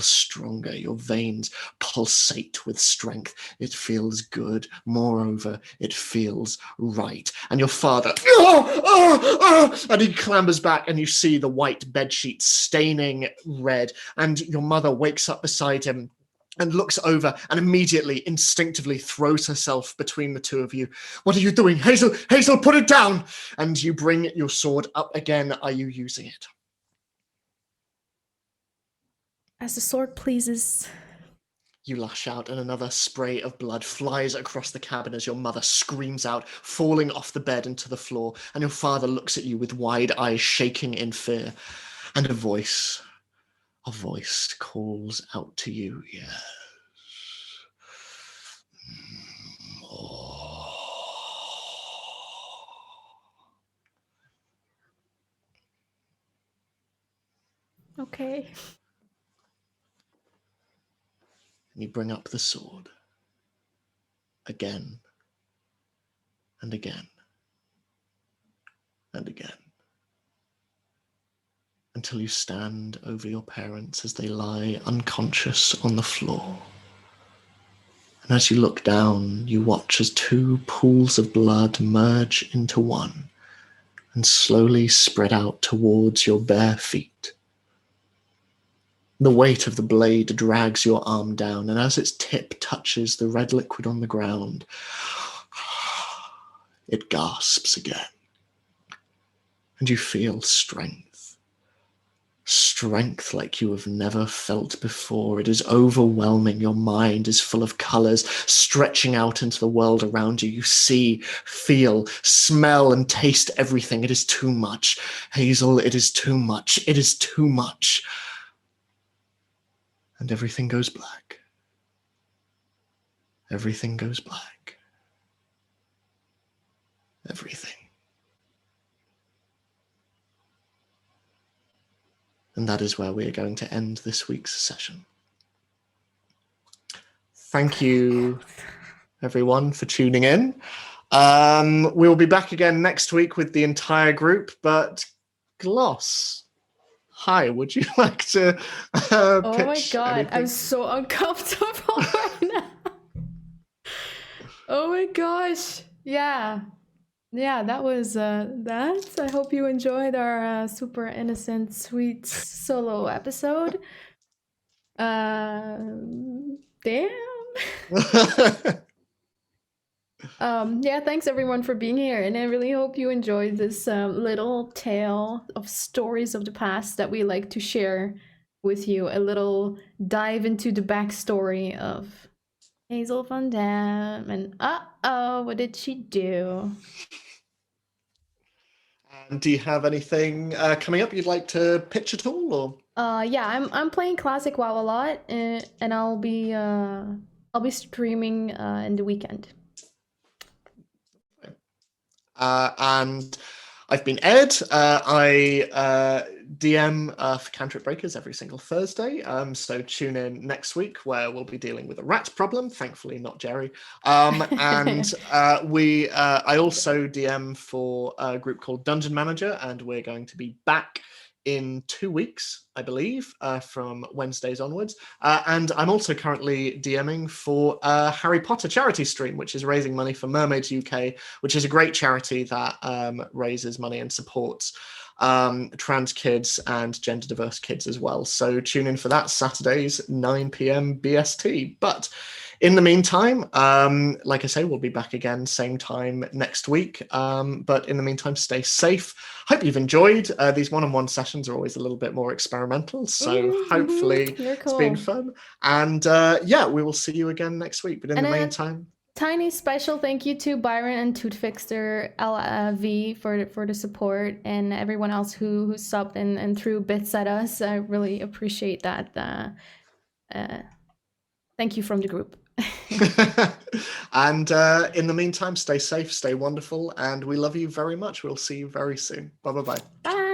stronger. Your veins pulsate with strength. It feels good. Moreover, it feels right. And your father, and he clambers back, and you see the white bedsheet staining red, and your mother wakes up beside him and looks over and immediately, instinctively throws herself between the two of you. What are you doing? Hazel, put it down! And you bring your sword up again. Are you using it? As the sword pleases. You lash out, and another spray of blood flies across the cabin as your mother screams out, falling off the bed into the floor, and your father looks at you with wide eyes shaking in fear. And a voice calls out to you, yes. Okay. And you bring up the sword again and again and again, until you stand over your parents as they lie unconscious on the floor. And as you look down, you watch as two pools of blood merge into one and slowly spread out towards your bare feet. The weight of the blade drags your arm down, and as its tip touches the red liquid on the ground, it gasps again. And you feel strength. Strength like you have never felt before. It is overwhelming. Your mind is full of colors stretching out into the world around you. You see, feel, smell, and taste everything. It is too much. Hazel, it is too much. It is too much. And everything goes black. Everything goes black. Everything. And that is where we are going to end this week's session. Thank you, everyone, for tuning in. We'll be back again next week with the entire group, but Gloss, hi, would you like to Oh my pitch god, anything? I'm so uncomfortable right now. Oh my gosh. Yeah, that was that. I hope you enjoyed our super innocent, sweet solo episode. Damn. Yeah, thanks everyone for being here, and I really hope you enjoyed this little tale of stories of the past that we like to share with you. A little dive into the backstory of Hazel Van Dam, and what did she do? Do you have anything coming up you'd like to pitch at all, or? Yeah, I'm playing Classic WoW a lot, and I'll be streaming in the weekend. And I've been Ed. I DM for Cantrip Breakers every single Thursday. So tune in next week where we'll be dealing with a rat problem. Thankfully, not Jerry. And I also DM for a group called Dungeon Manager, and we're going to be back in 2 weeks, I believe, from Wednesdays onwards. And I'm also currently DMing for a Harry Potter charity stream, which is raising money for Mermaids UK, which is a great charity that raises money and supports trans kids and gender diverse kids as well. So tune in for that, Saturdays, 9 p.m. BST. But in the meantime, like I say, we'll be back again same time next week. But in the meantime, stay safe. Hope you've enjoyed. These one-on-one sessions are always a little bit more experimental. So hopefully cool. It's been fun. And we will see you again next week. But in the meantime... tiny special thank you to Byron and Tootfixter LV for the support, and everyone else who subbed and threw bits at us. I really appreciate that. Thank you from the group. And in the meantime, stay safe, stay wonderful, and we love you very much. We'll see you very soon. Bye bye bye. Bye.